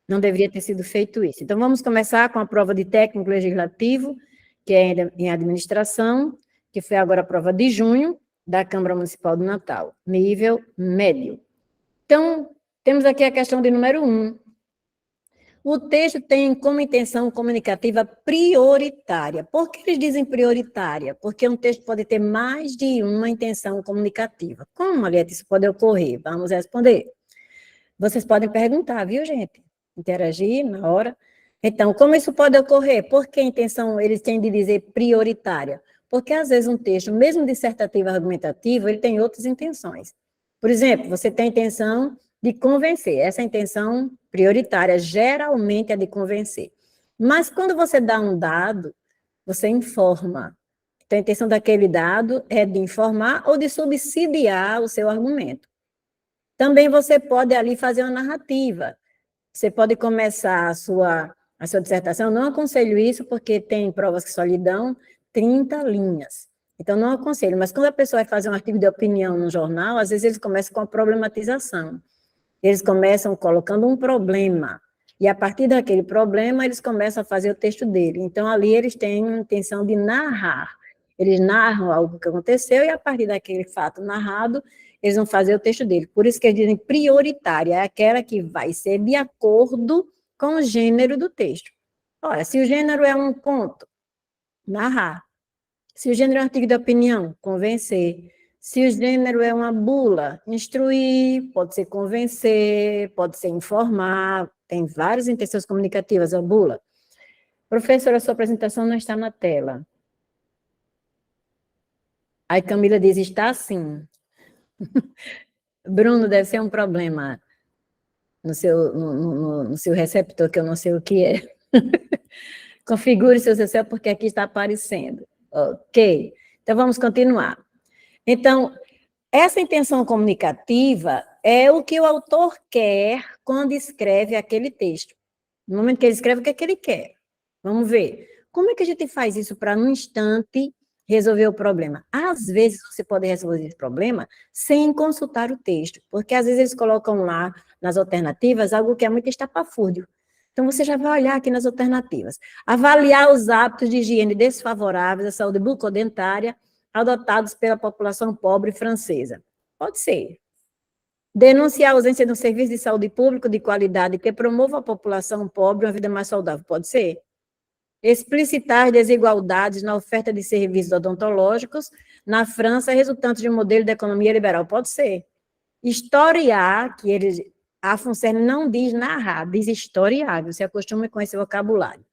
Não deveria ter sido feito isso. Então, vamos começar com a prova de técnico legislativo, que é em administração, que foi agora a prova de junho, da Câmara Municipal do Natal, nível médio. Então, temos aqui a questão de número 1. O texto tem como intenção comunicativa prioritária. Por que eles dizem prioritária? Porque um texto pode ter mais de uma intenção comunicativa. Como, Marieta, isso pode ocorrer? Vamos responder. Vocês podem perguntar, viu, gente? Interagir na hora. Então, como isso pode ocorrer? Por que a intenção eles têm de dizer prioritária? Porque, às vezes, um texto, mesmo dissertativo argumentativo, ele tem outras intenções. Por exemplo, você tem a intenção de convencer. Essa é a intenção prioritária, geralmente é de convencer. Mas, quando você dá um dado, você informa. Então, a intenção daquele dado é de informar ou de subsidiar o seu argumento. Também você pode ali fazer uma narrativa. Você pode começar a sua dissertação, não aconselho isso, porque tem provas que só lhe dão 30 linhas. Então, não aconselho, mas quando a pessoa vai fazer um artigo de opinião no jornal, às vezes eles começam com a problematização. Eles começam colocando um problema, e a partir daquele problema, eles começam a fazer o texto dele. Então, ali eles têm a intenção de narrar. Eles narram algo que aconteceu, e a partir daquele fato narrado, eles vão fazer o texto dele. Por isso que eles dizem prioritária, é aquela que vai ser de acordo com o gênero do texto. Olha, se o gênero é um conto, narrar. Se o gênero é um artigo de opinião, convencer. Se o gênero é uma bula, instruir, pode ser convencer, pode ser informar, tem várias intenções comunicativas, a bula. Professora, sua apresentação não está na tela. Aí Camila diz, está sim. Bruno, deve ser um problema no seu receptor, que eu não sei o que é. Configure seu Excel, porque aqui está aparecendo. Ok. Então, vamos continuar. Então, essa intenção comunicativa é o que o autor quer quando escreve aquele texto. No momento que ele escreve, o que é que ele quer? Vamos ver. Como é que a gente faz isso para, num instante, resolver o problema? Às vezes, você pode resolver esse problema sem consultar o texto, porque às vezes eles colocam lá, nas alternativas, algo que é muito estapafúrdio. Então, você já vai olhar aqui nas alternativas. Avaliar os hábitos de higiene desfavoráveis à saúde bucodentária adotados pela população pobre francesa. Pode ser. Denunciar a ausência de um serviço de saúde público de qualidade que promova a população pobre uma vida mais saudável. Pode ser. Explicitar desigualdades na oferta de serviços odontológicos na França, resultantes de um modelo de economia liberal. Pode ser. Historiar, que a FUNCERN não diz narrar, diz historiar, você acostuma com esse vocabulário.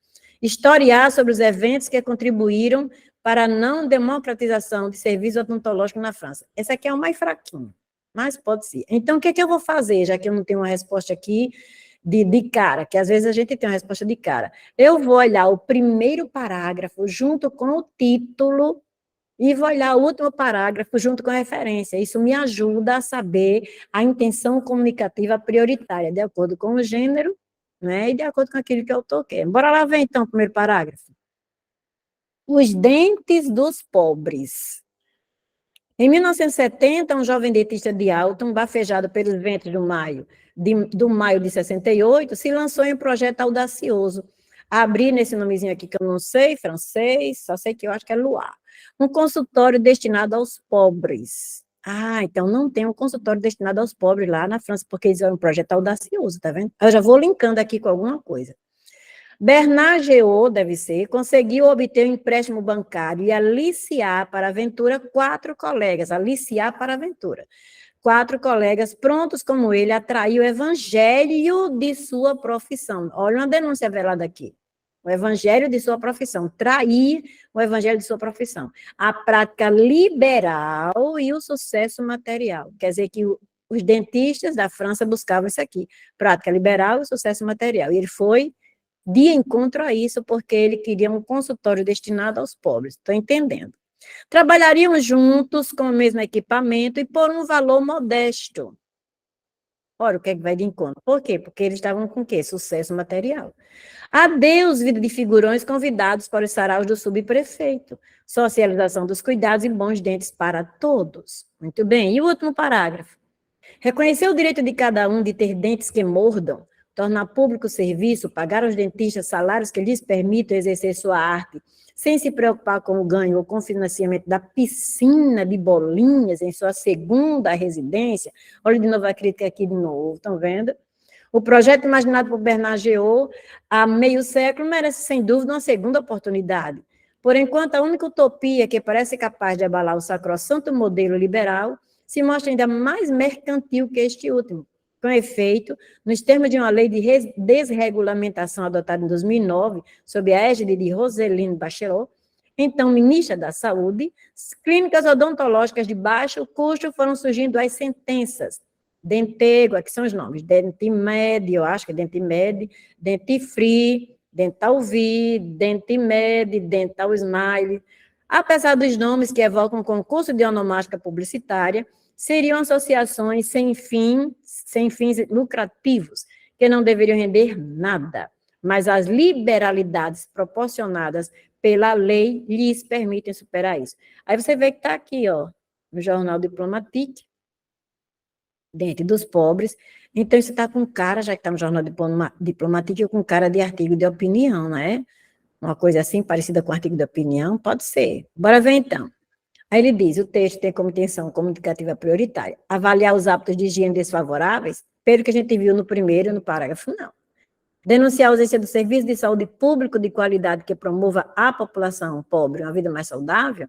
Historiar sobre os eventos que contribuíram para a não democratização de serviços odontológicos na França. Esse aqui é o mais fraquinho, mas pode ser. Então, o que é que eu vou fazer, já que eu não tenho uma resposta aqui de cara, que às vezes a gente tem uma resposta de cara. Eu vou olhar o primeiro parágrafo junto com o título e vou olhar o último parágrafo junto com a referência. Isso me ajuda a saber a intenção comunicativa prioritária, de acordo com o gênero, né, e de acordo com aquilo que o autor quer. Bora lá ver, então, o primeiro parágrafo. Os dentes dos pobres. Em 1970, um jovem dentista de Alton, bafejado pelos ventos do maio de 68, se lançou em um projeto audacioso. Abri nesse nomezinho aqui que eu não sei, francês, só sei que eu acho que é Loire. Um consultório destinado aos pobres. Ah, então não tem um consultório destinado aos pobres lá na França, porque eles é um projeto audacioso, tá vendo? Eu já vou linkando aqui com alguma coisa. Bernard Geot, deve ser, conseguiu obter um empréstimo bancário e aliciar para a aventura 4 colegas, aliciar para a aventura. 4 colegas prontos como ele a trair o evangelho de sua profissão. Olha uma denúncia velada aqui. O evangelho de sua profissão, trair o evangelho de sua profissão. A prática liberal e o sucesso material. Quer dizer que os dentistas da França buscavam isso aqui, prática liberal e sucesso material. E ele foi de encontro a isso, porque ele queria um consultório destinado aos pobres. Estou entendendo. Trabalhariam juntos com o mesmo equipamento e por um valor modesto. Olha o que é que vai de encontro. Por quê? Porque eles estavam com o quê? Sucesso material. Adeus, vida de figurões convidados para os saraus do subprefeito. Socialização dos cuidados e bons dentes para todos. Muito bem. E o último parágrafo. Reconhecer o direito de cada um de ter dentes que mordam, tornar público o serviço, pagar aos dentistas salários que lhes permitam exercer sua arte, sem se preocupar com o ganho ou com o financiamento da piscina de bolinhas em sua segunda residência. Olha de novo a crítica aqui de novo, estão vendo? O projeto imaginado por Bernard Giraud há meio século merece, sem dúvida, uma segunda oportunidade. Por enquanto, a única utopia que parece capaz de abalar o sacrossanto modelo liberal se mostra ainda mais mercantil que este último. Com efeito, nos termos de uma lei de desregulamentação adotada em 2009, sob a égide de Roselyne Bachelot, então ministra da Saúde, clínicas odontológicas de baixo custo foram surgindo as sentenças. Dentego, aqui são os nomes, Dentimed, eu acho que é Dentimed, Dentifree, Dentalvi, Dentimed, Dental Smile. Apesar dos nomes que evocam concurso de onomástica publicitária, seriam associações sem fins lucrativos, que não deveriam render nada, mas as liberalidades proporcionadas pela lei lhes permitem superar isso. Aí você vê que está aqui, ó, no Jornal Diplomatique, Dente dos Pobres. Então, isso está com cara, já que está no Jornal Diplomatique, com cara de artigo de opinião, não é? Uma coisa assim, parecida com artigo de opinião, pode ser. Bora ver, então. Aí ele diz, o texto tem como intenção comunicativa prioritária avaliar os hábitos de higiene desfavoráveis, pelo que a gente viu no primeiro e no parágrafo, não. Denunciar a ausência do serviço de saúde público de qualidade que promova à população pobre uma vida mais saudável.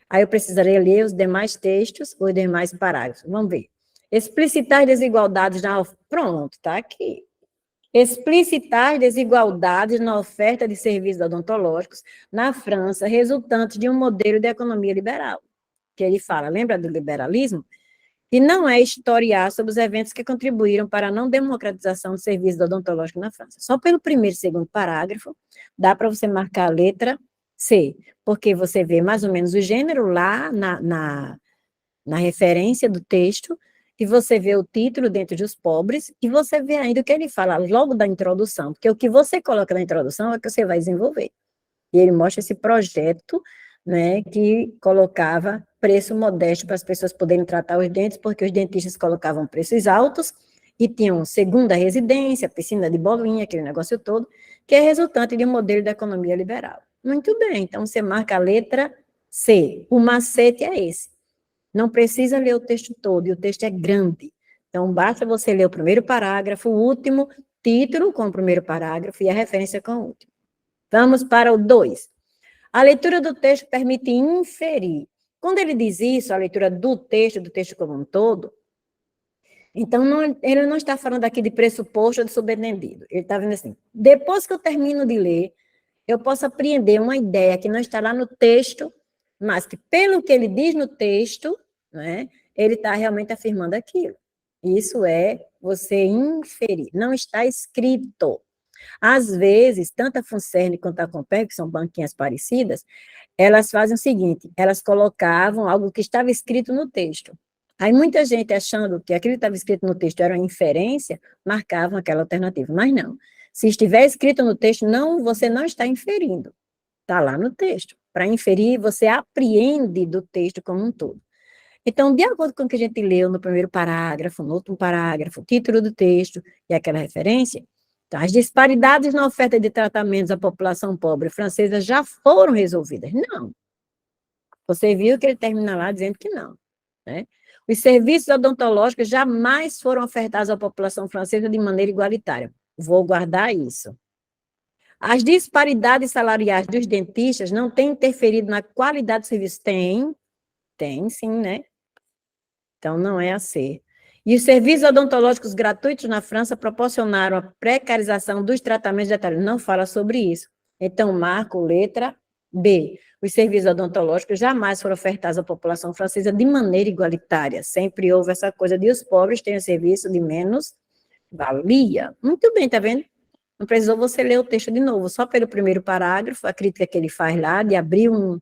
Aí eu precisaria ler os demais textos, os demais parágrafos. Vamos ver. Explicitar desigualdades na... Pronto, está aqui. Explicitar desigualdades na oferta de serviços odontológicos na França, resultantes de um modelo de economia liberal, que ele fala, lembra do liberalismo? E não é historiar sobre os eventos que contribuíram para a não democratização dos serviços odontológicos na França. Só pelo primeiro e segundo parágrafo, dá para você marcar a letra C, porque você vê mais ou menos o gênero lá na referência do texto, e você vê o título dentro dos pobres, e você vê ainda o que ele fala logo da introdução, porque o que você coloca na introdução é o que você vai desenvolver. E ele mostra esse projeto, né, que colocava preço modesto para as pessoas poderem tratar os dentes, porque os dentistas colocavam preços altos, e tinham segunda residência, piscina de bolinha, aquele negócio todo, que é resultante de um modelo da economia liberal. Muito bem, então você marca a letra C. O macete é esse. Não precisa ler o texto todo, e o texto é grande. Então, basta você ler o primeiro parágrafo, o último, título com o primeiro parágrafo e a referência com o último. Vamos para o 2. A leitura do texto permite inferir. Quando ele diz isso, a leitura do texto como um todo, então ele não está falando aqui de pressuposto ou de subentendido. Ele está vendo assim, depois que eu termino de ler, eu posso apreender uma ideia que não está lá no texto, mas que pelo que ele diz no texto, né, ele está realmente afirmando aquilo. Isso é você inferir, não está escrito. Às vezes, tanto a FUNCERN quanto a Compeg, que são banquinhas parecidas, elas fazem o seguinte, elas colocavam algo que estava escrito no texto. Aí muita gente achando que aquilo que estava escrito no texto era uma inferência, marcavam aquela alternativa, mas não. Se estiver escrito no texto, você não está inferindo. Está lá no texto. Para inferir, você apreende do texto como um todo. Então, de acordo com o que a gente leu no primeiro parágrafo, no último parágrafo, o título do texto e aquela referência, então, as disparidades na oferta de tratamentos à população pobre francesa já foram resolvidas. Não. Você viu que ele termina lá dizendo que não, né? Os serviços odontológicos jamais foram ofertados à população francesa de maneira igualitária. Vou guardar isso. As disparidades salariais dos dentistas não têm interferido na qualidade do serviço? Tem sim, né? Então, não é a ser. E os serviços odontológicos gratuitos na França proporcionaram a precarização dos tratamentos dentários. Não fala sobre isso. Então, marco letra B. Os serviços odontológicos jamais foram ofertados à população francesa de maneira igualitária. Sempre houve essa coisa de os pobres terem serviço de menos valia. Muito bem, tá vendo? Não precisou você ler o texto de novo, só pelo primeiro parágrafo, a crítica que ele faz lá, de abrir um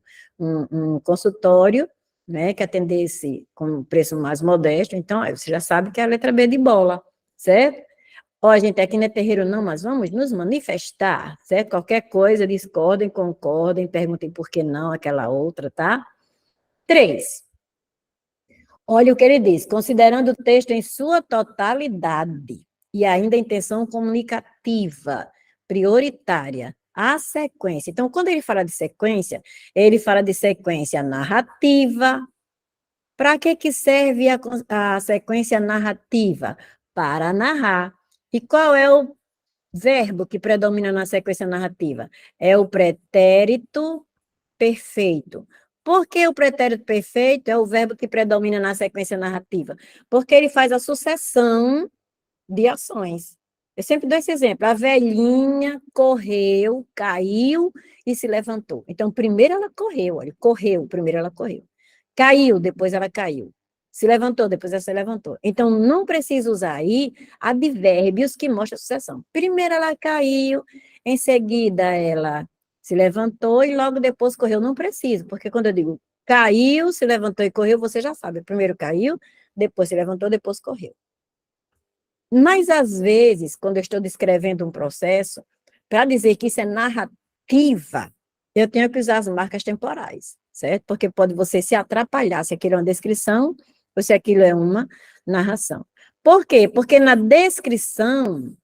consultório, né, que atendesse com um preço mais modesto, então, aí você já sabe que é a letra B de bola, certo? Ó, gente, aqui não é terreiro não, mas vamos nos manifestar, certo? Qualquer coisa, discordem, concordem, perguntem por que não aquela outra, tá? 3. Olha o que ele diz, considerando o texto em sua totalidade, e ainda a intenção comunicativa, prioritária, a sequência. Então, quando ele fala de sequência narrativa. Para que serve a sequência narrativa? Para narrar. E qual é o verbo que predomina na sequência narrativa? É o pretérito perfeito. Por que o pretérito perfeito é o verbo que predomina na sequência narrativa? Porque ele faz a sucessão de ações. Eu sempre dou esse exemplo. A velhinha correu, caiu e se levantou. Então, primeiro ela correu, olha, correu, primeiro ela correu. Caiu, depois ela caiu. Se levantou, depois ela se levantou. Então, não precisa usar aí advérbios que mostram a sucessão. Primeiro ela caiu, em seguida ela se levantou e logo depois correu. Não precisa, porque quando eu digo caiu, se levantou e correu, você já sabe. Primeiro caiu, depois se levantou, depois correu. Mas, às vezes, quando eu estou descrevendo um processo, para dizer que isso é narrativa, eu tenho que usar as marcas temporais, certo? Porque pode você se atrapalhar se aquilo é uma descrição ou se aquilo é uma narração. Por quê? Porque na descrição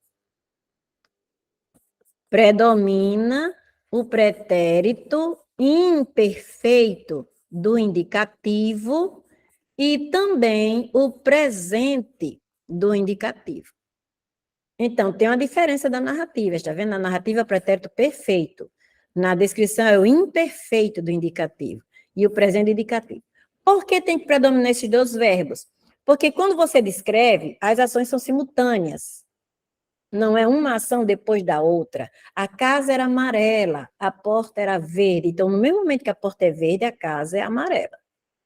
predomina o pretérito imperfeito do indicativo e também o presente do indicativo. Então, tem uma diferença da narrativa, está vendo? Na narrativa é o pretérito perfeito. Na descrição é o imperfeito do indicativo e o presente indicativo. Por que tem que predominar esses dois verbos? Porque quando você descreve, as ações são simultâneas. Não é uma ação depois da outra. A casa era amarela, a porta era verde. Então, no mesmo momento que a porta é verde, a casa é amarela.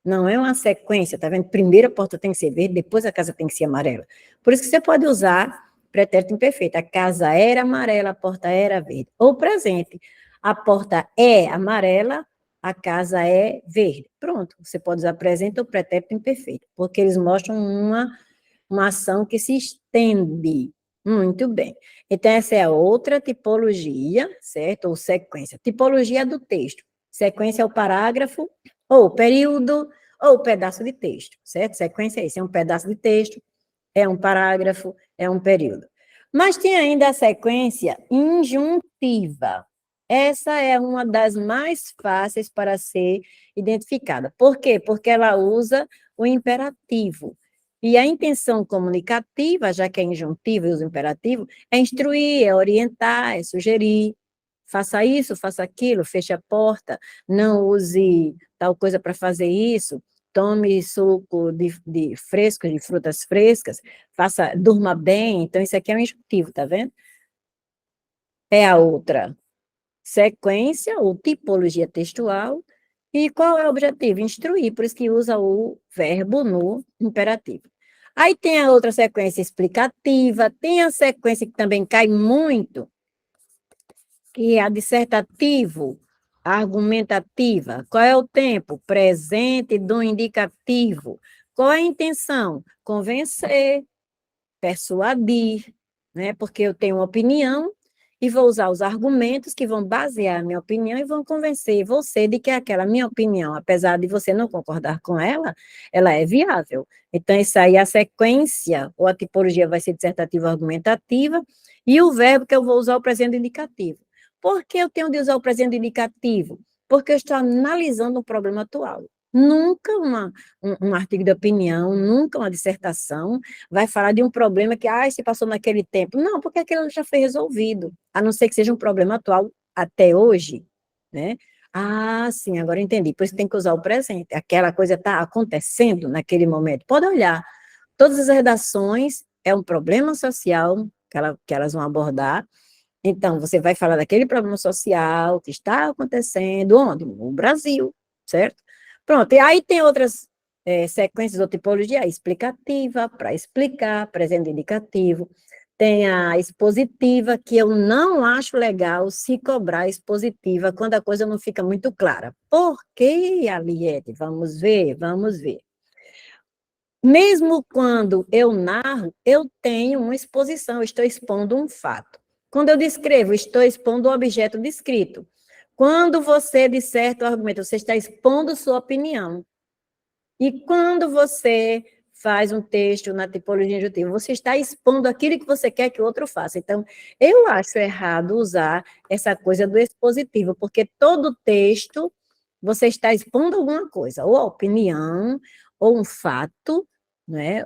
Não é uma sequência, tá vendo? Primeiro a porta tem que ser verde, depois a casa tem que ser amarela. Por isso que você pode usar pretérito imperfeito. A casa era amarela, a porta era verde. Ou presente. A porta é amarela, a casa é verde. Pronto, você pode usar presente ou pretérito imperfeito, porque eles mostram uma ação que se estende. Muito bem. Então, essa é a outra tipologia, certo? Ou sequência. Tipologia do texto. Sequência é o parágrafo, ou período, ou pedaço de texto, certo? Sequência é isso, é um pedaço de texto, é um parágrafo, é um período. Mas tem ainda a sequência injuntiva. Essa é uma das mais fáceis para ser identificada. Por quê? Porque ela usa o imperativo. E a intenção comunicativa, já que é injuntiva e usa o imperativo, é instruir, é orientar, é sugerir. Faça isso, faça aquilo, feche a porta, não use tal coisa para fazer isso, tome suco de fresco, de frutas frescas, durma bem. Então, isso aqui é um injuntivo, tá vendo? É a outra sequência ou tipologia textual. E qual é o objetivo? Instruir, por isso que usa o verbo no imperativo. Aí tem a outra sequência explicativa, tem a sequência que também cai muito, que é a dissertativo, argumentativa. Qual é o tempo? Presente do indicativo. Qual é a intenção? Convencer, persuadir, né? Porque eu tenho uma opinião e vou usar os argumentos que vão basear a minha opinião e vão convencer você de que aquela minha opinião, apesar de você não concordar com ela, ela é viável. Então, isso aí, a sequência, ou a tipologia vai ser dissertativa argumentativa, e o verbo que eu vou usar é o presente indicativo. Por que eu tenho de usar o presente indicativo? Porque eu estou analisando um problema atual. Nunca um artigo de opinião, nunca uma dissertação vai falar de um problema que, se passou naquele tempo. Não, porque aquilo já foi resolvido, a não ser que seja um problema atual até hoje, né? Sim, agora entendi. Por isso tem que usar o presente. Aquela coisa está acontecendo naquele momento. Pode olhar. Todas as redações é um problema social que elas vão abordar. Então, você vai falar daquele problema social que está acontecendo, onde? No Brasil, certo? Pronto, e aí tem outras sequências ou tipologia explicativa, para explicar, presente indicativo, tem a expositiva, que eu não acho legal se cobrar expositiva quando a coisa não fica muito clara. Por que, Aliette? Vamos ver, vamos ver. Mesmo quando eu narro, eu tenho uma exposição, eu estou expondo um fato. Quando eu descrevo, estou expondo o objeto descrito. Quando você disserta o argumento, você está expondo sua opinião. E quando você faz um texto na tipologia injuntiva, você está expondo aquilo que você quer que o outro faça. Então, eu acho errado usar essa coisa do expositivo, porque todo texto você está expondo alguma coisa, ou a opinião, ou um fato, né?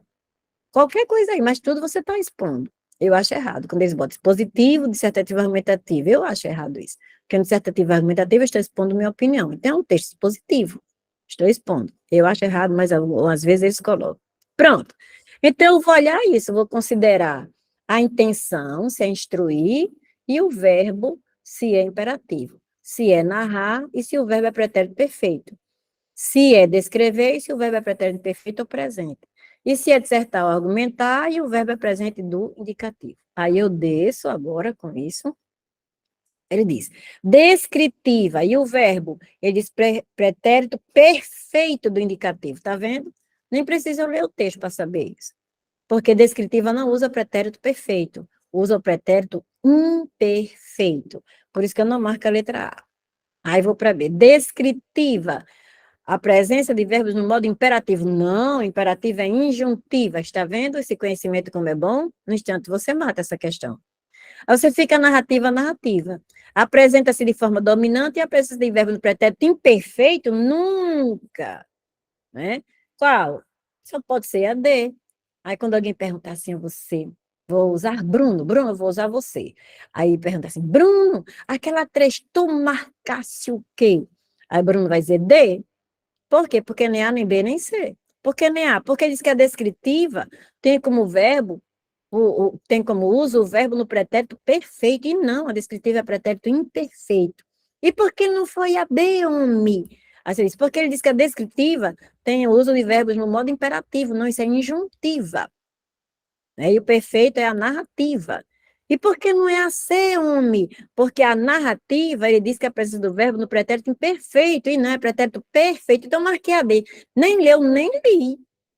Qualquer coisa aí, mas tudo você está expondo. Eu acho errado. Quando eles botam expositivo, dissertativo, argumentativo, eu acho errado isso. Porque no dissertativo argumentativo eu estou expondo minha opinião. Então, é um texto expositivo. Estou expondo. Eu acho errado, mas às vezes eles colocam. Pronto. Então, eu vou olhar isso, vou considerar a intenção, se é instruir, e o verbo, se é imperativo. Se é narrar e se o verbo é pretérito perfeito. Se é descrever e se o verbo é pretérito perfeito ou presente. E se é dissertar ou argumentar, e o verbo é presente do indicativo. Aí eu desço agora com isso. Ele diz, descritiva, e o verbo, ele diz pretérito perfeito do indicativo, tá vendo? Nem precisa ler o texto para saber isso. Porque descritiva não usa pretérito perfeito, usa o pretérito imperfeito. Por isso que eu não marco a letra A. Aí vou para B. Descritiva, a presença de verbos no modo imperativo. Não, imperativo é injuntiva. Está vendo esse conhecimento como é bom? No instante, você mata essa questão. Aí você fica narrativa, narrativa. Apresenta-se de forma dominante e a presença de verbo no pretérito imperfeito? Nunca. Né? Qual? Só pode ser a D. Aí quando alguém perguntar assim a você, vou usar Bruno, Bruno, eu vou usar você. Aí pergunta assim, Bruno, aquela 3, tu marcasse o quê? Aí Bruno vai dizer D. Por quê? Porque nem A, nem B, nem C. Por que nem A? Porque diz que a descritiva tem como verbo, tem como uso o verbo no pretérito perfeito, e não, a descritiva é pretérito imperfeito. E por que não foi a B, homem? Aí você diz, porque ele diz que a descritiva tem o uso de verbos no modo imperativo, não, isso é injuntiva. Né? E o perfeito é a narrativa. E por que não é a ser, homem? Porque a narrativa, ele diz que é a presença do verbo no pretérito imperfeito, e não é pretérito perfeito, então marquei a D. Nem leu, nem li.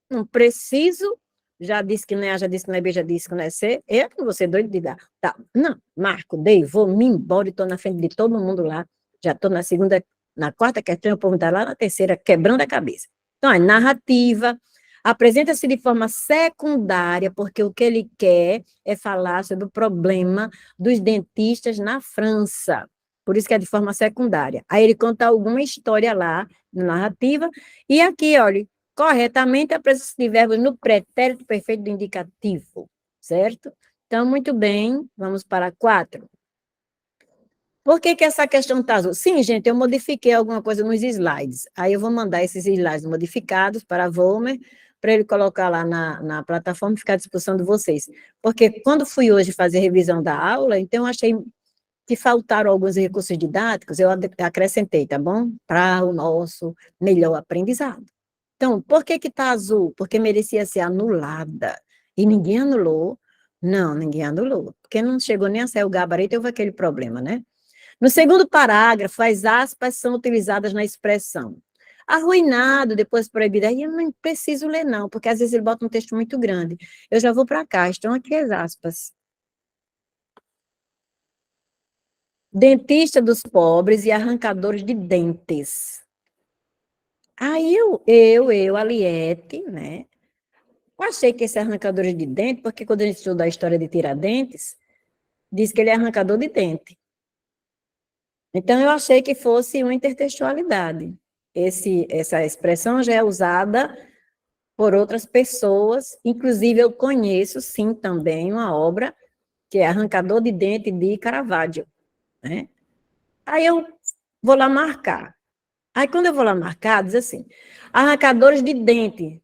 Não preciso, já disse que não é A, já disse que não é B, já disse que não é C. Eu que você doido de dar. Tá. Não, marco, dei, vou me embora e estou na frente de todo mundo lá. Já estou na segunda, na quarta questão, o povo está lá na terceira, quebrando a cabeça. Então, é narrativa, apresenta-se de forma secundária, porque o que ele quer é falar sobre o problema dos dentistas na França. Por isso que é de forma secundária. Aí ele conta alguma história lá, na narrativa, e aqui, olha, corretamente a presença de verbos no pretérito perfeito do indicativo, certo? Então, muito bem, vamos para 4. Por que que essa questão está azul? Sim, gente, eu modifiquei alguma coisa nos slides. Aí eu vou mandar esses slides modificados para a Volmer, para ele colocar lá na plataforma e ficar à disposição de vocês. Porque quando fui hoje fazer revisão da aula, então eu achei que faltaram alguns recursos didáticos, eu acrescentei, tá bom? Para o nosso melhor aprendizado. Então, por que que está azul? Porque merecia ser anulada. E ninguém anulou. Não, ninguém anulou. Porque não chegou nem a sair o gabarito, houve aquele problema, né? No segundo parágrafo, as aspas são utilizadas na expressão arruinado, depois proibido. Aí eu não preciso ler, não, porque às vezes ele bota um texto muito grande. Eu já vou para cá, estão aqui as aspas. Dentista dos pobres e arrancadores de dentes. Aí Aliete, né? Eu achei que esse arrancador de dente, porque quando a gente estuda a história de Tiradentes, diz que ele é arrancador de dente. Então, eu achei que fosse uma intertextualidade. Essa expressão já é usada por outras pessoas, inclusive eu conheço, sim, também uma obra que é Arrancador de Dente de Caravaggio, né? Aí eu vou lá marcar. Aí quando eu vou lá marcar, diz assim, arrancadores de dente,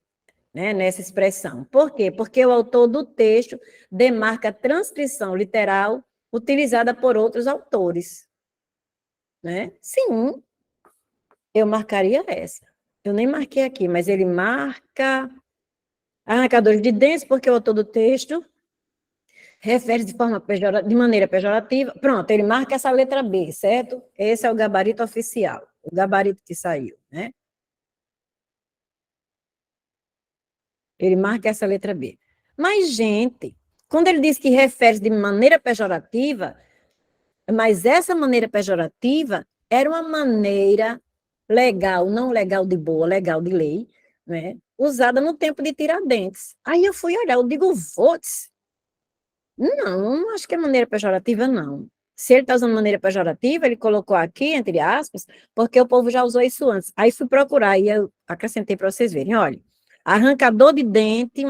né, nessa expressão. Por quê? Porque o autor do texto demarca a transcrição literal utilizada por outros autores, né? Sim, eu marcaria essa. Eu nem marquei aqui, mas ele marca arrancadores de dentes, porque o autor do texto refere de maneira pejorativa. Pronto, ele marca essa letra B, certo? Esse é o gabarito oficial, o gabarito que saiu, né? Ele marca essa letra B. Mas, gente, quando ele diz que refere de maneira pejorativa, mas essa maneira pejorativa era uma maneira legal, não legal de boa, legal de lei, né, usada no tempo de Tiradentes. Aí eu fui olhar, eu digo, votes? Não, acho que é maneira pejorativa, não. Se ele está usando maneira pejorativa, ele colocou aqui, entre aspas, porque o povo já usou isso antes. Aí fui procurar, e eu acrescentei para vocês verem, olha, arrancador de dente,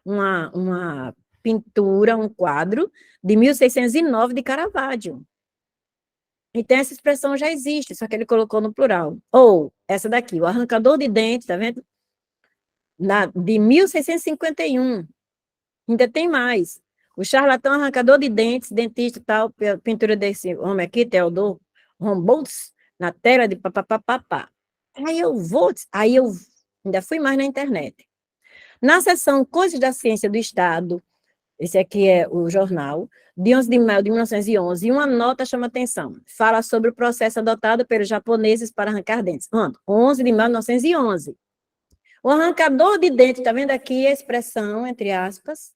uma pintura, um quadro, de 1609 de Caravaggio. Então, essa expressão já existe, só que ele colocou no plural. Ou, essa daqui, o arrancador de dente, tá vendo? De 1651. Ainda tem mais. O charlatão arrancador de dentes, dentista e tal, pintura desse homem aqui, Theodor Rombolz, na tela de papapá. Aí eu ainda fui mais na internet. Na seção Coisas da Ciência do Estado, esse aqui é o jornal, de 11 de maio de 1911, e uma nota chama atenção. Fala sobre o processo adotado pelos japoneses para arrancar dentes. 11 de maio de 1911. O arrancador de dente, está vendo aqui a expressão, entre aspas?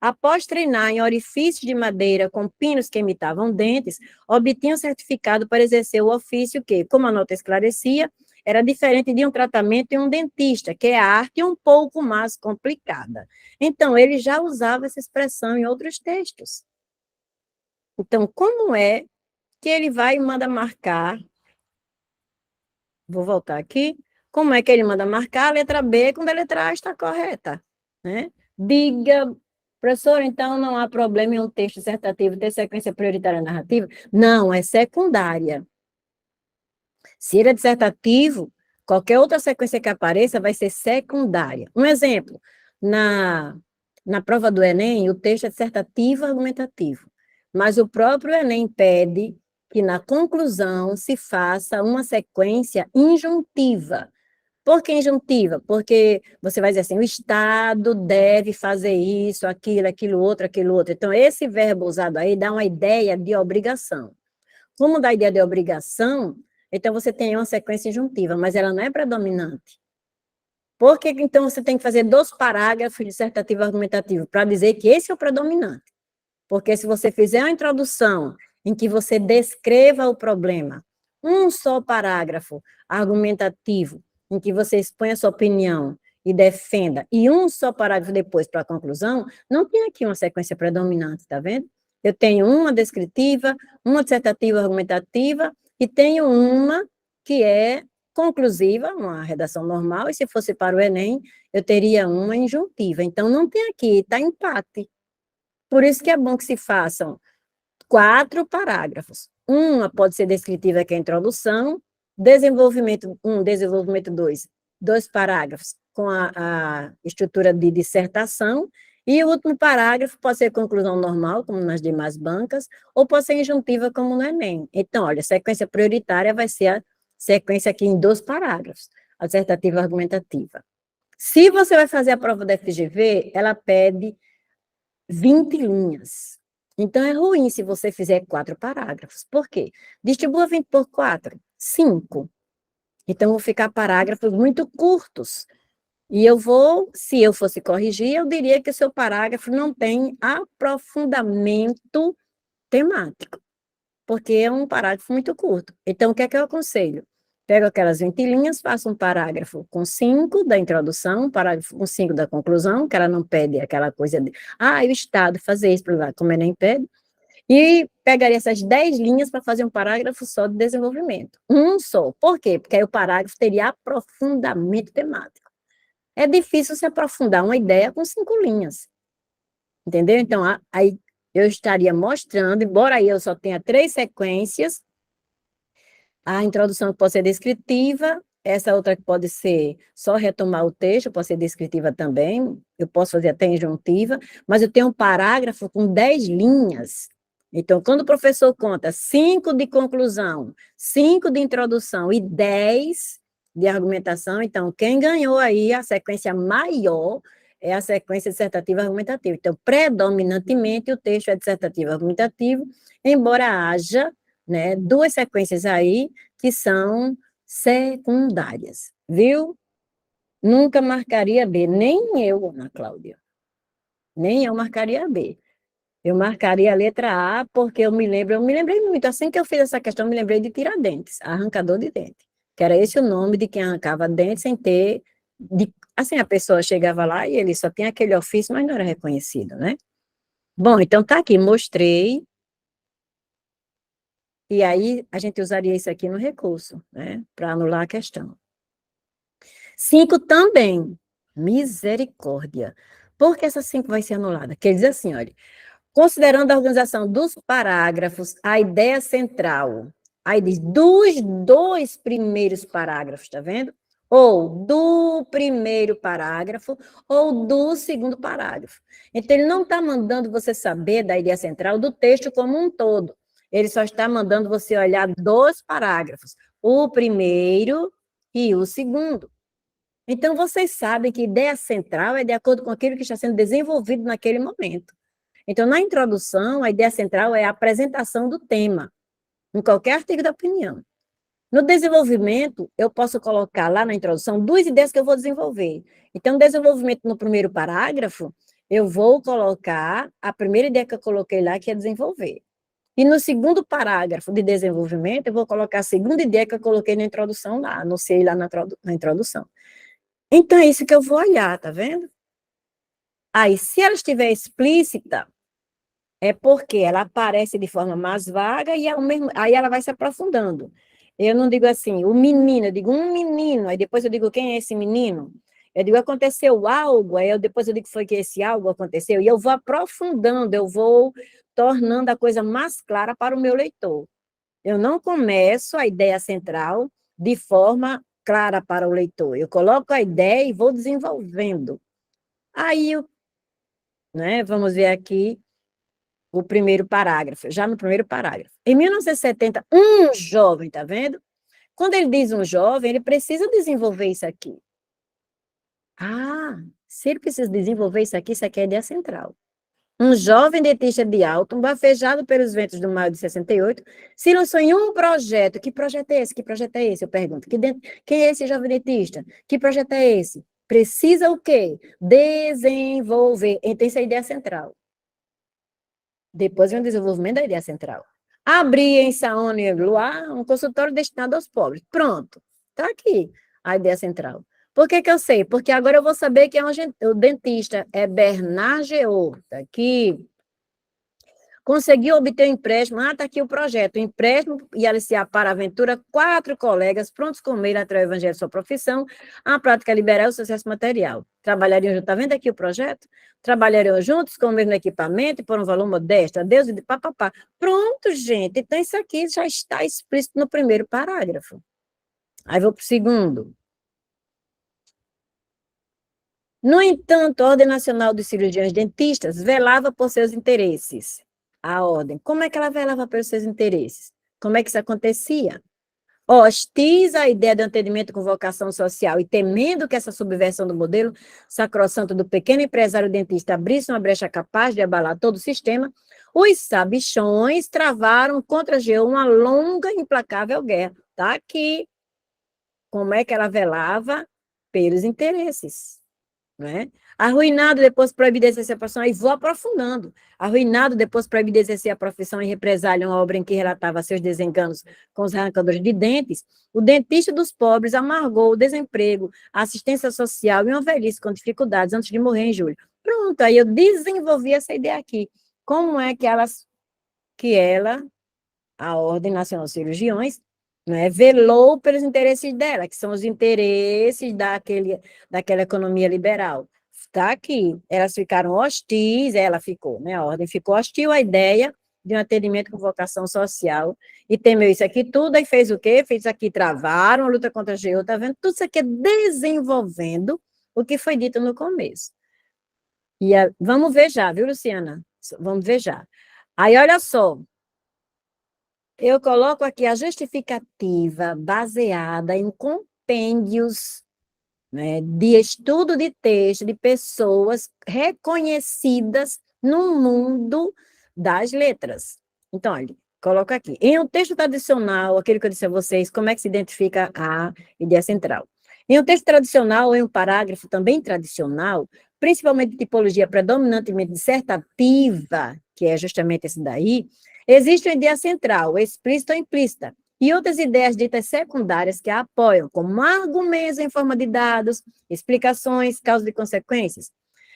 Após treinar em orifícios de madeira com pinos que imitavam dentes, obtinham certificado para exercer o ofício que, como a nota esclarecia, era diferente de um tratamento em um dentista, que é a arte um pouco mais complicada. Então, ele já usava essa expressão em outros textos. Então, como é que ele vai e manda marcar? Vou voltar aqui. Como é que ele manda marcar a letra B quando a letra A está correta? Né? Diga, professor, então não há problema em um texto dissertativo ter sequência prioritária narrativa? Não, é secundária. Se ele é dissertativo, qualquer outra sequência que apareça vai ser secundária. Um exemplo, na prova do Enem, o texto é dissertativo argumentativo, mas o próprio Enem pede que na conclusão se faça uma sequência injuntiva. Por que injuntiva? Porque você vai dizer assim, o Estado deve fazer isso, aquilo outro, aquilo outro. Então, esse verbo usado aí dá uma ideia de obrigação. Como dá a ideia de obrigação, então você tem uma sequência injuntiva, mas ela não é predominante. Por que então você tem que fazer 2 parágrafos dissertativo argumentativo? Para dizer que esse é o predominante. Porque se você fizer uma introdução em que você descreva o problema, um só parágrafo argumentativo, em que você expõe a sua opinião e defenda, e um só parágrafo depois para a conclusão, não tem aqui uma sequência predominante, tá vendo? Eu tenho uma descritiva, uma dissertativa argumentativa, e tenho uma que é conclusiva, uma redação normal, e se fosse para o Enem, eu teria uma injuntiva. Então, não tem aqui, está empate. Por isso que é bom que se façam 4 parágrafos. Uma pode ser descritiva, que é a introdução, desenvolvimento 1, desenvolvimento 2, 2 parágrafos com a estrutura de dissertação, e o último parágrafo pode ser conclusão normal, como nas demais bancas, ou pode ser injuntiva, como no Enem. Então, olha, a sequência prioritária vai ser a sequência aqui em 2 parágrafos, a dissertativa argumentativa. Se você vai fazer a prova da FGV, ela pede 20 linhas. Então, é ruim se você fizer 4 parágrafos. Por quê? Distribua 20 por 4, 5. Então, vão ficar parágrafos muito curtos. E se eu fosse corrigir, eu diria que o seu parágrafo não tem aprofundamento temático, porque é um parágrafo muito curto. Então, o que é que eu aconselho? Pego aquelas 20 linhas, faço um parágrafo com 5 da introdução, um parágrafo com 5 da conclusão, que ela não pede aquela coisa de, o Estado fazer isso, como ele nem pede, e pegaria essas 10 linhas para fazer um parágrafo só de desenvolvimento. Um só. Por quê? Porque aí o parágrafo teria aprofundamento temático. É difícil se aprofundar uma ideia com 5 linhas. Entendeu? Então, aí eu estaria mostrando, embora aí eu só tenha 3 sequências, a introdução pode ser descritiva, essa outra que pode ser só retomar o texto, pode ser descritiva também, eu posso fazer até injuntiva, mas eu tenho um parágrafo com 10 linhas. Então, quando o professor conta 5 de conclusão, 5 de introdução e 10 de argumentação, então, quem ganhou aí a sequência maior é a sequência dissertativa argumentativa. Então, predominantemente, o texto é dissertativo argumentativo, embora haja, né, 2 sequências aí que são secundárias, viu? Nunca marcaria B, nem eu, Ana Cláudia. Nem eu marcaria B. Eu marcaria a letra A, porque eu me lembrei muito, assim que eu fiz essa questão, eu me lembrei de Tiradentes, arrancador de dente, que era esse o nome de quem arrancava dente sem ter Assim, a pessoa chegava lá e ele só tinha aquele ofício, mas não era reconhecido, né? Bom, então tá aqui, mostrei, e aí a gente usaria isso aqui no recurso, né? Para anular a questão. 5 também, misericórdia. Por que essa 5 vai ser anulada? Quer dizer assim, olha, considerando a organização dos parágrafos, a ideia central, aí diz, dos 2 primeiros parágrafos, tá vendo? Ou do primeiro parágrafo, ou do segundo parágrafo. Então, ele não está mandando você saber da ideia central do texto como um todo. Ele só está mandando você olhar 2 parágrafos, o primeiro e o segundo. Então, vocês sabem que ideia central é de acordo com aquilo que está sendo desenvolvido naquele momento. Então, na introdução, a ideia central é a apresentação do tema, em qualquer artigo da opinião. No desenvolvimento, eu posso colocar lá na introdução 2 ideias que eu vou desenvolver. Então, desenvolvimento no primeiro parágrafo, eu vou colocar a primeira ideia que eu coloquei lá, que é desenvolver. E no segundo parágrafo de desenvolvimento, eu vou colocar a segunda ideia que eu coloquei na introdução lá, anunciei lá na introdução. Então, é isso que eu vou olhar, tá vendo? Aí, se ela estiver explícita, é porque ela aparece de forma mais vaga e aí ela vai se aprofundando. Eu não digo assim, o menino, eu digo um menino, aí depois eu digo quem é esse menino? Eu digo aconteceu algo, depois eu digo foi que esse algo aconteceu, e eu vou aprofundando, eu vou tornando a coisa mais clara para o meu leitor. Eu não começo a ideia central de forma clara para o leitor, eu coloco a ideia e vou desenvolvendo. Aí, né, vamos ver aqui, o primeiro parágrafo, já no primeiro parágrafo. Em 1970, um jovem, tá vendo? Quando ele diz um jovem, ele precisa desenvolver isso aqui. Ah, se ele precisa desenvolver isso aqui é a ideia central. Um jovem dentista de Alton, bafejado pelos ventos do maio de 68, se lançou em um projeto. Que projeto é esse? Que projeto é esse? Eu pergunto. Quem é esse jovem dentista? Que projeto é esse? Precisa o quê? Desenvolver. Então, essa é a ideia central. Depois vem o desenvolvimento da ideia central. Abrir em Saônia e Luar um consultório destinado aos pobres. Pronto, está aqui a ideia central. Por que eu sei? Porque agora eu vou saber quem é o dentista. É Bernard Geot. Está aqui. Conseguiu obter um empréstimo. Está aqui o projeto. O empréstimo e aliciar para a aventura 4 colegas prontos com meio a trazer o evangelho de sua profissão, a prática liberal e o sucesso material. Trabalhariam juntos. Está vendo aqui o projeto? Trabalhariam juntos com o mesmo equipamento e por um valor modesto. Adeus e de papapá. Pronto, gente. Então, isso aqui já está explícito no primeiro parágrafo. Aí vou para o segundo. No entanto, a Ordem Nacional dos Cirurgiões Dentistas velava por seus interesses. A ordem. Como é que ela velava pelos seus interesses? Como é que isso acontecia? Hostis à ideia de um atendimento com vocação social e temendo que essa subversão do modelo sacrossanto do pequeno empresário dentista abrisse uma brecha capaz de abalar todo o sistema, os sabichões travaram contra Geot uma longa e implacável guerra. Está aqui. Como é que ela velava? Pelos interesses. Né? Arruinado depois proibido de exercer a profissão, aí vou aprofundando. Arruinado depois proibido de exercer a profissão em represália uma obra em que relatava seus desenganos com os arrancadores de dentes, o dentista dos pobres amargou o desemprego, a assistência social e uma velhice com dificuldades antes de morrer em julho. Pronto, aí eu desenvolvi essa ideia aqui. Como é que ela, a Ordem Nacional dos Cirurgiões, né, velou pelos interesses dela, que são os interesses daquela economia liberal. Está aqui. Elas ficaram hostis, ela ficou, né, a ordem ficou hostil à ideia de um atendimento com vocação social, e temeu isso aqui tudo, e fez o quê? Fez isso aqui, travaram a luta contra a Geot, tá vendo? Tudo isso aqui é desenvolvendo o que foi dito no começo. E vamos ver já, viu, Luciana? Vamos ver já. Aí, olha só, eu coloco aqui a justificativa baseada em compêndios, né, de estudo de texto de pessoas reconhecidas no mundo das letras. Então, olha, coloco aqui. Em um texto tradicional, aquele que eu disse a vocês, como é que se identifica a ideia central? Em um texto tradicional, em um parágrafo também tradicional, principalmente de tipologia predominantemente dissertativa, que é justamente esse daí, existe uma ideia central, explícita ou implícita, e outras ideias ditas secundárias que a apoiam, como argumentos em forma de dados, explicações, causas e consequências.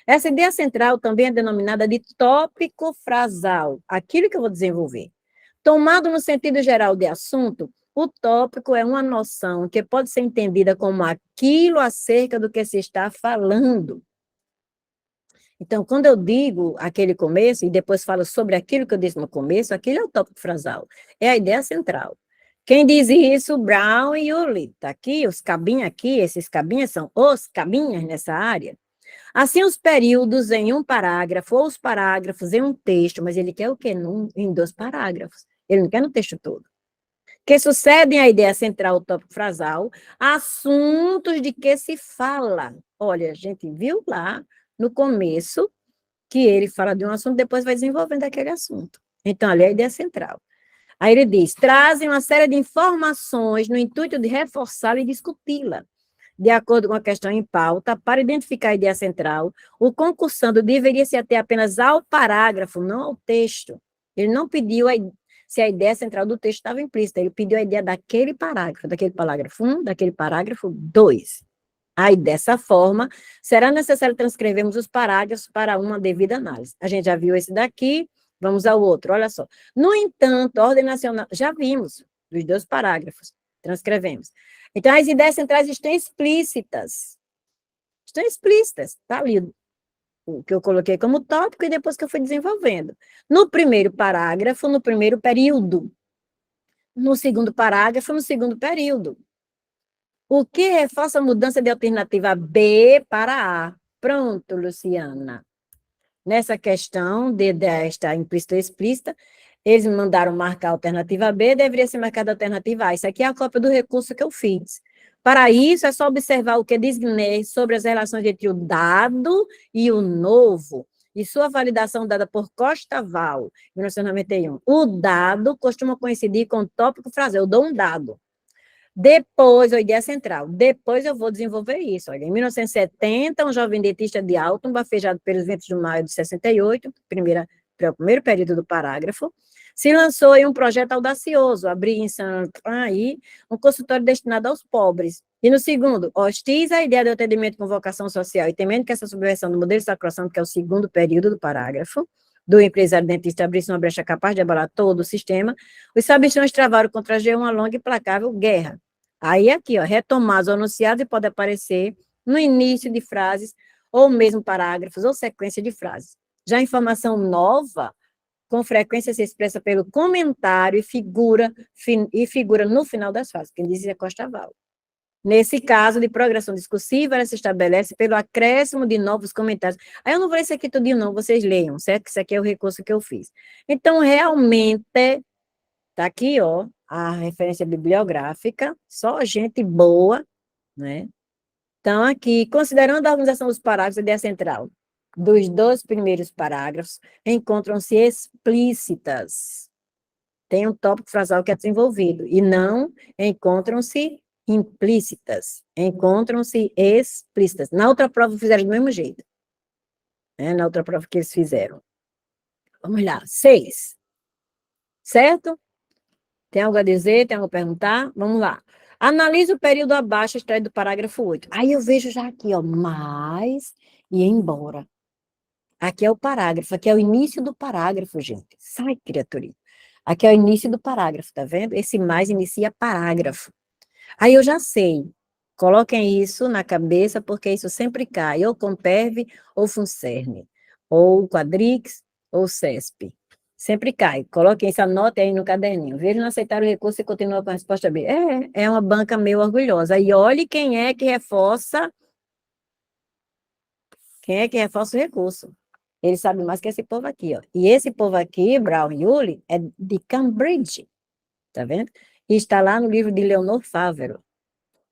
Essa ideia central também é denominada de tópico frasal, aquilo que eu vou desenvolver. Tomado no sentido geral de assunto, o tópico é uma noção que pode ser entendida como aquilo acerca do que se está falando. Então, quando eu digo aquele começo e depois falo sobre aquilo que eu disse no começo, aquilo é o tópico frasal, é a ideia central. Quem diz isso? Brown e Yulee. Está aqui, os cabinhas aqui, esses cabinhas são os cabinhas nessa área. Assim, os períodos em um parágrafo, ou os parágrafos em um texto, mas ele quer o quê? Em 2 parágrafos. Ele não quer no texto todo. Que sucedem à ideia central, o tópico frasal, assuntos de que se fala. Olha, a gente viu lá no começo que ele fala de um assunto, depois vai desenvolvendo aquele assunto. Então, ali é a ideia central. Aí ele diz, trazem uma série de informações no intuito de reforçá-la e discuti-la. De acordo com a questão em pauta, para identificar a ideia central, o concursando deveria se ater apenas ao parágrafo, não ao texto. Ele não pediu se a ideia central do texto estava implícita, ele pediu a ideia daquele parágrafo 1, daquele parágrafo 2. Aí, dessa forma, será necessário transcrevermos os parágrafos para uma devida análise. A gente já viu esse daqui, vamos ao outro, olha só. No entanto, a ordem nacional, já vimos, dos 2 parágrafos, transcrevemos. Então, as ideias centrais estão explícitas. Estão explícitas, está ali o que eu coloquei como tópico e depois que eu fui desenvolvendo. No primeiro parágrafo, no primeiro período. No segundo parágrafo, no segundo período. O que reforça a mudança de alternativa B para A? Pronto, Luciana. Nessa questão desta implícita ou explícita, eles me mandaram marcar a alternativa B, deveria ser marcada a alternativa A. Isso aqui é a cópia do recurso que eu fiz. Para isso, é só observar o que designei sobre as relações entre o dado e o novo, e sua validação dada por Costaval, 1991. O dado costuma coincidir com o tópico frasal. Eu dou um dado. Depois, a ideia central, depois eu vou desenvolver isso. Olha, em 1970, um jovem dentista de Alton, bafejado pelos ventos do maio de 68, o primeiro período do parágrafo, se lançou em um projeto audacioso, abrir em aí um consultório destinado aos pobres. E no segundo, hostiliza a ideia de atendimento com vocação social e temendo que essa subversão do modelo sacrosanto, que é o segundo período do parágrafo, do empresário dentista abrisse uma brecha capaz de abalar todo o sistema, os sabichões travaram contra a G uma longa e implacável guerra. Aí aqui, ó, retomados ou anunciados e pode aparecer no início de frases, ou mesmo parágrafos, ou sequência de frases. Já a informação nova, com frequência se expressa pelo comentário e figura no final das frases, quem diz é Costaval. Nesse caso de progressão discursiva, ela se estabelece pelo acréscimo de novos comentários. Aí eu não vou ler isso aqui tudinho, não, vocês leiam, certo? Isso aqui é o recurso que eu fiz. Então, realmente, está aqui, ó, a referência bibliográfica, só gente boa, né? Então, aqui, considerando a organização dos parágrafos, a ideia central dos 2 primeiros parágrafos encontram-se explícitas. Tem um tópico frasal que é desenvolvido, e não encontram-se implícitas, encontram-se explícitas. Na outra prova fizeram do mesmo jeito, né? Na outra prova que eles fizeram. Vamos lá, 6. Certo? Tem algo a dizer? Tem algo a perguntar? Vamos lá. Analise o período abaixo, extraído do parágrafo 8. Aí eu vejo já aqui, ó, mais e embora. Aqui é o parágrafo, aqui é o início do parágrafo, gente. Sai, criaturinha. Aqui é o início do parágrafo, tá vendo? Esse mais inicia parágrafo. Aí eu já sei. Coloquem isso na cabeça, porque isso sempre cai, ou Comperv, ou Funcerne, ou Quadrix, ou CESP. Sempre cai. Coloquem isso, anotem aí no caderninho. Veja não aceitar o recurso e continua com a resposta B. É uma banca meio orgulhosa. E olhe quem é que reforça o recurso. Ele sabe mais que esse povo aqui, ó. E esse povo aqui, Brown e Yulee, é de Cambridge, tá vendo? E está lá no livro de Leonor Fávero,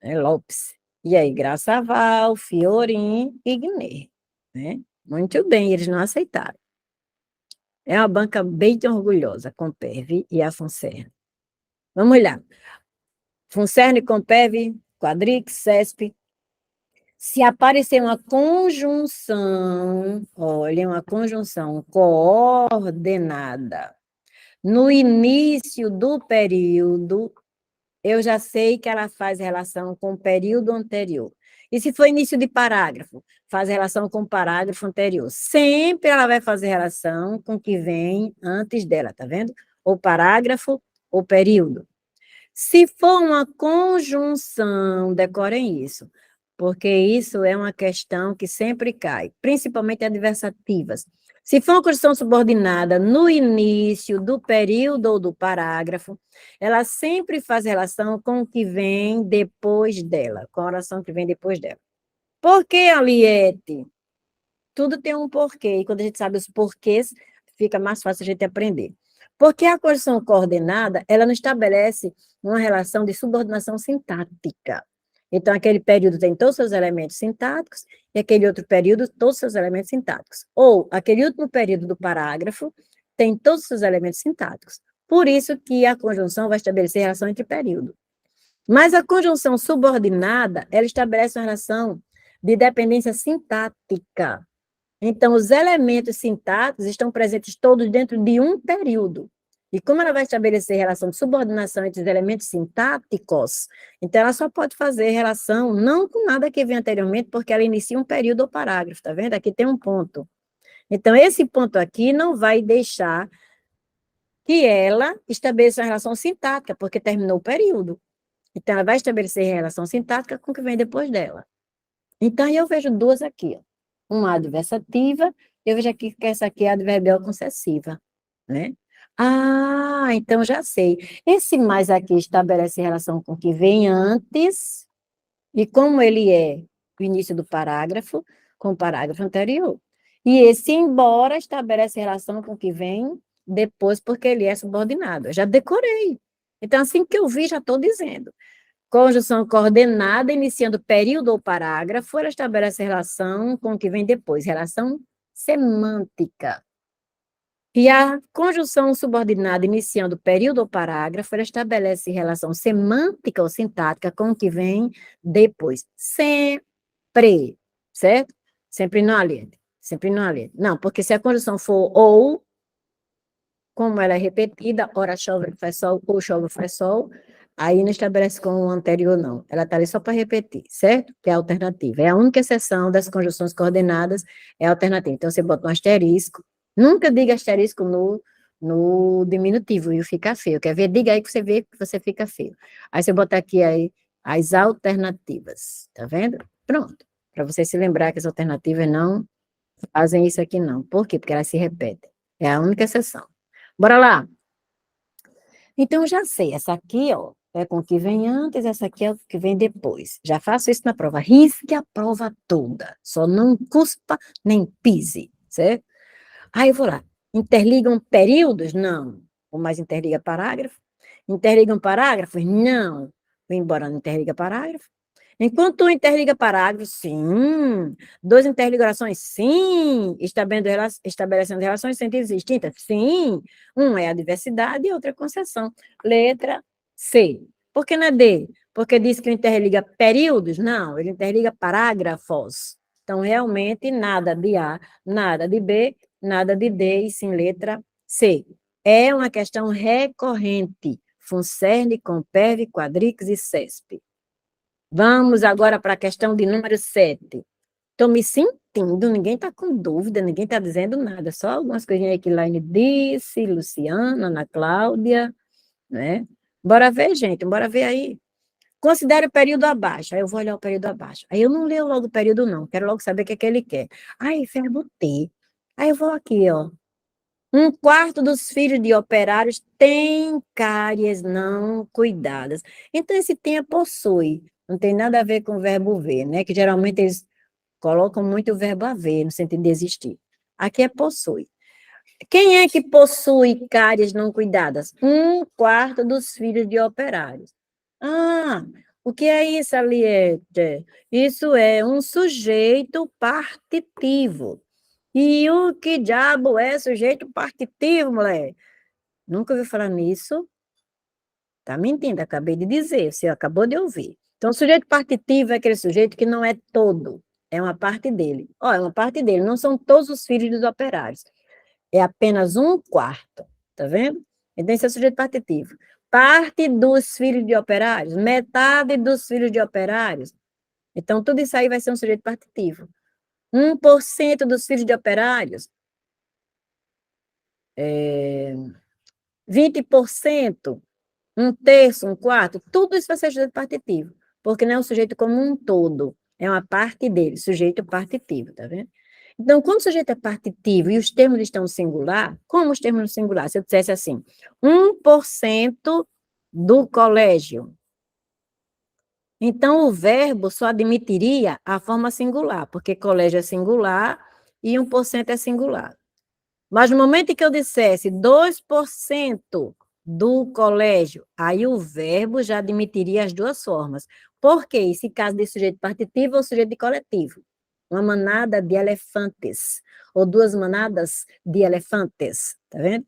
Lopes. E aí, Graçaval, Fiorin e Guiné, né? Muito bem, eles não aceitaram. É uma banca bem orgulhosa, Comperv e a Funcerne. Vamos lá. Funcerne, Comperv, Quadrix, CESP. Se aparecer uma conjunção, olha, uma conjunção coordenada no início do período, eu já sei que ela faz relação com o período anterior. E se for início de parágrafo, faz relação com o parágrafo anterior. Sempre ela vai fazer relação com o que vem antes dela, tá vendo? Ou parágrafo ou período. Se for uma conjunção, decorem isso, porque isso é uma questão que sempre cai, principalmente adversativas. Se for uma conjunção subordinada no início do período ou do parágrafo, ela sempre faz relação com o que vem depois dela, com a oração que vem depois dela. Por que, Aliete? Tudo tem um porquê, e quando a gente sabe os porquês, fica mais fácil a gente aprender. Porque a conjunção coordenada, ela não estabelece uma relação de subordinação sintática. Então, aquele período tem todos os seus elementos sintáticos, e aquele outro período, todos os seus elementos sintáticos. Ou, aquele último período do parágrafo tem todos os seus elementos sintáticos. Por isso que a conjunção vai estabelecer relação entre período. Mas a conjunção subordinada, ela estabelece uma relação de dependência sintática. Então, os elementos sintáticos estão presentes todos dentro de um período. E como ela vai estabelecer relação de subordinação entre os elementos sintáticos, então ela só pode fazer relação não com nada que vem anteriormente, porque ela inicia um período ou parágrafo, tá vendo? Aqui tem um ponto. Então, esse ponto aqui não vai deixar que ela estabeleça uma relação sintática, porque terminou o período. Então, ela vai estabelecer relação sintática com o que vem depois dela. Então, eu vejo duas aqui, ó. Uma adversativa, eu vejo aqui que essa aqui é adverbial concessiva, né? Ah, então já sei. Esse mais aqui estabelece relação com o que vem antes, e como ele é o início do parágrafo, com o parágrafo anterior. E esse embora estabelece relação com o que vem depois, porque ele é subordinado. Eu já decorei. Então, assim que eu vi, já estou dizendo. Conjunção coordenada, iniciando período ou parágrafo, ela estabelece relação com o que vem depois, relação semântica. E a conjunção subordinada, iniciando período ou parágrafo, ela estabelece relação semântica ou sintática com o que vem depois. Sempre, certo? Sempre não aliente. Sempre não aliente. Não, porque se a conjunção for ou, como ela é repetida, ora chove, faz sol, ou chove, faz sol, aí não estabelece com o anterior, não. Ela está ali só para repetir, certo? Que é a alternativa. É a única exceção das conjunções coordenadas, é a alternativa. Então, você bota um asterisco. Nunca diga asterisco no diminutivo, e fica feio. Quer ver? Diga aí que você vê que você fica feio. Aí você bota aqui aí as alternativas. Tá vendo? Pronto. Para você se lembrar que as alternativas não fazem isso aqui, não. Por quê? Porque elas se repetem. É a única exceção. Bora lá. Então, já sei, essa aqui, ó, é com o que vem antes, essa aqui é o que vem depois. Já faço isso na prova. Risque a prova toda. Só não cuspa nem pise, certo? Aí eu vou lá. Interligam períodos? Não. Ou mais interliga parágrafo? Interligam parágrafos? Não. Vou embora, não interliga parágrafo. Enquanto um interliga parágrafos, sim. Dois interligam orações, sim. Estabelecendo relações de sentidos distintas, sim. Um é a diversidade e outra é a concessão. Letra C. Por que não é D? Porque diz que interliga períodos? Não, ele interliga parágrafos. Então, realmente, nada de A, nada de B, nada de D, e sim letra C. É uma questão recorrente. FUNCERN, COMPERV, Quadrix e CESP. Vamos agora para a questão de número 7. Estou me sentindo, ninguém está com dúvida, ninguém está dizendo nada, só algumas coisinhas aí que Laine disse, Luciana, Ana Cláudia, né? Bora ver, gente, bora ver aí. Considere o período abaixo. Aí eu vou olhar o período abaixo. Aí eu não leio logo o período, não. Quero logo saber o que é que ele quer. Aí, verbo ter. Aí eu vou aqui, ó. 1/4 dos filhos de operários tem cáries não cuidadas. Então, esse tem é possui. Não tem nada a ver com o verbo ver, né? Que geralmente eles colocam muito o verbo haver, no sentido de existir. Aqui é possui. Quem é que possui cáries não cuidadas? 1/4 dos filhos de operários. Ah, o que é isso, Aliette? Isso é um sujeito partitivo. E o que diabo é sujeito partitivo, mulher? Nunca ouviu falar nisso? Tá mentindo, acabei de dizer, você acabou de ouvir. Então, sujeito partitivo é aquele sujeito que não é todo, é uma parte dele. Ó, é uma parte dele, não são todos os filhos dos operários. É apenas 1/4, tá vendo? Então, esse é o sujeito partitivo. parte dos filhos de operários, metade dos filhos de operários. Então, tudo isso aí vai ser um sujeito partitivo. 1% dos filhos de operários, 20%, um terço, um quarto, tudo isso vai ser sujeito partitivo, porque não é um sujeito como um todo, é uma parte dele, sujeito partitivo, tá vendo? Então, quando o sujeito é partitivo e os termos estão no singular, como os termos no singular? Se eu dissesse assim, 1% do colégio, então o verbo só admitiria a forma singular, porque colégio é singular e 1% é singular. Mas no momento em que eu dissesse 2% do colégio, aí o verbo já admitiria as duas formas. Por quê? Esse caso de sujeito partitivo ou sujeito de coletivo. Uma manada de elefantes, ou duas manadas de elefantes, tá vendo?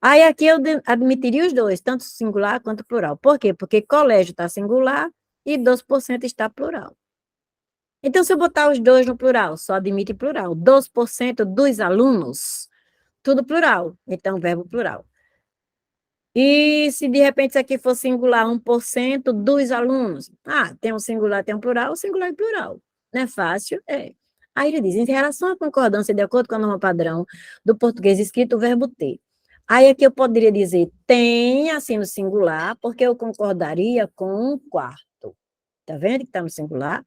Aí aqui eu admitiria os dois, tanto singular quanto plural. Por quê? Porque colégio está singular e 2% está plural. Então, se eu botar os dois no plural, só admite plural. 2% dos alunos, tudo plural, então verbo plural. E se de repente isso aqui for singular, 1% dos alunos. Ah, tem um singular, tem um plural, singular e plural. Não é fácil? É. Aí ele diz, em relação à concordância, de acordo com a norma padrão do português escrito, o verbo ter. Aí aqui eu poderia dizer tem, assim, no singular, porque eu concordaria com um quarto. Tá vendo que está no singular?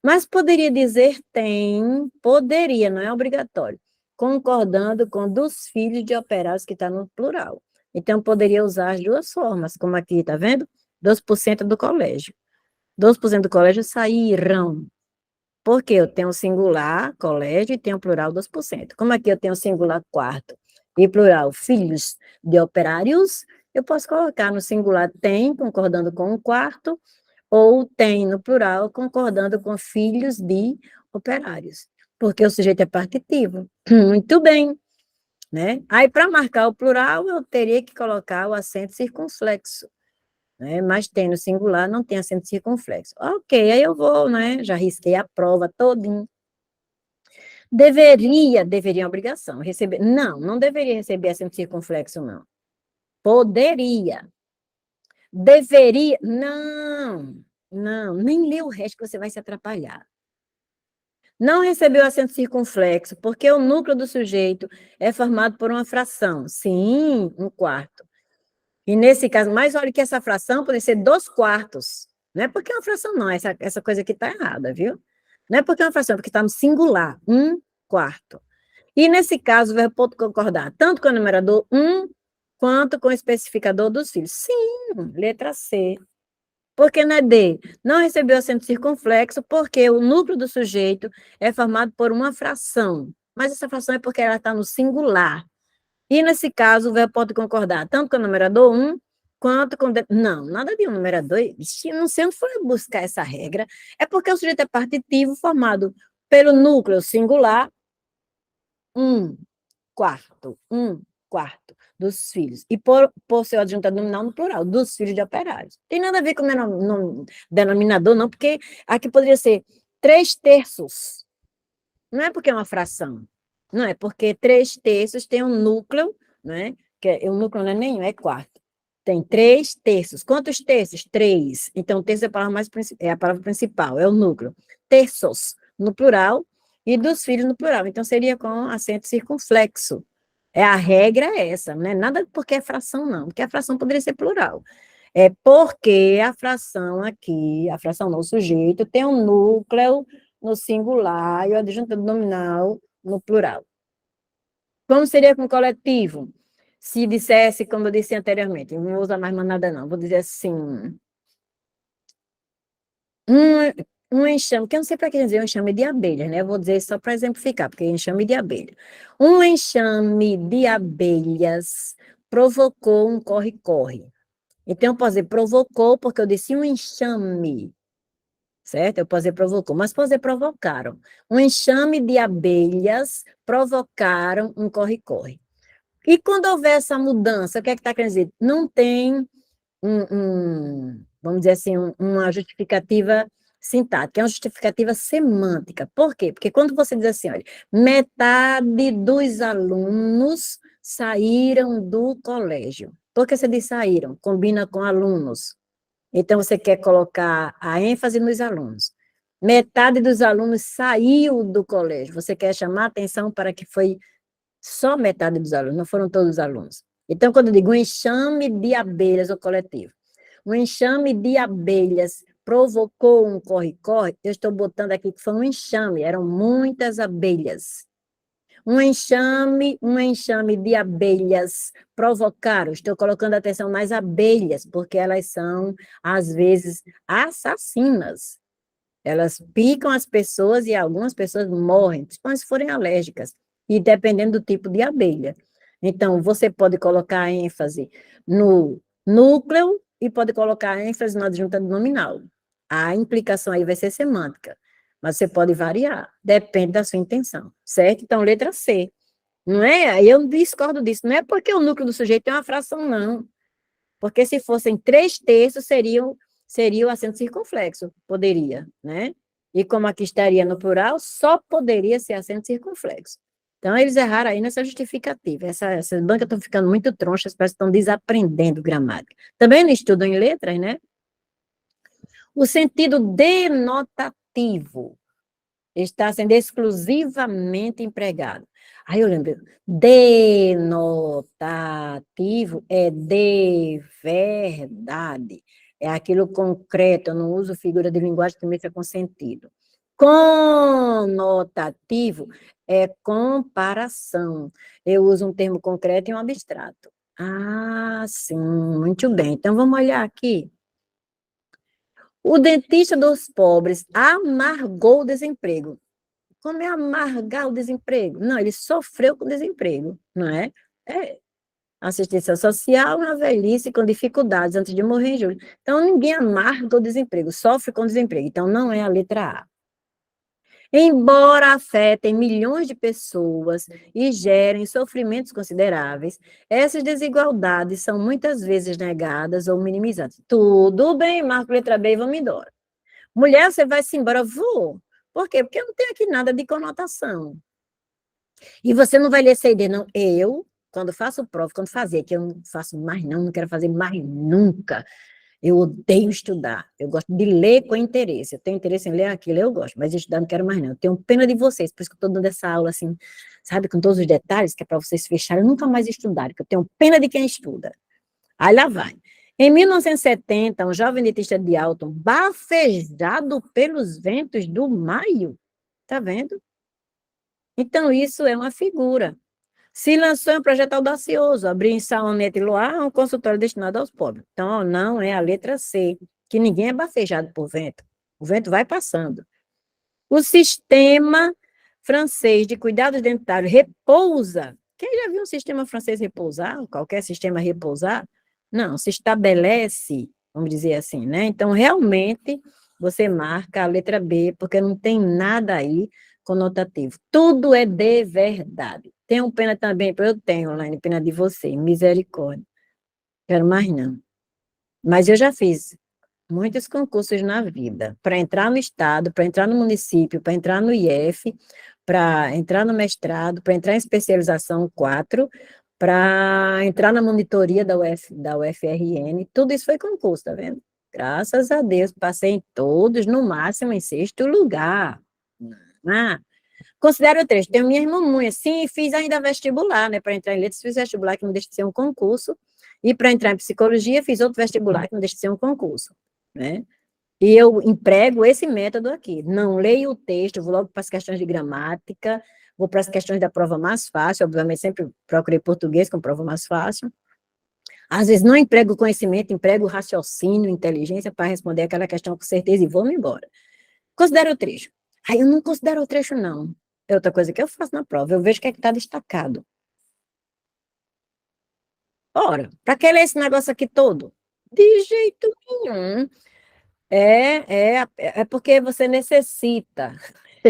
Mas poderia dizer tem, poderia, não é obrigatório, concordando com dos filhos de operários que está no plural. Então, poderia usar as duas formas, como aqui, tá vendo? 2% do colégio. 2% do colégio saíram. Porque eu tenho singular, colégio, e tenho plural 2%. Como aqui eu tenho singular quarto e plural filhos de operários, eu posso colocar no singular tem, concordando com um quarto, ou tem no plural, concordando com filhos de operários, porque o sujeito é partitivo. Muito bem, né? Aí, para marcar o plural, eu teria que colocar o acento circunflexo, né? Mas tem no singular, não tem acento circunflexo. Ok, aí eu vou, né? Já risquei a prova todinha. Deveria é obrigação, receber. Não, não deveria receber acento circunflexo, não. Poderia. Deveria. Não, não, nem lê o resto que você vai se atrapalhar. Não recebeu acento circunflexo, porque o núcleo do sujeito é formado por uma fração. Sim, um quarto. E nesse caso, mas olha que essa fração pode ser 2/4. Não é porque é uma fração, não. Essa coisa aqui está errada, viu? Não é porque é uma fração, é porque está no singular. 1/4. E nesse caso, o verbo pode concordar tanto com o numerador 1, quanto com o especificador dos filhos. Sim, letra C. Porque não é D? Não recebeu acento circunflexo porque o núcleo do sujeito é formado por uma fração. Mas essa fração é porque ela está no singular. E nesse caso, o verbo pode concordar tanto com o numerador 1, quanto com... Não, nada de um numerador. Não sei onde foi buscar essa regra. É porque o sujeito é partitivo formado pelo núcleo singular, 1/4, 1/4 dos filhos. E por seu adjuntado nominal no plural, dos filhos de operários. Tem nada a ver com o denominador, não, porque aqui poderia ser 3/3. Não é porque é uma fração. Não é porque 3/3 tem um núcleo, né? Que o núcleo não é nenhum, é quarto. Tem 3/3. Quantos terços? 3. Então, terço é a palavra, é a palavra principal, é o núcleo. Terços, no plural, e dos filhos no plural. Então, seria com acento circunflexo. A regra é essa, não é nada porque é fração, não, porque a fração poderia ser plural. É porque a fração aqui, a fração não, o sujeito, tem um núcleo no singular e o adjunto nominal no plural. Como seria com coletivo? Se dissesse, como eu disse anteriormente, não vou usar mais manada não, vou dizer assim, um enxame, que eu não sei para que dizer um enxame de abelhas, né? Eu vou dizer só para exemplificar, porque é enxame de abelha. Um enxame de abelhas provocou um corre-corre. Então, eu posso dizer provocou, porque eu disse um enxame, certo? Eu posso dizer provocou, mas posso dizer provocaram. Um enxame de abelhas provocaram um corre-corre. E quando houver essa mudança, o que é que está querendo dizer? Não tem vamos dizer assim, uma justificativa sintática, é uma justificativa semântica. Por quê? Porque quando você diz assim, olha, metade dos alunos saíram do colégio. Por que você diz saíram? Combina com alunos. Então, você quer colocar a ênfase nos alunos. Metade dos alunos saiu do colégio. Você quer chamar a atenção para que foi só metade dos alunos, não foram todos os alunos. Então, quando eu digo um enxame de abelhas, o coletivo, um enxame de abelhas provocou um corre-corre, eu estou botando aqui que foi um enxame, eram muitas abelhas. Um enxame de abelhas provocaram, estou colocando atenção nas abelhas, porque elas são, às vezes, assassinas. Elas picam as pessoas e algumas pessoas morrem, principalmente se forem alérgicas, e dependendo do tipo de abelha. Então, você pode colocar ênfase no núcleo e pode colocar ênfase na adjunta nominal. A implicação aí vai ser semântica, mas você pode variar, depende da sua intenção, certo? Então, letra C. Não é? Aí eu discordo disso. Não é porque o núcleo do sujeito é uma fração, não. Porque se fossem 3/3, seria o acento circunflexo, poderia, né? E como aqui estaria no plural, só poderia ser acento circunflexo. Então, eles erraram aí nessa justificativa. Essas bancas estão ficando muito tronchas, parece que estão desaprendendo gramática. Também não estudam em letras, né? O sentido denotativo está sendo exclusivamente empregado. Aí eu lembro, denotativo é de verdade, é aquilo concreto, eu não uso figura de linguagem que mexa com sentido. Conotativo é comparação, eu uso um termo concreto e um abstrato. Ah, sim, muito bem. Então, vamos olhar aqui. O dentista dos pobres amargou o desemprego. Como é amargar o desemprego? Não, ele sofreu com desemprego, não é? É assistência social na velhice com dificuldades antes de morrer em julho. Então, ninguém amarga o desemprego, sofre com desemprego. Então, não é a letra A. Embora afetem milhões de pessoas e gerem sofrimentos consideráveis, essas desigualdades são muitas vezes negadas ou minimizadas. Tudo bem, marco letra B e vamos embora. Mulher, você vai-se embora? Vou. Por quê? Porque eu não tenho aqui nada de conotação. E você não vai ler CD, não. Eu, quando faço prova, quando fazia, que eu não faço mais não quero fazer mais nunca. Eu odeio estudar. Eu gosto de ler com interesse. Eu tenho interesse em ler aquilo, eu gosto, mas estudar não quero mais não. Eu tenho pena de vocês, por isso que eu estou dando essa aula assim, sabe, com todos os detalhes, que é para vocês fecharem e nunca mais estudarem, porque eu tenho pena de quem estuda. Aí lá vai. Em 1970, um jovem dentista de Alton, bafejado pelos ventos do maio, tá vendo? Então, isso é uma figura. Se lançou em um projeto audacioso, abrir em Saonete e Loire um consultório destinado aos pobres. Então, não é a letra C, que ninguém é bafejado por vento. O vento vai passando. O sistema francês de cuidados dentários repousa. Quem já viu um sistema francês repousar? Qualquer sistema repousar? Não, se estabelece, vamos dizer assim, né? Então, realmente, você marca a letra B, porque não tem nada aí conotativo. Tudo é de verdade. Tenho pena também, eu tenho, Laine, pena de você, misericórdia. Quero mais não. Mas eu já fiz muitos concursos na vida, para entrar no estado, para entrar no município, para entrar no IF, para entrar no mestrado, para entrar em especialização 4, para entrar na monitoria da UFRN, tudo isso foi concurso, tá vendo? Graças a Deus, passei em todos, no máximo em 6º lugar. Ah, considero o trecho, tenho minha irmã, sim, fiz ainda vestibular, né, para entrar em letras, fiz vestibular, que não deixa de ser um concurso, e para entrar em psicologia, fiz outro vestibular, que não deixa de ser um concurso, né? E eu emprego esse método aqui, não leio o texto, vou logo para as questões de gramática, vou para as questões da prova mais fácil, obviamente sempre procurei português com prova mais fácil, às vezes não emprego conhecimento, emprego raciocínio, inteligência para responder aquela questão com certeza e vou-me embora. Considero o trecho. Aí eu não considero o trecho, não. É outra coisa que eu faço na prova, eu vejo o que é que está destacado. Ora, para que ler esse negócio aqui todo? De jeito nenhum. É porque você necessita.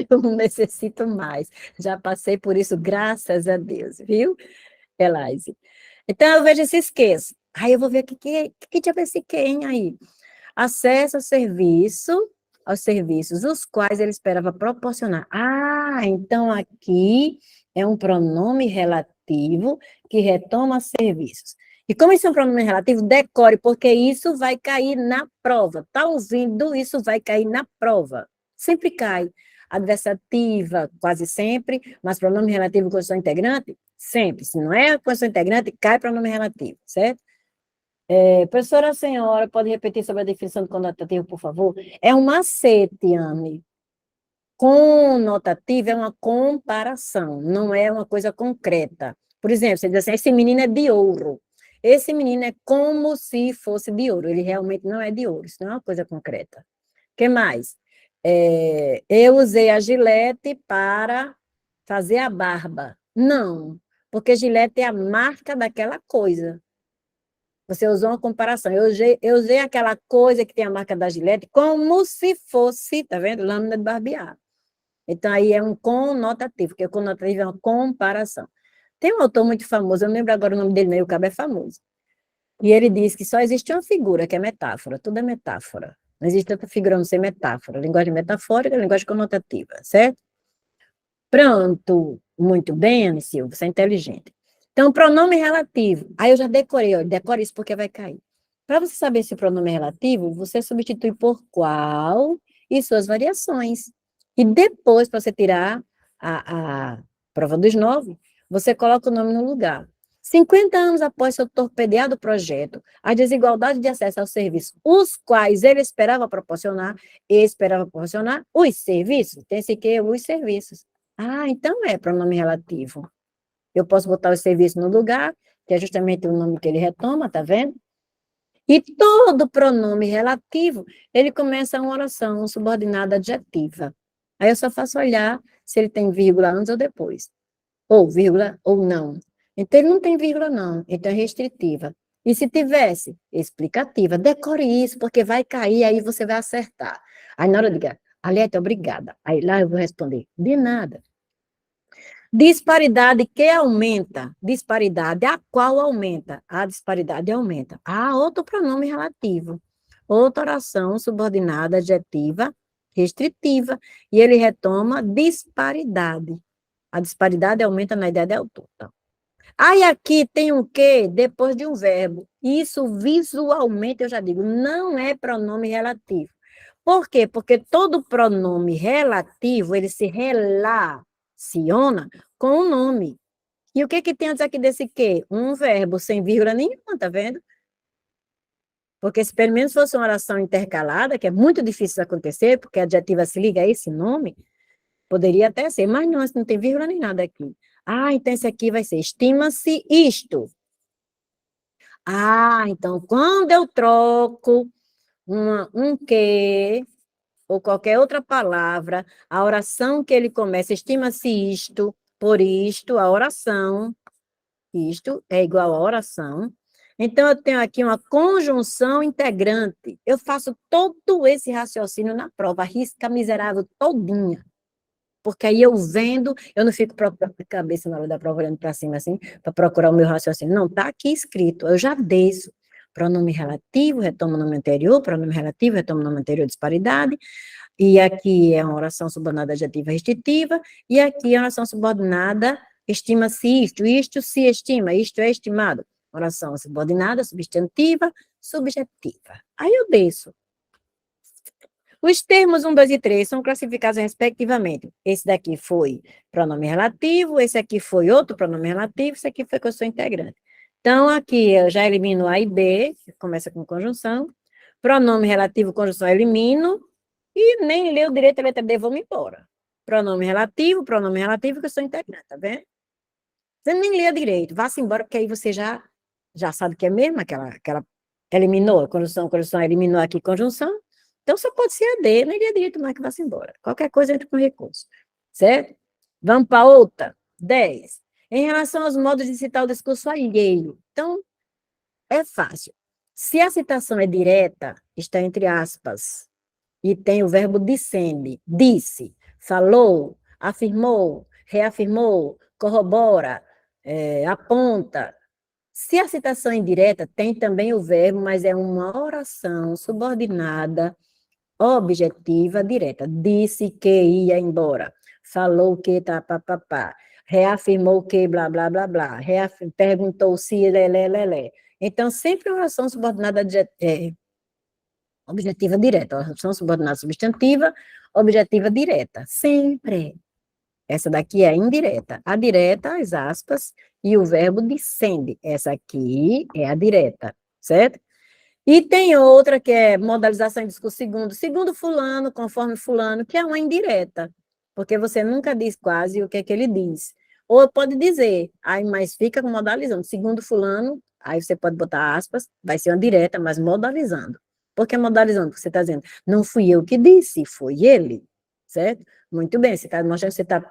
Eu não necessito mais. Já passei por isso, graças a Deus, viu, Elaise? Então, eu vejo esse esqueço. Aí eu vou ver o que diabo é esse quem aí? Acesso aos serviços, os quais ele esperava proporcionar. Ah, então aqui é um pronome relativo que retoma serviços. E como isso é um pronome relativo, decore, porque isso vai cair na prova. Está ouvindo? Isso vai cair na prova. Sempre cai. Adversativa, quase sempre, mas pronome relativo com condição integrante, sempre. Se não é condição integrante, cai pronome relativo, certo? Professora, a senhora pode repetir sobre a definição de conotativo, por favor? É um macete, Anne. Conotativo é uma comparação, não é uma coisa concreta. Por exemplo, você diz assim, esse menino é de ouro. Esse menino é como se fosse de ouro. Ele realmente não é de ouro, isso não é uma coisa concreta. O que mais? Eu usei a Gillette para fazer a barba. Não, porque Gillette é a marca daquela coisa. Você usou uma comparação. Eu usei aquela coisa que tem a marca da Gillette como se fosse, tá vendo? Lâmina de barbear. Então, aí é um conotativo, porque o conotativo é uma comparação. Tem um autor muito famoso, eu não lembro agora o nome dele, o cabo é famoso. E ele diz que só existe uma figura, que é metáfora, tudo é metáfora. Não existe outra figura a não ser metáfora. Linguagem metafórica, linguagem conotativa, certo? Pronto, muito bem, Anne Silva, você é inteligente. Então, pronome relativo. Aí eu já decorei, ó, decore isso porque vai cair. Para você saber se o pronome é relativo, você substitui por qual e suas variações. E depois, para você tirar a prova dos 9, você coloca o nome no lugar. 50 anos após seu torpedeado projeto, as desigualdades de acesso ao serviço, os quais ele esperava proporcionar os serviços, tem esse que, os serviços. Ah, então é pronome relativo. Eu posso botar o serviço no lugar, que é justamente o nome que ele retoma, tá vendo? E todo pronome relativo, ele começa uma oração subordinada adjetiva. Aí eu só faço olhar se ele tem vírgula antes ou depois. Ou vírgula ou não. Então, ele não tem vírgula, não. Então, é restritiva. E se tivesse? Explicativa. Decore isso, porque vai cair, aí você vai acertar. Aí, na hora de ligar, Aliette, obrigada. Aí, lá eu vou responder, de nada. Disparidade que aumenta. Disparidade a qual aumenta? A disparidade aumenta. Ah, outro pronome relativo. Outra oração subordinada adjetiva restritiva. E ele retoma disparidade. A disparidade aumenta na ideia de autor. Tá? Aí aqui tem um que depois de um verbo. Isso visualmente, eu já digo, não é pronome relativo. Por quê? Porque todo pronome relativo, ele se relaciona com o nome. E o que que tem antes aqui desse que? Um verbo sem vírgula nenhuma, tá vendo? Porque se pelo menos fosse uma oração intercalada, que é muito difícil de acontecer, porque a adjetiva se liga a esse nome, poderia até ser, mas não tem vírgula nem nada aqui. Ah, então esse aqui vai ser, estima-se isto. Ah, então quando eu troco um que, ou qualquer outra palavra, a oração que ele começa, estima-se isto, por isto, a oração, isto é igual a oração. Então, eu tenho aqui uma conjunção integrante. Eu faço todo esse raciocínio na prova, risca miserável todinha. Porque aí eu vendo, eu não fico procurando a cabeça na hora da prova, olhando para cima assim, para procurar o meu raciocínio. Não, está aqui escrito, eu já desço. Pronome relativo, retoma o nome anterior, pronome relativo, retoma o nome anterior, disparidade, e aqui é uma oração subordinada adjetiva restritiva, e aqui é uma oração subordinada, estima-se isto se estima, isto é estimado. Oração subordinada, substantiva, subjetiva. Aí eu desço. Os termos 1, 2 e 3 são classificados respectivamente. Esse daqui foi pronome relativo, esse aqui foi outro pronome relativo, esse aqui foi conjunção integrante. Então, aqui eu já elimino A e B, que começa com conjunção. Pronome relativo, conjunção, elimino. E nem leu direito a letra D, vou-me embora. Pronome relativo, conjunção integrante, tá vendo? Você nem lê direito, vá-se embora, porque aí você já sabe que é mesmo aquela eliminou a conjunção eliminou aqui conjunção. Então, só pode ser a D, nem lê direito mais que vá-se embora. Qualquer coisa entra com recurso, certo? Vamos para outra. 10. Em relação aos modos de citar o discurso alheio. Então, é fácil. Se a citação é direta, está entre aspas, e tem o verbo dissende, disse, falou, afirmou, reafirmou, corrobora, aponta. Se a citação é indireta, tem também o verbo, mas é uma oração subordinada, objetiva, direta. Disse que ia embora, falou que tá, papapá, reafirmou que blá, blá, blá, blá, perguntou se lelé, lelé. Então, sempre uma oração subordinada objetiva direta, oração subordinada substantiva, objetiva direta, sempre. Essa daqui é indireta. A direta, as aspas, e o verbo descende. Essa aqui é a direta, certo? E tem outra que é modalização em discurso segundo fulano, conforme fulano, que é uma indireta, porque você nunca diz quase o que é que ele diz. Ou pode dizer, aí, mas fica modalizando, segundo fulano, aí você pode botar aspas, vai ser uma direta, mas modalizando. Por que modalizando? Porque você está dizendo, não fui eu que disse, foi ele, certo? Muito bem, você está mostrando que você está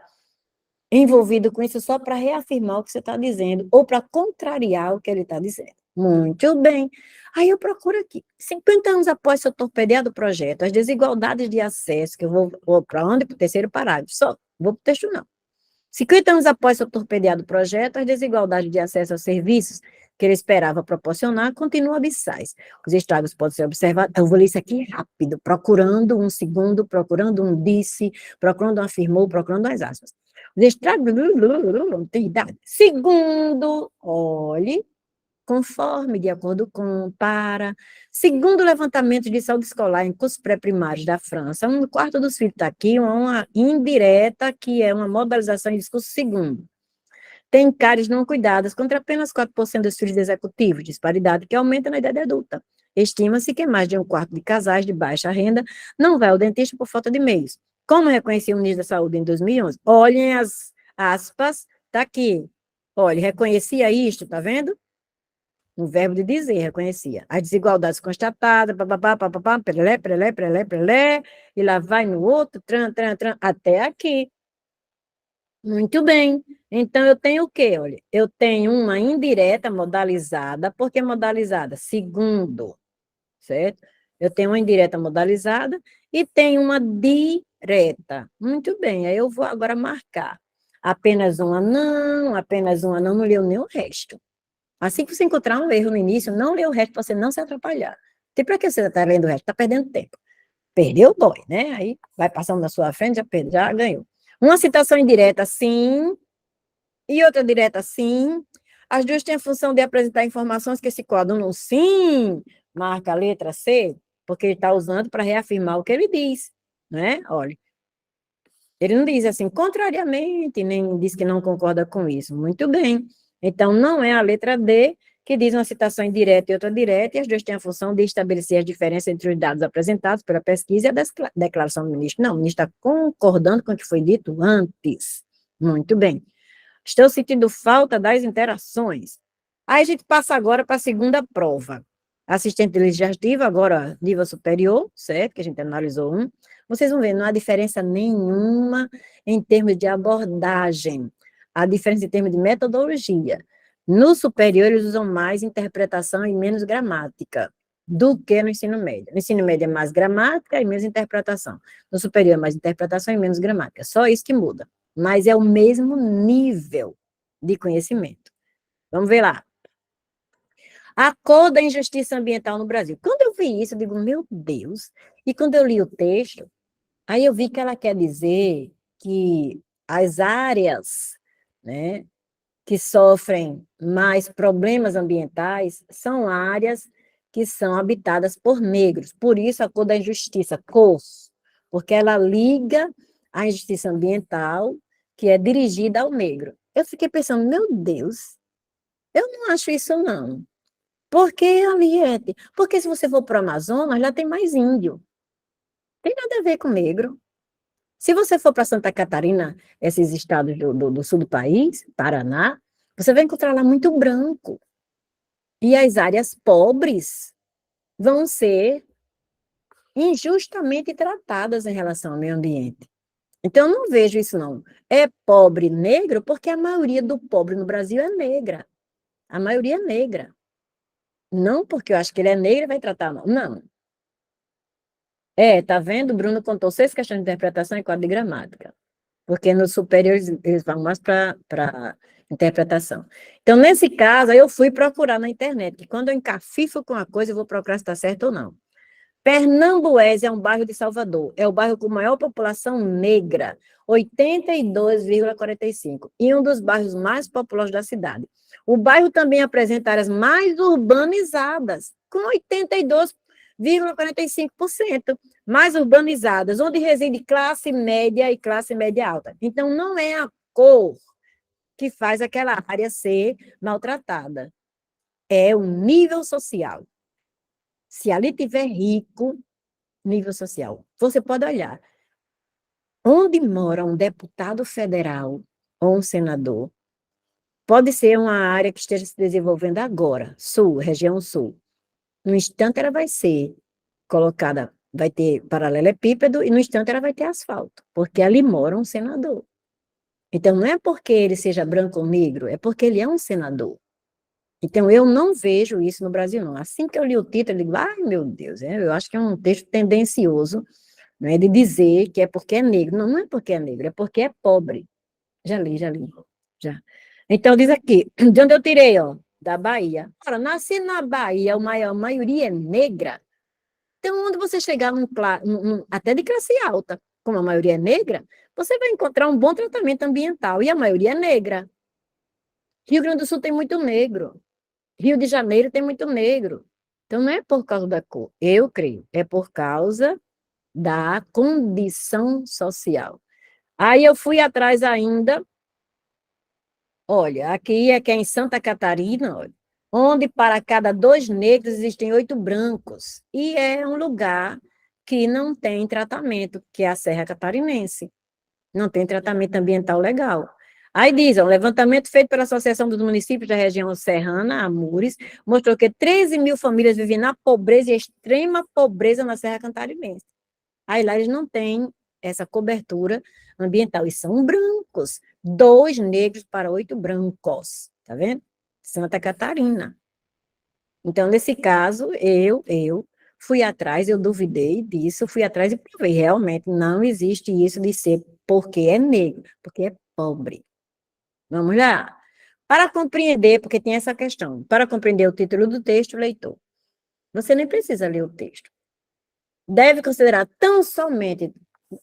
envolvido com isso só para reafirmar o que você está dizendo, ou para contrariar o que ele está dizendo. Muito bem. Aí eu procuro aqui. 50 anos após ser torpedeado o projeto, as desigualdades de acesso, que eu vou para onde? Para o terceiro parágrafo, só, vou para o texto não. 50 anos após ser torpedeado o projeto, as desigualdades de acesso aos serviços que ele esperava proporcionar continuam abissais. Os estragos podem ser observados, eu vou ler isso aqui rápido, procurando um segundo, procurando um disse, procurando um afirmou, procurando as aspas. Os estragos, não tem idade. Segundo, olhe, conforme, de acordo com, para, segundo o levantamento de saúde escolar em cursos pré-primários da França, 1/4 dos filhos está aqui, uma indireta, que é uma modalização em discurso segundo. Tem cáries não cuidadas contra apenas 4% dos filhos executivos, disparidade que aumenta na idade adulta. Estima-se que mais de 1/4 de casais de baixa renda não vai ao dentista por falta de meios. Como reconhecia o ministro da Saúde em 2011? Olhem as aspas, está aqui. Olha, reconhecia isto, tá vendo? Um verbo de dizer, reconhecia. As desigualdades constatadas, papapá, papapá, perelé, perelé, perelé, perelé, e lá vai no outro, até aqui. Muito bem. Então, eu tenho o quê? Olha, eu tenho uma indireta modalizada. Por que modalizada? Segundo, certo? Eu tenho uma indireta modalizada e tenho uma direta. Muito bem, aí eu vou agora marcar. Apenas uma não, não leu nem o resto. Assim que você encontrar um erro no início, não lê o resto para você não se atrapalhar. Tem para que você está lendo o resto? Está perdendo tempo. Perdeu o boy, né? Aí vai passando na sua frente, já ganhou. Uma citação indireta, sim, e outra direta, sim. As duas têm a função de apresentar informações que se coadunam no sim, marca a letra C, porque ele está usando para reafirmar o que ele diz, né? Olha, ele não diz assim, contrariamente, nem diz que não concorda com isso. Muito bem. Então, não é a letra D que diz uma citação indireta e outra direta, e as duas têm a função de estabelecer as diferenças entre os dados apresentados pela pesquisa e a declaração do ministro. Não, o ministro está concordando com o que foi dito antes. Muito bem. Estou sentindo falta das interações. Aí a gente passa agora para a segunda prova. Assistente legislativo, agora nível superior, certo? Que a gente analisou um. Vocês vão ver, não há diferença nenhuma em termos de abordagem. Há diferença em termos de metodologia. No superior, eles usam mais interpretação e menos gramática do que no ensino médio. No ensino médio é mais gramática e menos interpretação. No superior é mais interpretação e menos gramática. Só isso que muda. Mas é o mesmo nível de conhecimento. Vamos ver lá. A cor da injustiça ambiental no Brasil. Quando eu vi isso, eu digo, meu Deus. E quando eu li o texto, aí eu vi que ela quer dizer que as áreas, né, que sofrem mais problemas ambientais são áreas que são habitadas por negros. Por isso a cor da injustiça, cor, porque ela liga a injustiça ambiental que é dirigida ao negro. Eu fiquei pensando, meu Deus, eu não acho isso não. Porque, Aliette, porque se você for para o Amazonas, lá tem mais índio. Tem nada a ver com negro. Se você for para Santa Catarina, esses estados do sul do país, Paraná, você vai encontrar lá muito branco. E as áreas pobres vão ser injustamente tratadas em relação ao meio ambiente. Então, eu não vejo isso, não. É pobre negro porque a maioria do pobre no Brasil é negra. A maioria é negra. Não porque eu acho que ele é negro e vai tratar, não. Não. Tá vendo? O Bruno contou 6 questões de interpretação e 4 de gramática. Porque nos superiores eles vão mais para interpretação. Então, nesse caso, aí eu fui procurar na internet, que quando eu encafifo com a coisa, eu vou procurar se está certo ou não. Pernambués é um bairro de Salvador, é o bairro com maior população negra, 82,45, e um dos bairros mais populosos da cidade. O bairro também apresenta áreas mais urbanizadas, com 82,45% mais urbanizadas, onde reside classe média e classe média alta. Então, não é a cor que faz aquela área ser maltratada, é o nível social. Se ali tiver rico, nível social, você pode olhar onde mora um deputado federal ou um senador, pode ser uma área que esteja se desenvolvendo agora, sul, região sul. No instante ela vai ser colocada, vai ter paralelepípedo e no instante ela vai ter asfalto, porque ali mora um senador. Então não é porque ele seja branco ou negro, é porque ele é um senador. Então, eu não vejo isso no Brasil, não. Assim que eu li o título, eu digo, ai, meu Deus, eu acho que é um texto tendencioso, não é, de dizer que é porque é negro. Não, não é porque é negro, é porque é pobre. Já li, já. Então, diz aqui, de onde eu tirei, ó, da Bahia. Ora, nasci na Bahia, a maioria é negra. Então, onde você chegar até de classe alta, como a maioria é negra, você vai encontrar um bom tratamento ambiental, e a maioria é negra. Rio Grande do Sul tem muito negro. Rio de Janeiro tem muito negro. Então, não é por causa da cor, eu creio, é por causa da condição social. Aí eu fui atrás ainda, olha, aqui é que é em Santa Catarina, olha, onde para cada 2 negros existem 8 brancos. E é um lugar que não tem tratamento, que é a Serra Catarinense. Não tem tratamento ambiental legal. Aí diz, ó, um levantamento feito pela Associação dos Municípios da Região Serrana, AMURES, mostrou que 13 mil famílias vivem na pobreza e extrema pobreza na Serra Catarinense. Aí lá eles não têm essa cobertura ambiental, e são brancos, 2 negros para 8 brancos, tá vendo? Santa Catarina. Então, nesse caso, eu fui atrás, eu duvidei disso, fui atrás e provei, realmente não existe isso de ser porque é negro, porque é pobre. Vamos lá? Para compreender, porque tem essa questão, para compreender o título do texto, leitor, você nem precisa ler o texto. Deve considerar tão somente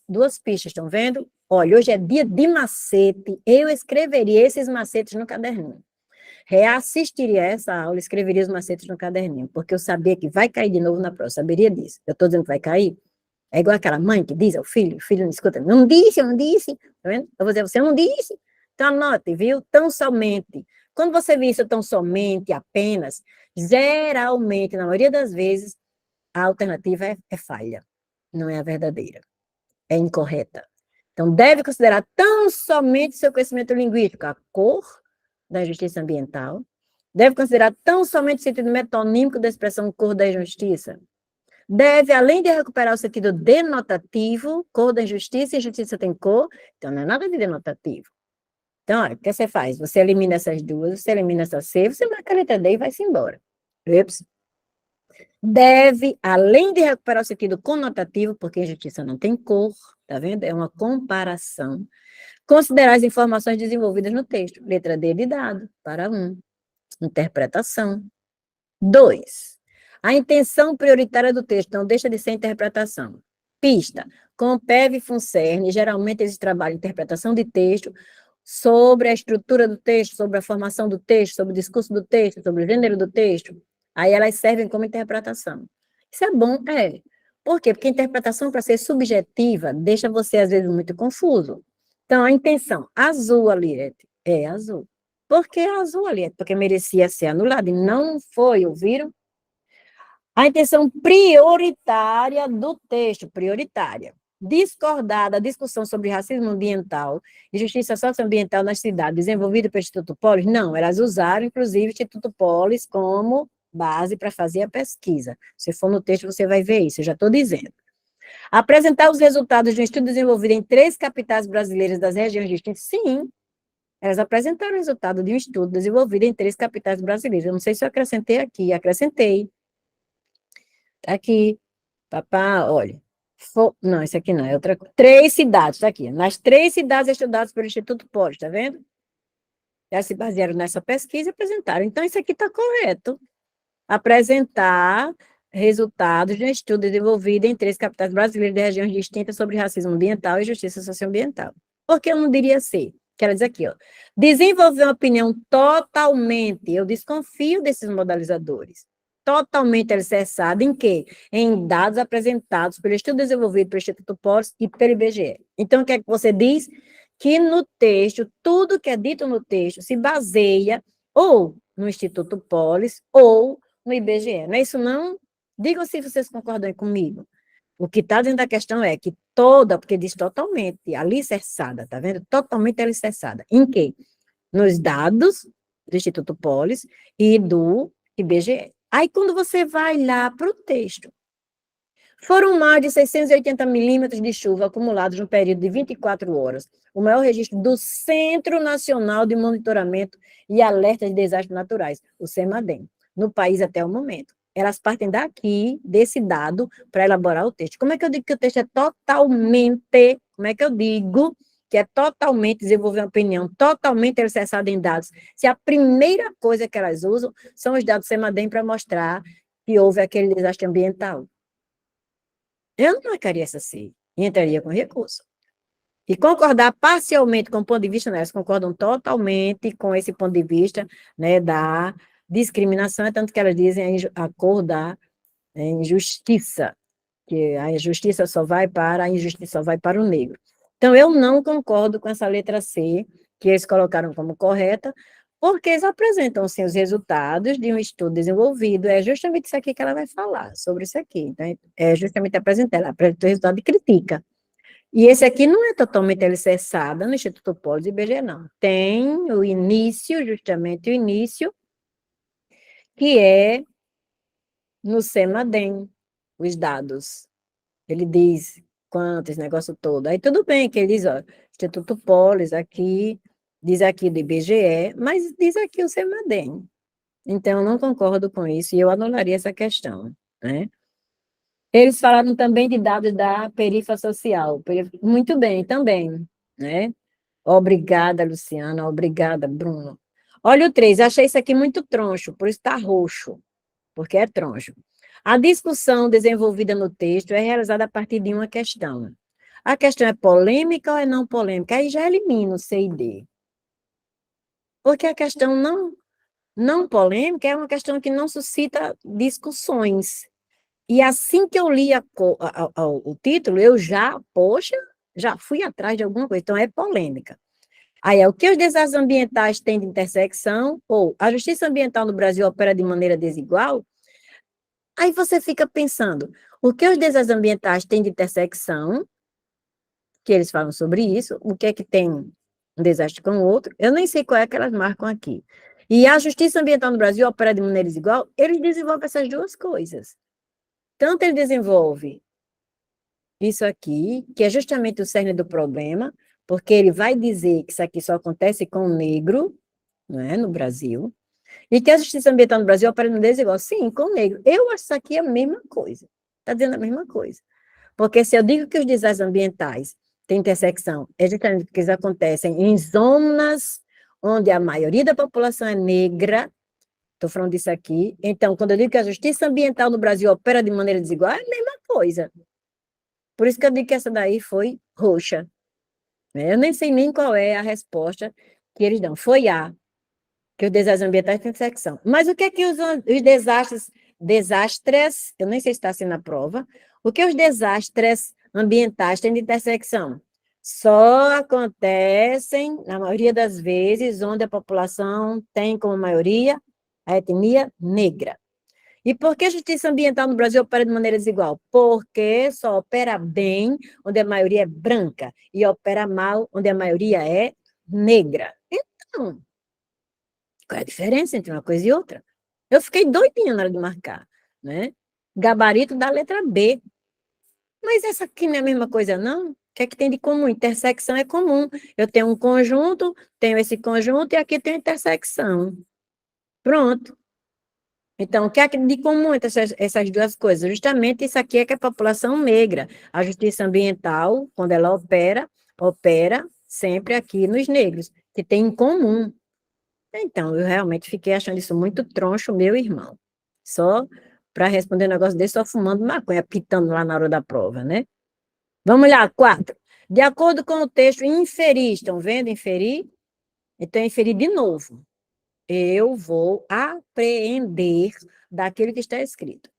2 pistas, estão vendo? Olha, hoje é dia de macete, eu escreveria esses macetes no caderninho. Reassistiria essa aula, escreveria os macetes no caderninho, porque eu sabia que vai cair de novo na prova, saberia disso. Eu estou dizendo que vai cair? É igual aquela mãe que diz ao filho, o filho não escuta, não disse, não disse, tá vendo? Eu vou dizer, você não disse. Então anote, viu? Tão somente. Quando você vê isso tão somente, apenas, geralmente, na maioria das vezes, a alternativa é falha, não é a verdadeira, é incorreta. Então, deve considerar tão somente seu conhecimento linguístico, a cor da injustiça ambiental, deve considerar tão somente o sentido metonímico da expressão cor da injustiça, deve, além de recuperar o sentido denotativo, cor da injustiça, injustiça tem cor, então não é nada de denotativo. Então, olha, o que você faz? Você elimina essas duas, você elimina essa C, você marca a letra D e vai-se embora. Ups. Deve, além de recuperar o sentido conotativo, porque a injustiça não tem cor, tá vendo? É uma comparação. Considerar as informações desenvolvidas no texto. Letra D de dado, para 1. Interpretação. 2. A intenção prioritária do texto não deixa de ser interpretação. Pista. Com PEV e FUNCERN, geralmente eles trabalham interpretação de texto sobre a estrutura do texto, sobre a formação do texto, sobre o discurso do texto, sobre o gênero do texto. Aí elas servem como interpretação. Isso é bom? É. Por quê? Porque a interpretação, para ser subjetiva, deixa você, às vezes, muito confuso. Então, a intenção azul, Aliette, é azul. Por que azul, Aliette? Porque merecia ser anulado e não foi, ouviram? A intenção prioritária do texto, prioritária. Discordar da discussão sobre racismo ambiental e justiça socioambiental nas cidades, desenvolvida pelo Instituto Polis? Não, elas usaram, inclusive, o Instituto Polis como base para fazer a pesquisa. Se for no texto, você vai ver isso, eu já estou dizendo. Apresentar os resultados de um estudo desenvolvido em 3 capitais brasileiras das regiões distintas? Sim, elas apresentaram o resultado de um estudo desenvolvido em 3 capitais brasileiras. Eu não sei se eu acrescentei aqui, acrescentei. Tá aqui, papá, olha. Não, isso aqui não, é outra coisa. 3 cidades, tá aqui. Nas 3 cidades estudadas pelo Instituto Polis, tá vendo? Elas se basearam nessa pesquisa e apresentaram. Então, isso aqui está correto. Apresentar resultados de um estudo desenvolvido em 3 capitais brasileiras de regiões distintas sobre racismo ambiental e justiça socioambiental. Por que eu não diria ser? Quero dizer aqui, ó, desenvolver uma opinião totalmente, eu desconfio desses modalizadores, totalmente alicerçada em quê? Em dados apresentados pelo estudo desenvolvido pelo Instituto Polis e pelo IBGE. Então, o que é que você diz? Que no texto, tudo que é dito no texto se baseia ou no Instituto Polis ou no IBGE. Não é isso, não? Digam se vocês concordam comigo. O que está dentro da questão é que toda, porque diz totalmente, alicerçada, tá vendo? Totalmente alicerçada. Em quê? Nos dados do Instituto Polis e do IBGE. Aí, quando você vai lá para o texto, foram mais de 680 milímetros de chuva acumulados no período de 24 horas, o maior registro do Centro Nacional de Monitoramento e Alerta de Desastres Naturais, o CEMADEM, no país até o momento. Elas partem daqui, desse dado, para elaborar o texto. Como é que eu digo que o texto é totalmente, como é que eu digo que é totalmente desenvolver uma opinião, totalmente alicerçada em dados, se a primeira coisa que elas usam são os dados do CEMADEM para mostrar que houve aquele desastre ambiental? Eu não marcaria essa CI e entraria com recurso. E concordar parcialmente com o ponto de vista, né, elas concordam totalmente com esse ponto de vista, né, da discriminação, é tanto que elas dizem a cor da injustiça, que a injustiça só vai para, a injustiça só vai para o negro. Então, eu não concordo com essa letra C, que eles colocaram como correta, porque eles apresentam, sim, os resultados de um estudo desenvolvido, é justamente isso aqui que ela vai falar, sobre isso aqui. Então, é justamente apresentar, ela apresenta o resultado e critica. E esse aqui não é totalmente alicerçado no Instituto Polis e IBGE, não. Tem o início, justamente o início, que é no CEMADEM, os dados. Ele diz quantos, negócio todo. Aí tudo bem que ele diz, ó, Instituto Polis aqui, diz aqui do IBGE, mas diz aqui o CEMADEM. Então, eu não concordo com isso e eu anularia essa questão, né? Eles falaram também de dados da perifa social. Muito bem, também, né? Obrigada, Luciana, obrigada, Bruno. Olha o 3, achei isso aqui muito troncho, por isso está roxo, porque é troncho. A discussão desenvolvida no texto é realizada a partir de uma questão. A questão é polêmica ou é não polêmica? Aí já elimina o C e D. Porque a questão não polêmica é uma questão que não suscita discussões. E assim que eu li o título, eu já, poxa, já fui atrás de alguma coisa. Então, é polêmica. Aí é o que os desastres ambientais têm de intersecção, ou a justiça ambiental no Brasil opera de maneira desigual. Aí você fica pensando, o que os desastres ambientais têm de intersecção, que eles falam sobre isso, o que é que tem um desastre com o outro, eu nem sei qual é que elas marcam aqui. E a justiça ambiental no Brasil opera de maneira desigual, eles desenvolvem essas duas coisas. Tanto ele desenvolve isso aqui, que é justamente o cerne do problema, porque ele vai dizer que isso aqui só acontece com o negro, não é, no Brasil, e que a justiça ambiental no Brasil opera no desigual. Sim, com o negro. Eu acho isso aqui a mesma coisa. Está dizendo a mesma coisa. Porque se eu digo que os desastres ambientais têm intersecção, é justamente porque eles acontecem em zonas onde a maioria da população é negra, estou falando disso aqui, então, quando eu digo que a justiça ambiental no Brasil opera de maneira desigual, é a mesma coisa. Por isso que eu digo que essa daí foi roxa. Eu nem sei nem qual é a resposta que eles dão. Foi A, que os desastres ambientais têm intersecção. Mas o que é que os desastres, eu nem sei se está assim na prova, o que os desastres ambientais têm de intersecção? Só acontecem, na maioria das vezes, onde a população tem como maioria a etnia negra. E por que a justiça ambiental no Brasil opera de maneira desigual? Porque só opera bem onde a maioria é branca e opera mal onde a maioria é negra. Então, qual é a diferença entre uma coisa e outra? Eu fiquei doidinha na hora de marcar, né? Gabarito da letra B. Mas essa aqui não é a mesma coisa, não? O que é que tem de comum? Intersecção é comum. Eu tenho um conjunto, tenho esse conjunto e aqui tem intersecção. Pronto. Então, o que é de comum entre essas duas coisas? Justamente isso aqui é que é a população negra. A justiça ambiental, quando ela opera sempre aqui nos negros, que tem em comum. Então, eu realmente fiquei achando isso muito troncho, meu irmão. Só para responder um negócio desse só fumando maconha, pitando lá na hora da prova, né? Vamos lá, 4. De acordo com o texto, inferir. Estão vendo? Inferir? Então, inferir de novo. Eu vou apreender daquilo que está escrito.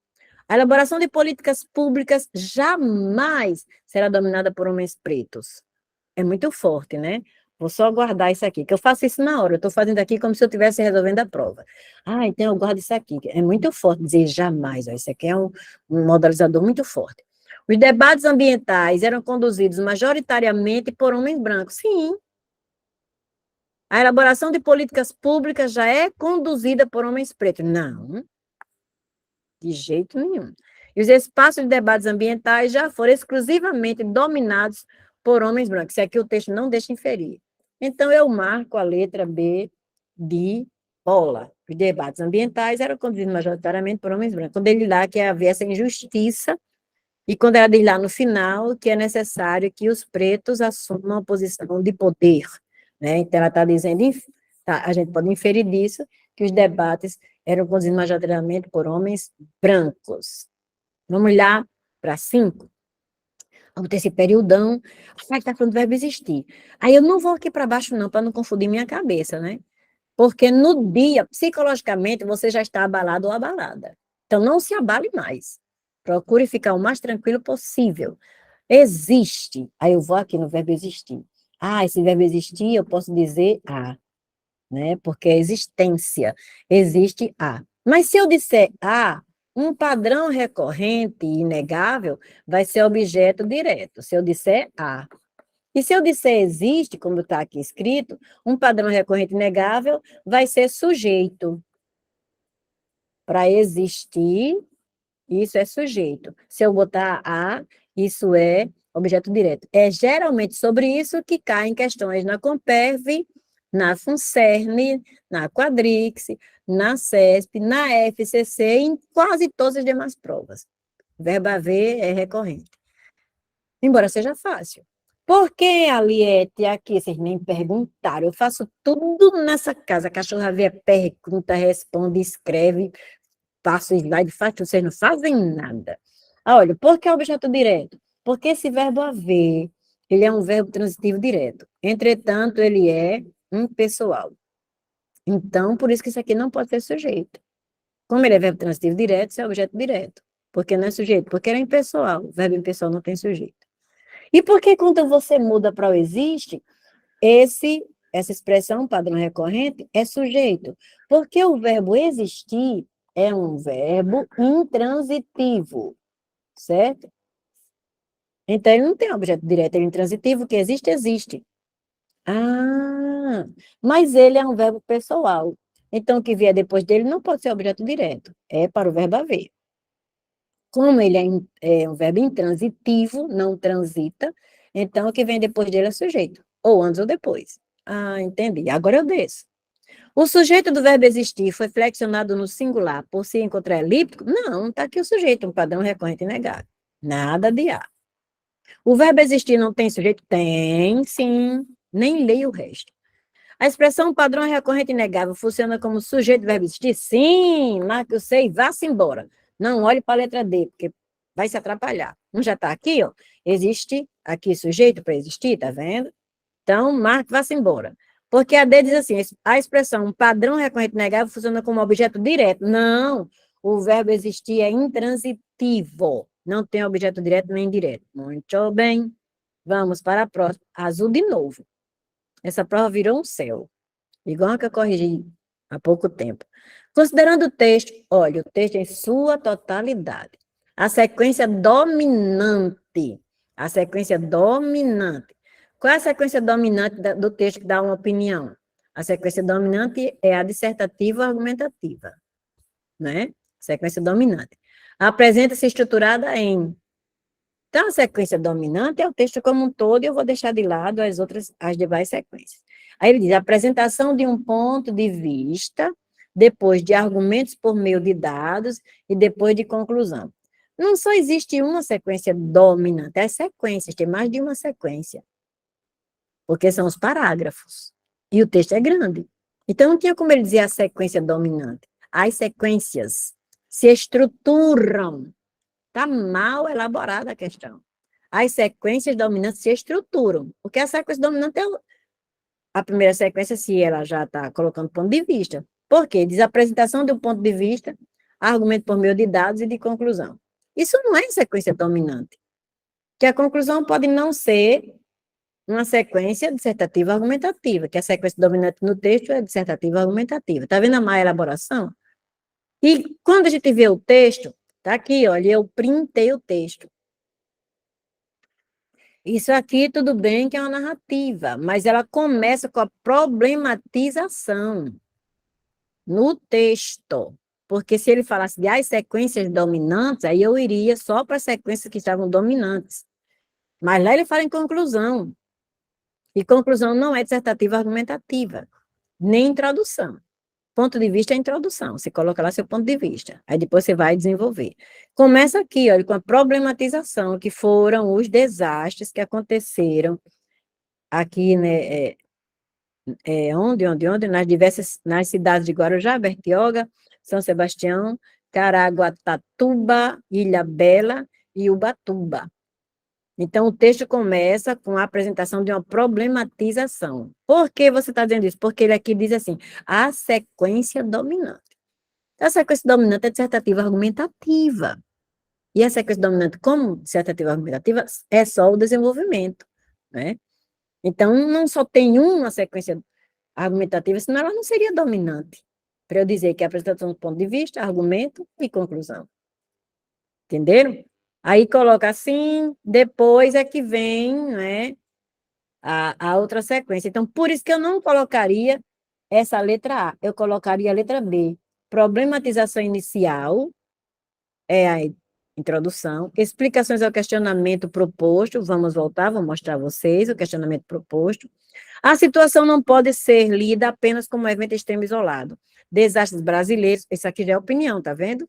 A elaboração de políticas públicas jamais será dominada por homens pretos. É muito forte, né? Vou só guardar isso aqui, que eu faço isso na hora. Eu estou fazendo aqui como se eu estivesse resolvendo a prova. Ah, então eu guardo isso aqui. É muito forte dizer jamais. Ó, isso aqui é um modalizador muito forte. Os debates ambientais eram conduzidos majoritariamente por homens brancos. Sim. A elaboração de políticas públicas já é conduzida por homens pretos. Não, de jeito nenhum. E os espaços de debates ambientais já foram exclusivamente dominados por homens brancos. Isso aqui o texto não deixa inferir. Então, eu marco a letra B de bola. Os debates ambientais eram conduzidos majoritariamente por homens brancos. Quando ele lá que havia essa injustiça, e quando ela diz lá no final que é necessário que os pretos assumam uma posição de poder, né? Então, ela está dizendo, a gente pode inferir disso, que os debates eram conduzidos majoritariamente por homens brancos. Vamos lá para 5. Vamos ter esse periodão. Ah, está falando do verbo existir. Aí eu não vou aqui para baixo, não, para não confundir minha cabeça, né? Porque no dia, psicologicamente, você já está abalado ou abalada. Então, não se abale mais. Procure ficar o mais tranquilo possível. Existe. Aí eu vou aqui no verbo existir. Ah, esse verbo existir, eu posso dizer né? Porque é existência. Existe a. Mas se eu disser a, um padrão recorrente e inegável vai ser objeto direto. Se eu disser a. E se eu disser existe, como está aqui escrito, um padrão recorrente inegável vai ser sujeito. Para existir, isso é sujeito. Se eu botar a, isso é objeto direto. É geralmente sobre isso que caem questões na Comperv, na FUNCERN, na Quadrix, na CESP, na FCC e em quase todas as demais provas. Verbo haver é recorrente. Embora seja fácil. Por que, Aliete, aqui? Vocês nem perguntaram. Eu faço tudo nessa casa. A cachorra vê, pergunta, responde, escreve, passo slide, faz tudo. Vocês não fazem nada. Olha, por que objeto direto? Porque esse verbo haver, ele é um verbo transitivo direto. Entretanto, ele é impessoal. Então, por isso que isso aqui não pode ser sujeito. Como ele é verbo transitivo direto, isso é objeto direto. Porque não é sujeito, porque ele é impessoal. O verbo impessoal não tem sujeito. E por que quando você muda para o existe, essa expressão padrão recorrente é sujeito? Porque o verbo existir é um verbo intransitivo, certo? Então, ele não tem objeto direto, ele é intransitivo, o que existe, existe. Ah, mas ele é um verbo pessoal. Então, o que vier depois dele não pode ser objeto direto, é para o verbo haver. Como ele é um verbo intransitivo, não transita, então o que vem depois dele é sujeito, ou antes ou depois. Ah, entendi. Agora eu desço. O sujeito do verbo existir foi flexionado no singular por se encontrar elíptico? Não, está aqui o sujeito, um padrão recorrente inegável. Nada de A. O verbo existir não tem sujeito? Tem, sim. Nem leio o resto. A expressão padrão recorrente inegável funciona como sujeito do verbo existir? Sim, marque o C e vá-se embora. Não olhe para a letra D, porque vai se atrapalhar. Um já está aqui, ó. Existe aqui sujeito para existir, tá vendo? Então, marque, vá-se embora. Porque a D diz assim, a expressão padrão recorrente inegável funciona como objeto direto. Não, o verbo existir é intransitivo. Não tem objeto direto nem indireto. Muito bem. Vamos para a próxima. Azul de novo. Essa prova virou um céu, igual a que eu corrigi há pouco tempo. Considerando o texto, olha, o texto em sua totalidade. A sequência dominante. A sequência dominante. Qual é a sequência dominante do texto que dá uma opinião? A sequência dominante é a dissertativa argumentativa, né? Sequência dominante. Apresenta-se estruturada em. Então, a sequência dominante é o texto como um todo, e eu vou deixar de lado as demais sequências. Aí ele diz, apresentação de um ponto de vista, depois de argumentos por meio de dados, e depois de conclusão. Não só existe uma sequência dominante, é sequências, tem mais de uma sequência, porque são os parágrafos, e o texto é grande. Então, não tinha como ele dizer a sequência dominante. As sequências. se estruturam. Está mal elaborada a questão. As sequências dominantes se estruturam, porque a sequência dominante é a primeira sequência, se ela já está colocando ponto de vista. Por quê? Diz apresentação de um ponto de vista, argumento por meio de dados e de conclusão. Isso não é sequência dominante. Que a conclusão pode não ser uma sequência dissertativa argumentativa, que a sequência dominante no texto é dissertativa argumentativa. Está vendo a má elaboração? E quando a gente vê o texto, está aqui, olha, eu printei o texto. Isso aqui, tudo bem que é uma narrativa, mas ela começa com a problematização no texto. Porque se ele falasse de as sequências dominantes, aí eu iria só para as sequências que estavam dominantes. Mas lá ele fala em conclusão. E conclusão não é dissertativa argumentativa, nem introdução. Ponto de vista é introdução, você coloca lá seu ponto de vista, aí depois você vai desenvolver. Começa aqui, olha, com a problematização, que foram os desastres que aconteceram aqui, né, nas cidades de Guarujá, Bertioga, São Sebastião, Caraguatatuba, Ilhabela e Ubatuba. Então, o texto começa com a apresentação de uma problematização. Por que você está dizendo isso? Porque ele aqui diz assim, a sequência dominante. A sequência dominante é dissertativa argumentativa. E a sequência dominante, como dissertativa argumentativa, é só o desenvolvimento, né? Então, não só tem uma sequência argumentativa, senão ela não seria dominante. Para eu dizer que é a apresentação do ponto de vista, argumento e conclusão. Entenderam? Aí coloca assim, depois é que vem, né, a outra sequência. Então, por isso que eu não colocaria essa letra A, eu colocaria a letra B. Problematização inicial, é a introdução, explicações ao questionamento proposto, vamos voltar, vou mostrar a vocês o questionamento proposto. A situação não pode ser lida apenas como um evento extremo isolado. Desastres brasileiros, isso aqui já é opinião, tá vendo?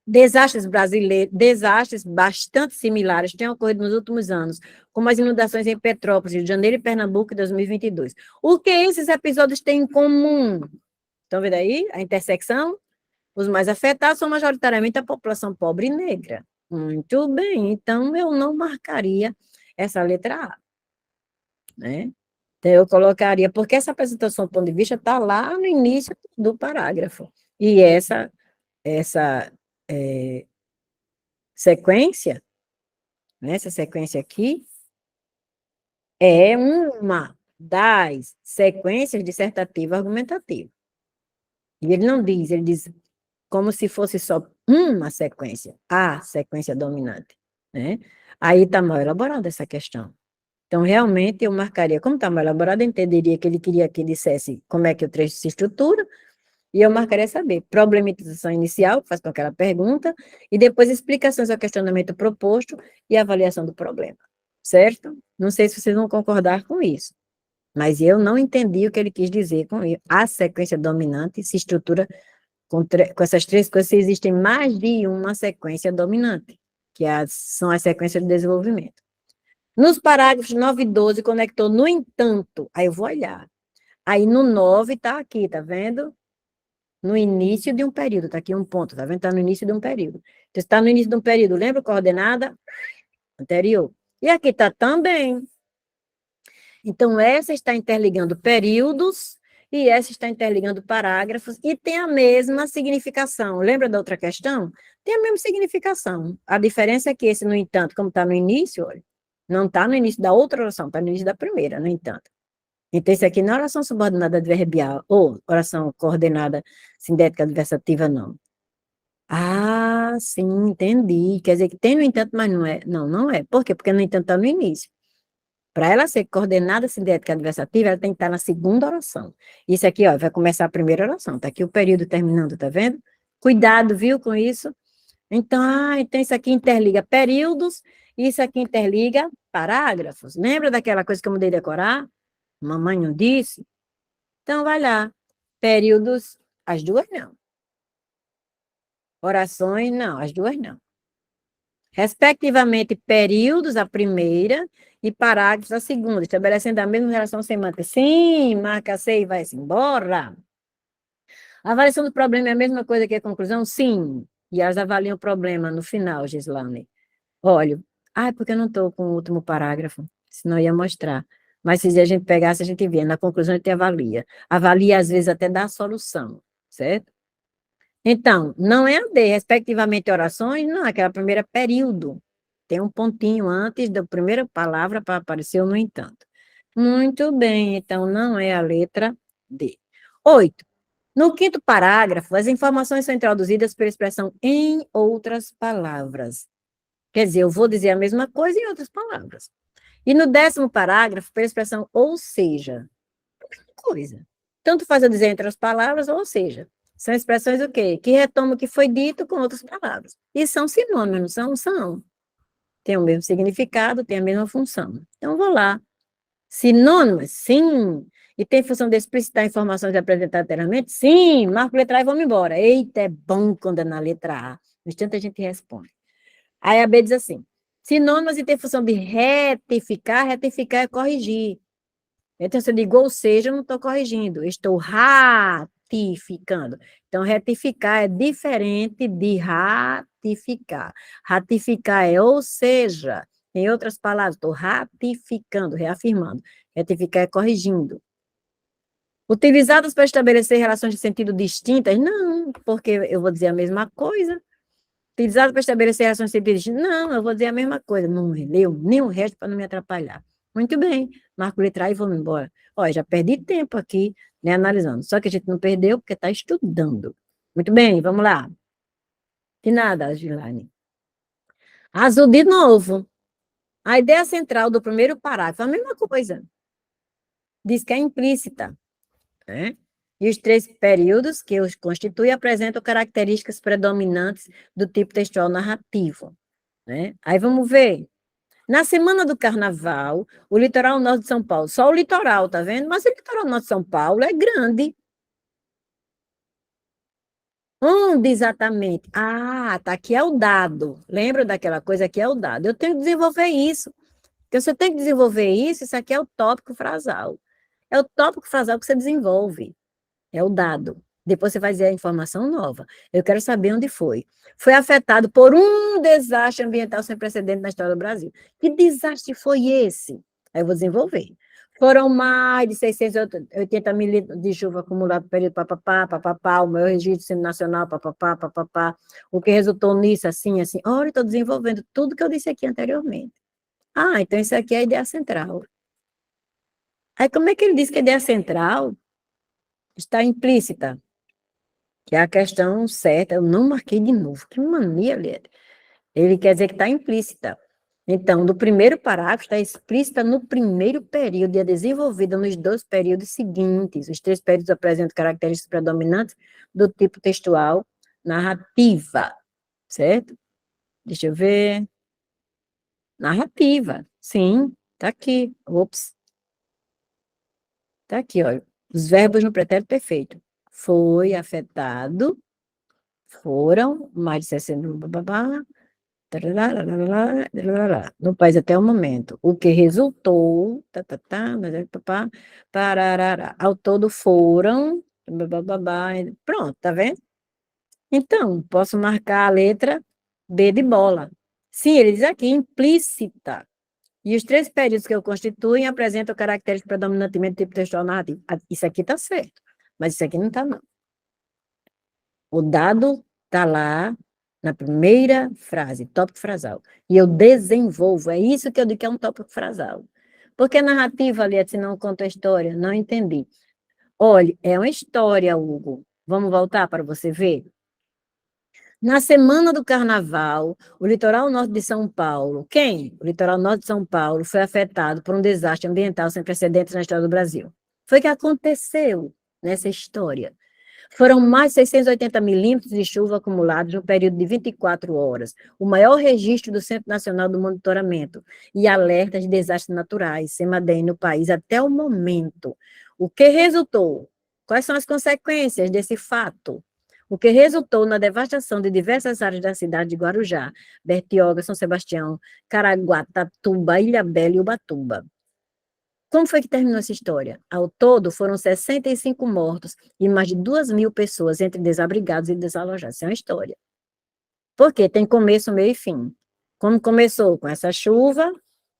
Desastres brasileiros, desastres bastante similares têm ocorrido nos últimos anos, como as inundações em Petrópolis, Rio de Janeiro e Pernambuco em 2022. O que esses episódios têm em comum? Estão vendo aí a intersecção? Os mais afetados são majoritariamente a população pobre e negra. Muito bem, então eu não marcaria essa letra A, né? Então eu colocaria, porque essa apresentação do ponto de vista está lá no início do parágrafo. E essa sequência, né, essa sequência aqui, é uma das sequências dissertativa argumentativa. E ele não diz, ele diz como se fosse só uma sequência, a sequência dominante, né? Aí está mal elaborada essa questão. Então, realmente, eu marcaria, como está mal elaborada, eu entenderia que ele queria que dissesse como é que o trecho se estrutura, e eu marcaria saber, problematização inicial, faz com aquela pergunta, e depois explicações ao questionamento proposto e avaliação do problema, certo? Não sei se vocês vão concordar com isso, mas eu não entendi o que ele quis dizer com isso. A sequência dominante se estrutura com essas três coisas, se existem mais de uma sequência dominante, que são as sequências de desenvolvimento. Nos parágrafos 9 e 12, conectou, no entanto, aí eu vou olhar. Aí no 9 está aqui, tá vendo? No início de um período, está aqui um ponto, tá vendo? Está no início de um período. Então, está no início de um período, lembra coordenada anterior? E aqui está também. Então, essa está interligando períodos e essa está interligando parágrafos e tem a mesma significação. Lembra da outra questão? Tem a mesma significação. A diferença é que esse, no entanto, como está no início, olha, não está no início da outra oração, está no início da primeira, no entanto. Então, isso aqui não é oração subordinada adverbial, ou oração coordenada sindética adversativa, não. Ah, sim, entendi. Quer dizer que tem no entanto, mas não é. Não, não é. Por quê? Porque no entanto está no início. Para ela ser coordenada sindética adversativa, ela tem que estar na segunda oração. Isso aqui, ó, vai começar a primeira oração. Está aqui o período terminando, tá vendo? Cuidado, viu, com isso? Então isso aqui interliga períodos, isso aqui interliga parágrafos. Lembra daquela coisa que eu mudei decorar? Mamãe não disse? Então, vai lá. Períodos, as duas não. Orações, não, as duas não. Respectivamente, períodos, a primeira, e parágrafos, a segunda, estabelecendo a mesma relação semântica. Sim, marca C e vai-se embora. A avaliação do problema é a mesma coisa que a conclusão? Sim. E elas avaliam o problema no final, Gislane. Olha, porque eu não estou com o último parágrafo, senão eu ia mostrar. Mas se a gente pegasse, a gente via. Na conclusão, a gente avalia. Avalia, às vezes, até dá a solução, certo? Então, não é a D, respectivamente orações, não, aquela primeira período. Tem um pontinho antes da primeira palavra para aparecer o no entanto. Muito bem, então não é a letra D. 8. No quinto parágrafo, as informações são introduzidas pela expressão em outras palavras. Quer dizer, eu vou dizer a mesma coisa em outras palavras. E no 10º parágrafo, pela expressão ou seja, coisa. Tanto faz eu dizer entre as palavras, ou seja, são expressões o quê? Que retomam o que foi dito com outras palavras. E são sinônimos, são. Tem o mesmo significado, tem a mesma função. Então, vou lá. Sinônimos? Sim. E tem função de explicitar informações apresentadas anteriormente? Sim. Marco letra A e vamos embora. Eita, é bom quando é na letra A. No instante a gente responde. Aí a B diz assim, sinônimos e tem função de retificar é corrigir. Então, se eu digo ou seja, eu não estou corrigindo, eu estou ratificando. Então, retificar é diferente de ratificar. Ratificar é ou seja, em outras palavras, estou ratificando, reafirmando. Retificar é corrigindo. Utilizados para estabelecer relações de sentido distintas? Não, porque eu vou dizer a mesma coisa. Utilizados para estabelecer relações de sentido distintas? Não, eu vou dizer a mesma coisa. Não leu nem o resto para não me atrapalhar. Muito bem, marco letra A e vamos embora. Olha, já perdi tempo aqui, né, analisando. Só que a gente não perdeu porque está estudando. Muito bem, vamos lá. De nada, Gilane. Azul de novo. A ideia central do primeiro parágrafo, a mesma coisa. Diz que é implícita. Né? E os 3 períodos que os constituem apresentam características predominantes do tipo textual narrativo. Né? Aí vamos ver. Na semana do carnaval, o litoral norte de São Paulo, só o litoral, tá vendo? Mas o litoral norte de São Paulo é grande. Onde exatamente? Tá aqui é o dado. Lembra daquela coisa que é o dado? Eu tenho que desenvolver isso. Porque você tem que desenvolver isso aqui é o tópico frasal. É o tópico frasal que você desenvolve. É o dado. Depois você vai dizer a informação nova. Eu quero saber onde foi. Foi afetado por um desastre ambiental sem precedente na história do Brasil. Que desastre foi esse? Aí eu vou desenvolver. Foram mais de 680 mililitros de chuva acumulado no período papapá, o meu registro nacional, papapá, o que resultou nisso, assim. Olha, eu estou desenvolvendo tudo que eu disse aqui anteriormente. Então isso aqui é a ideia central. Aí como é que ele diz que a ideia central está implícita? Que é a questão certa, eu não marquei de novo, que mania, Lieta. Ele quer dizer que está implícita. Então, do primeiro parágrafo está explícita no primeiro período e é desenvolvida nos 2 períodos seguintes. Os 3 períodos apresentam características predominantes do tipo textual narrativa, certo? Deixa eu ver. Narrativa, sim, está aqui. Ops. Está aqui, olha. Os verbos no pretérito perfeito. Foi afetado, foram, mais de 60, no país até o momento. O que resultou, parará, ao todo foram, pronto, tá vendo? Então, posso marcar a letra B de bola. Sim, ele diz aqui, implícita. E os 3 períodos que eu constituem apresentam caracteres predominantemente do tipo textual narrativo. Isso aqui está certo, mas isso aqui não está, não. O dado está lá na primeira frase, tópico frasal. E eu desenvolvo, é isso que eu digo que é um tópico frasal. Porque narrativa, ali, se não conta a história, não entendi. Olha, é uma história, Hugo. Vamos voltar para você ver? Na semana do carnaval, o litoral norte de São Paulo, quem? O litoral norte de São Paulo foi afetado por um desastre ambiental sem precedentes na história do Brasil. Foi o que aconteceu nessa história. Foram mais de 680 milímetros de chuva acumulados no período de 24 horas, o maior registro do Centro Nacional do Monitoramento e alertas de desastres naturais, CEMADEM, no país até o momento. O que resultou? Quais são as consequências desse fato? O que resultou na devastação de diversas áreas da cidade de Guarujá, Bertioga, São Sebastião, Caraguatatuba, Ilhabela e Ubatuba. Como foi que terminou essa história? Ao todo, foram 65 mortos e mais de 2.000 pessoas entre desabrigados e desalojados. Isso é uma história. Porque tem começo, meio e fim. Como começou com essa chuva,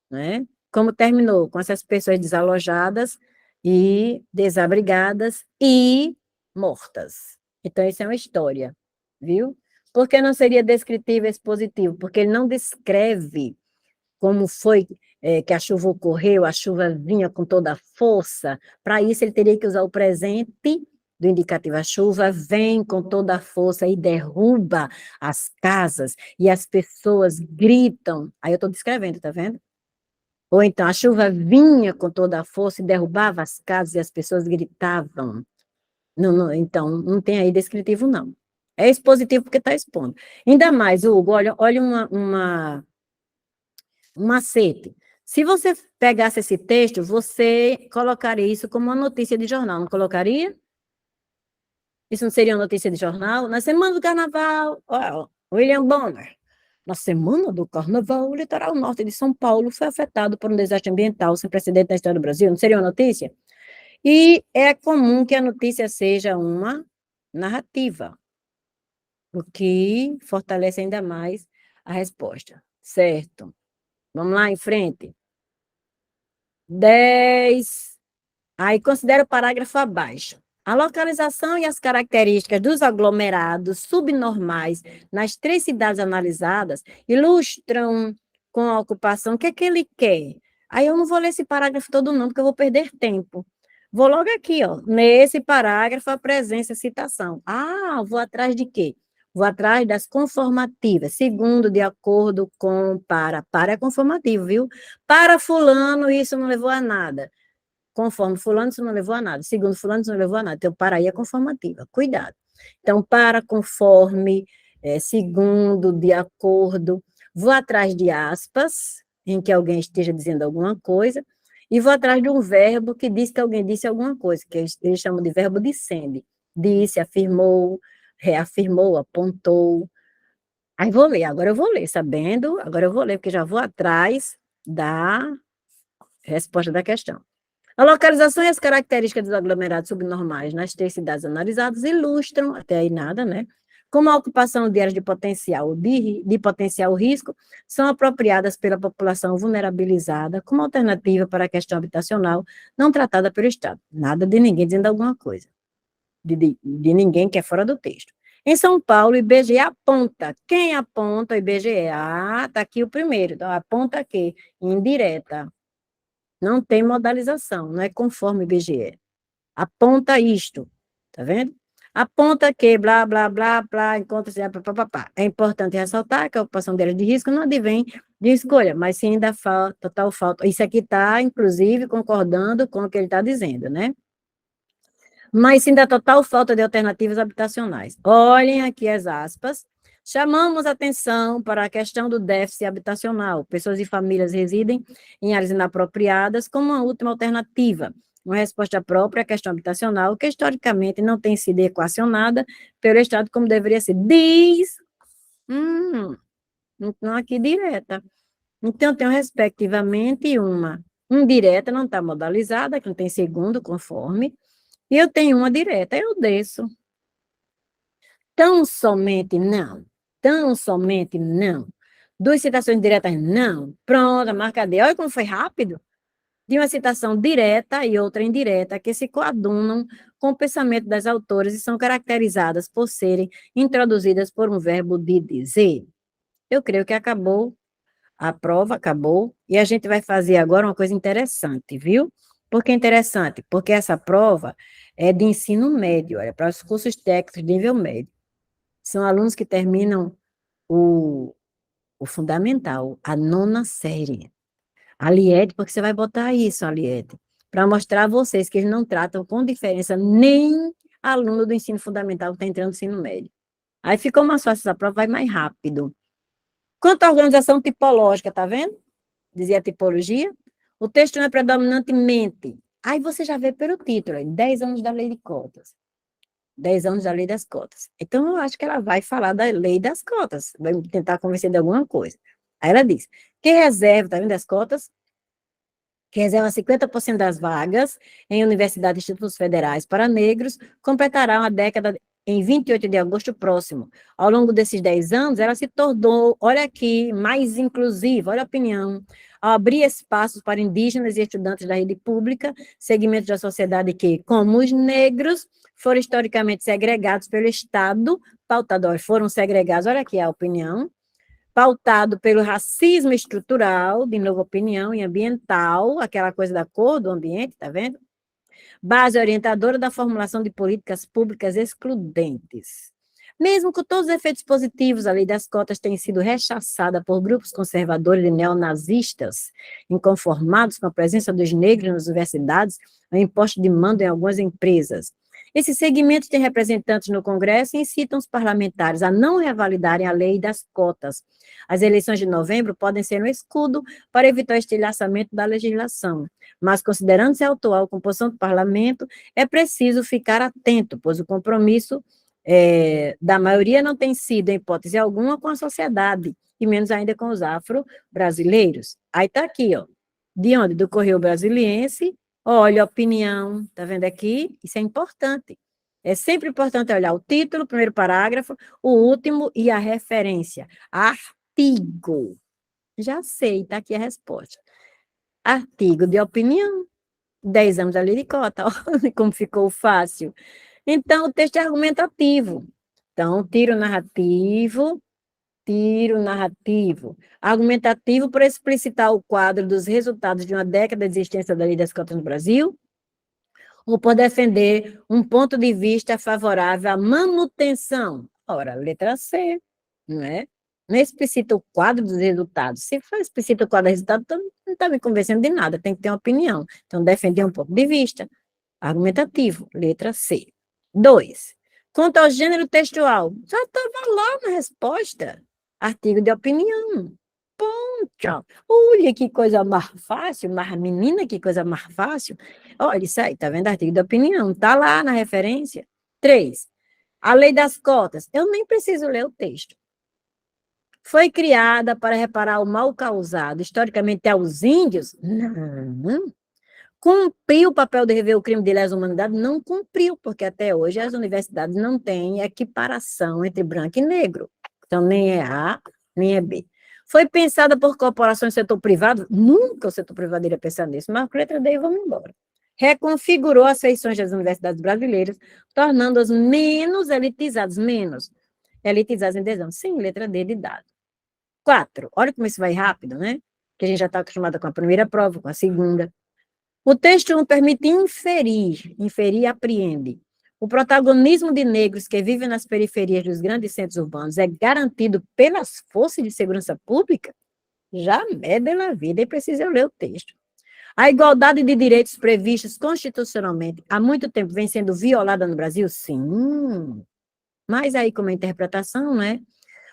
né? Como terminou com essas pessoas desalojadas e desabrigadas e mortas. Então, isso é uma história, viu? Por que não seria descritivo e expositivo? Porque ele não descreve como foi que a chuva ocorreu, a chuva vinha com toda a força. Para isso, ele teria que usar o presente do indicativo. A chuva vem com toda a força e derruba as casas, e as pessoas gritam. Aí eu estou descrevendo, tá vendo? Ou então, a chuva vinha com toda a força e derrubava as casas, e as pessoas gritavam. Não, não, então, não tem aí descritivo, não. É expositivo porque está expondo. Ainda mais, Hugo, olha um macete. Se você pegasse esse texto, você colocaria isso como uma notícia de jornal, não colocaria? Isso não seria uma notícia de jornal? Na semana do carnaval, ó, William Bonner. Na semana do carnaval, o litoral norte de São Paulo foi afetado por um desastre ambiental sem precedente na história do Brasil. Não seria uma notícia? E é comum que a notícia seja uma narrativa, o que fortalece ainda mais a resposta. Certo? Vamos lá em frente. 10. Aí considera o parágrafo abaixo. A localização e as características dos aglomerados subnormais nas 3 cidades analisadas ilustram com a ocupação o que é que ele quer. Aí eu não vou ler esse parágrafo todo não, porque eu vou perder tempo. Vou logo aqui, ó, nesse parágrafo a presença e citação. Ah, vou atrás de quê? Vou atrás das conformativas, segundo, de acordo com, para é conformativo, viu? Para fulano, isso não levou a nada. Conforme fulano, isso não levou a nada. Segundo fulano, isso não levou a nada. Então, para aí é conformativa. Cuidado. Então, para, conforme, segundo, de acordo. Vou atrás de aspas, em que alguém esteja dizendo alguma coisa, e vou atrás de um verbo que diz que alguém disse alguma coisa, que eles chamam de verbo dissende. Disse, afirmou, reafirmou, apontou. Aí vou ler, agora eu vou ler, sabendo, agora eu vou ler, porque já vou atrás da resposta da questão. A localização e as características dos aglomerados subnormais nas 3 cidades analisadas ilustram, até aí nada, né? Como a ocupação de áreas de potencial risco são apropriadas pela população vulnerabilizada como alternativa para a questão habitacional não tratada pelo Estado. Nada de ninguém dizendo alguma coisa, de ninguém que é fora do texto. Em São Paulo, o IBGE aponta. Quem aponta o IBGE? Ah, está aqui o primeiro. Então, aponta aqui, indireta. Não tem modalização, não é conforme o IBGE. Aponta isto, tá vendo? Aponta que blá, blá, blá, blá, encontra-se, É importante ressaltar que a ocupação de áreas de risco não advém de escolha, mas sim da total falta. Isso aqui está, inclusive, concordando com o que ele está dizendo, né? Mas sim da total falta de alternativas habitacionais. Olhem aqui as aspas. Chamamos atenção para a questão do déficit habitacional. Pessoas e famílias residem em áreas inapropriadas como uma última alternativa, uma resposta própria à questão habitacional que historicamente não tem sido equacionada pelo Estado como deveria ser. Diz, então aqui direta. Então, tem respectivamente uma indireta, não está modalizada, que não tem segundo, conforme, e eu tenho uma direta, eu desço. Tão somente não. Tão somente não. 2 citações diretas, não. Pronto, marca D. Olha como foi rápido. De uma citação direta e outra indireta, que se coadunam com o pensamento das autoras e são caracterizadas por serem introduzidas por um verbo de dizer. Eu creio que acabou, a prova acabou, e a gente vai fazer agora uma coisa interessante, viu? Por que interessante? Porque essa prova é de ensino médio, é para os cursos técnicos de nível médio. São alunos que terminam o, o fundamental, a 9ª série. Aliette, porque você vai botar isso, Aliette, para mostrar a vocês que eles não tratam com diferença nem aluno do ensino fundamental que está entrando no ensino médio. Aí ficou mais fácil essa prova, vai mais rápido. Quanto à organização tipológica, tá vendo? Dizia a tipologia. O texto não é predominantemente. Aí você já vê pelo título, 10 anos da lei de cotas. 10 anos da lei das cotas. Então, eu acho que ela vai falar da lei das cotas, vai tentar convencer de alguma coisa. Aí ela diz, que reserva, tá vendo as cotas? que reserva 50% das vagas em universidades e institutos federais para negros, completará uma década em 28 de agosto próximo. Ao longo desses 10 anos, ela se tornou, olha aqui, mais inclusiva, olha a opinião, ao abrir espaços para indígenas e estudantes da rede pública, segmentos da sociedade que, como os negros, foram historicamente segregados pelo Estado, foram segregados, olha aqui a opinião, pautado pelo racismo estrutural, de novo opinião, e ambiental, aquela coisa da cor do ambiente, tá vendo? Base orientadora da formulação de políticas públicas excludentes. Mesmo com todos os efeitos positivos, a lei das cotas tem sido rechaçada por grupos conservadores e neonazistas, inconformados com a presença dos negros nas universidades, o imposto de mando em algumas empresas. Esses segmentos têm representantes no Congresso e incitam os parlamentares a não revalidarem a lei das cotas. As eleições de novembro podem ser um escudo para evitar o estilhaçamento da legislação, mas, considerando-se a atual composição do parlamento, é preciso ficar atento, pois o compromisso da maioria não tem sido, em hipótese alguma, com a sociedade, e menos ainda com os afro-brasileiros. Aí está aqui, ó, de onde? Do Correio Brasiliense. Olha a opinião, tá vendo aqui? Isso é importante. É sempre importante olhar o título, o primeiro parágrafo, o último e a referência. Artigo. Já sei, tá aqui a resposta. Artigo de opinião. 10 anos da lei de cota, olha como ficou fácil. Então, o texto é argumentativo. Então, tiro narrativo. Argumentativo por explicitar o quadro dos resultados de uma década de existência da lei das cotas no Brasil, ou por defender um ponto de vista favorável à manutenção. Ora, letra C, não é? Não explicita o quadro dos resultados. Se for explicita o quadro dos resultados, então não está me convencendo de nada, tem que ter uma opinião. Então, defender um ponto de vista. Argumentativo, letra C. 2. Quanto ao gênero textual, já estava lá na resposta. Artigo de opinião. Ponto. Olha que coisa mais fácil, mas menina, que coisa mais fácil. Olha isso aí, tá vendo? Artigo de opinião, tá lá na referência. 3. A lei das cotas. Eu nem preciso ler o texto. Foi criada para reparar o mal causado historicamente aos índios? Não. Cumpriu o papel de rever o crime de lesa humanidade? Não cumpriu, porque até hoje as universidades não têm equiparação entre branco e negro. Então, nem é A, nem é B. Foi pensada por corporações do setor privado? Nunca o setor privado iria pensar nisso, mas com letra D e vamos embora. Reconfigurou as feições das universidades brasileiras, tornando-as menos elitizadas em desenho. Sim, letra D de dado. 4. Olha como isso vai rápido, né? Que a gente já está acostumado com a primeira prova, com a segunda. O texto 1 permite inferir apreende. O protagonismo de negros que vivem nas periferias dos grandes centros urbanos é garantido pelas forças de segurança pública? Jamais da vida, é preciso eu ler o texto. A igualdade de direitos previstos constitucionalmente há muito tempo vem sendo violada no Brasil? Sim. Mas aí, como a interpretação, né?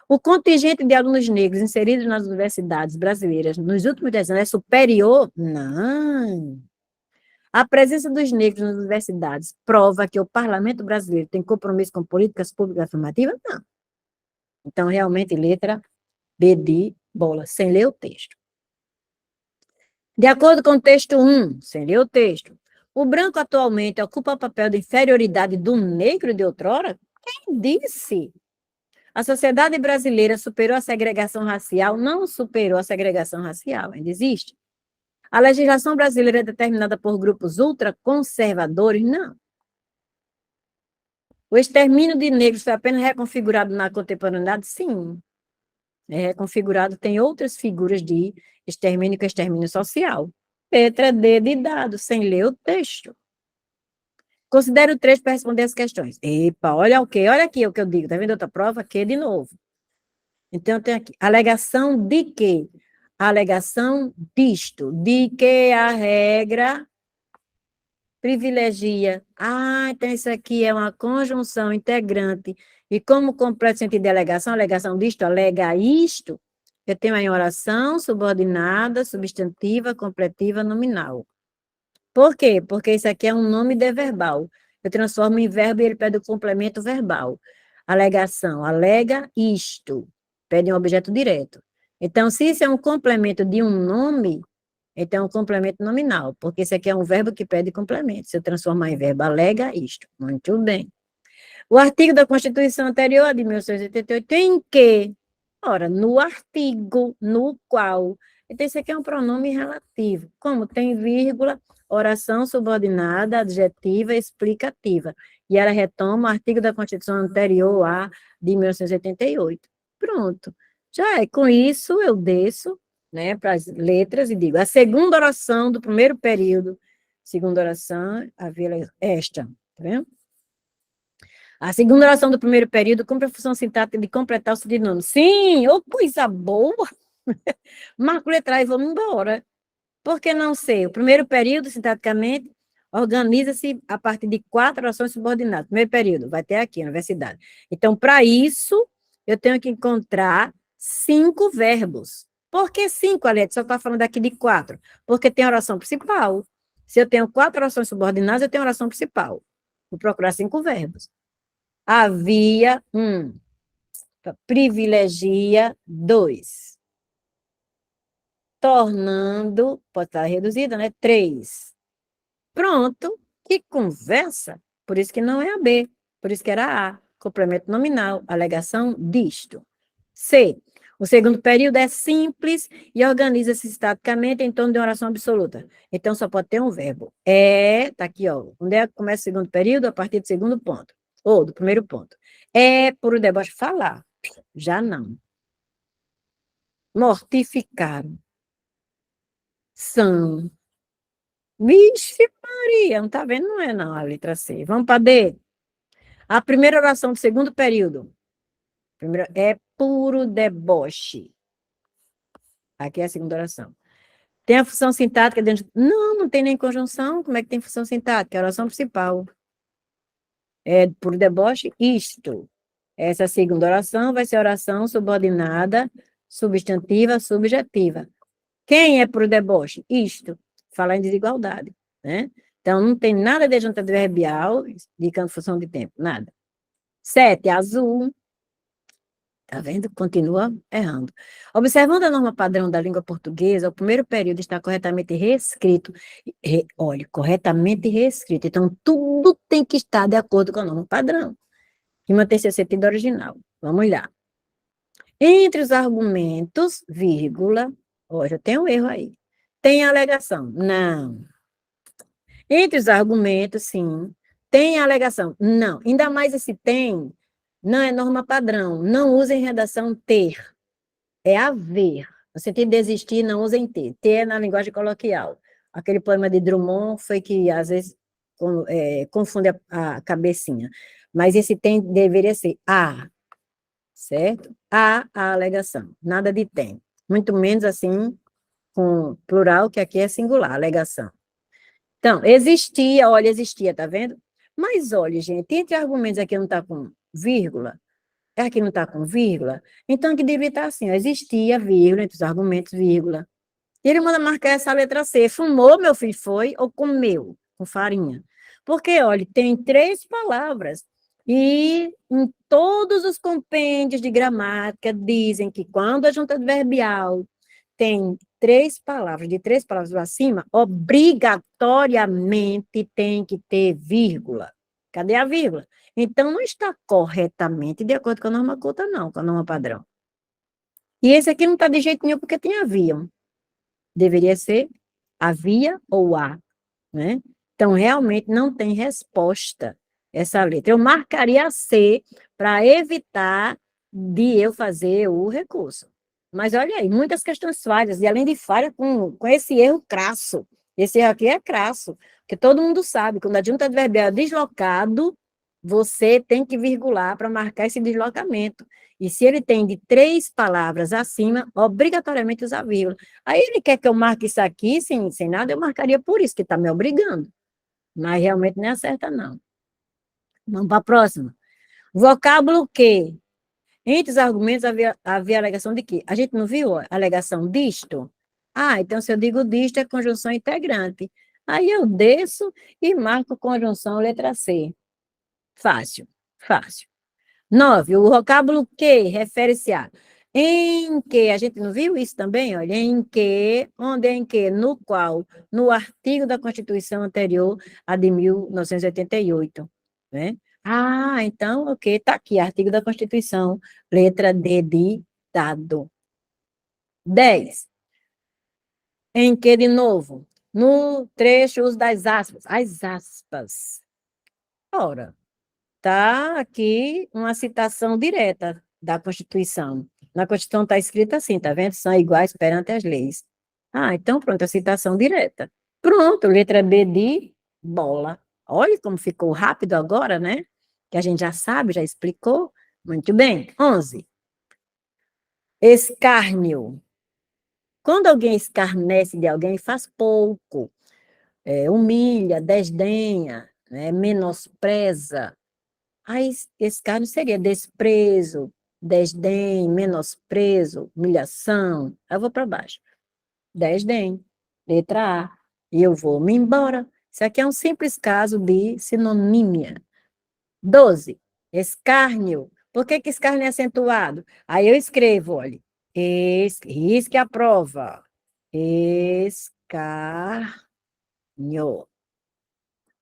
O contingente de alunos negros inseridos nas universidades brasileiras nos últimos 10 anos é superior? Não. A presença dos negros nas universidades prova que o parlamento brasileiro tem compromisso com políticas públicas afirmativas? Não. Então, realmente, letra B de bola, sem ler o texto. De acordo com o texto 1, sem ler o texto, o branco atualmente ocupa o papel de inferioridade do negro de outrora? Quem disse? A sociedade brasileira superou a segregação racial? Não superou a segregação racial, ainda existe. A legislação brasileira é determinada por grupos ultraconservadores? Não. O extermínio de negros foi apenas reconfigurado na contemporaneidade? Sim. É reconfigurado, tem outras figuras de extermínio que é extermínio social. Letra D de dado, sem ler o texto. Considere o trecho para responder as questões. Epa, olha o quê? Olha aqui o que eu digo. Está vendo outra prova? Aqui de novo. Então, tem aqui. Alegação de quê? Alegação disto, de que a regra privilegia. Então isso aqui é uma conjunção integrante. E como completo sentido de alegação disto, alega isto, eu tenho aí oração subordinada, substantiva, completiva, nominal. Por quê? Porque isso aqui é um nome de verbal. Eu transformo em verbo e ele pede o complemento verbal. Alegação, alega isto, pede um objeto direto. Então, se isso é um complemento de um nome, Então, complemento nominal, porque esse aqui é um verbo que pede complemento. Se eu transformar em verbo, alega isto. Muito bem. O artigo da Constituição anterior, a de 1988, tem que? Ora, no artigo, no qual. Então, esse aqui é um pronome relativo. Como tem vírgula, oração subordinada, adjetiva, explicativa. E ela retoma o artigo da Constituição anterior a de 1988. Pronto. Já é. Com isso, eu desço, né, para as letras e digo, a segunda oração do primeiro período, segunda oração, havia esta, tá vendo? A segunda oração do primeiro período cumpre a função sintática de completar o sentido nono. Sim, ô coisa boa! Marco letra e vamos embora. Por que não ser? O primeiro período, sintaticamente, organiza-se a partir de 4 orações subordinadas. Primeiro período, vai ter aqui, universidade. Então, para isso, eu tenho que encontrar 5 verbos. Por que 5, Alete? Só está falando aqui de 4. Porque tem oração principal. Se eu tenho 4 orações subordinadas, eu tenho oração principal. Vou procurar 5 verbos. Havia, privilegia, 2. Tornando, pode estar reduzida, né? 3. Pronto, que conversa. Por isso que não é a B, por isso que era A. Complemento nominal, alegação disto. C. O segundo período é simples e organiza-se estaticamente em torno de uma oração absoluta. Então, só pode ter um verbo. Tá aqui, ó. Onde é que começa o segundo período? A partir do segundo ponto. Ou do primeiro ponto. É por o deboche falar. Já não. Mortificaram. São. Vixe Maria, não tá vendo? Não é não, a letra C. Vamos para D. A primeira oração do segundo período. É puro deboche. Aqui é a segunda oração. Tem a função sintática dentro... Não tem nem conjunção. Como é que tem função sintática? É a oração principal. É puro deboche, isto. Essa segunda oração vai ser oração subordinada, substantiva, subjetiva. Quem é puro deboche? Isto. Falar em desigualdade, né? Então, não tem nada de adjunto adverbial, indicando função de tempo, nada. 7, azul. Tá vendo? Continua errando. Observando a norma padrão da língua portuguesa, o primeiro período está corretamente reescrito. Olha, corretamente reescrito. Então, tudo tem que estar de acordo com a norma padrão. E manter seu sentido original. Vamos lá. Entre os argumentos, vírgula, ó, já tem um erro aí. Tem alegação? Não. Entre os argumentos, sim. Tem alegação? Não. Ainda mais esse tem, não é norma padrão. Não usa em redação ter. É haver. No sentido de existir, não usa em ter. Ter é na linguagem coloquial. Aquele poema de Drummond foi que, às vezes, confunde a cabecinha. Mas esse tem deveria ser a, certo? A alegação. Nada de tem. Muito menos assim, com plural, que aqui é singular, alegação. Então, existia, tá vendo? Mas, olha, gente, entre argumentos aqui não está com vírgula, aqui não está com vírgula, então que deveria estar assim, ó, existia, vírgula, entre os argumentos, vírgula. E ele manda marcar essa letra C. Fumou, meu filho, foi, ou comeu, com farinha? Porque, olha, tem 3 palavras, e em todos os compêndios de gramática dizem que quando a junta adverbial tem 3 palavras, de 3 palavras acima, obrigatoriamente tem que ter vírgula. Cadê a vírgula? Então, não está corretamente de acordo com a norma culta, não, com a norma padrão. E esse aqui não está de jeito nenhum porque tem haviam. Deveria ser havia ou há, né? Então, realmente não tem resposta essa letra. Eu marcaria a C para evitar de eu fazer o recurso. Mas olha aí, muitas questões falhas, e além de falha, com esse erro crasso. Esse erro aqui é crasso, porque todo mundo sabe, quando a junta adverbial é deslocado, você tem que virgular para marcar esse deslocamento. E se ele tem de 3 palavras acima, obrigatoriamente usar vírgula. Aí ele quer que eu marque isso aqui sem nada, eu marcaria por isso, que está me obrigando. Mas realmente não é certa, não. Vamos para a próxima. Vocábulo que? Entre os argumentos havia alegação de quê? A gente não viu a alegação disto? Então se eu digo disto é conjunção integrante. Aí eu desço e marco conjunção letra C. Fácil, fácil. 9, o vocábulo que refere-se a Em que, a gente não viu isso também? Olha, em que, onde é em que, no qual, no artigo da Constituição anterior, a de 1988, né? Ah, então, ok, está aqui, artigo da Constituição, letra D de dado. 10. Em que, de novo? No trecho uso das aspas. As aspas. Ora, está aqui uma citação direta da Constituição. Na Constituição está escrito assim, tá vendo? São iguais perante as leis. Ah, então pronto, a citação direta. Pronto, letra B de bola. Olha como ficou rápido agora, né? Que a gente já sabe, já explicou. Muito bem. 11. Escárnio. Quando alguém escarnece de alguém, faz pouco, humilha, desdenha, né, menospreza. Aí, escárnio seria desprezo, desdém, menosprezo, humilhação. Aí eu vou para baixo. Desdém, letra A. E eu vou me embora. Isso aqui é um simples caso de sinonímia. 12. Escárnio. Por que escárnio é acentuado? Aí eu escrevo, olha, risque a prova. Escárnio.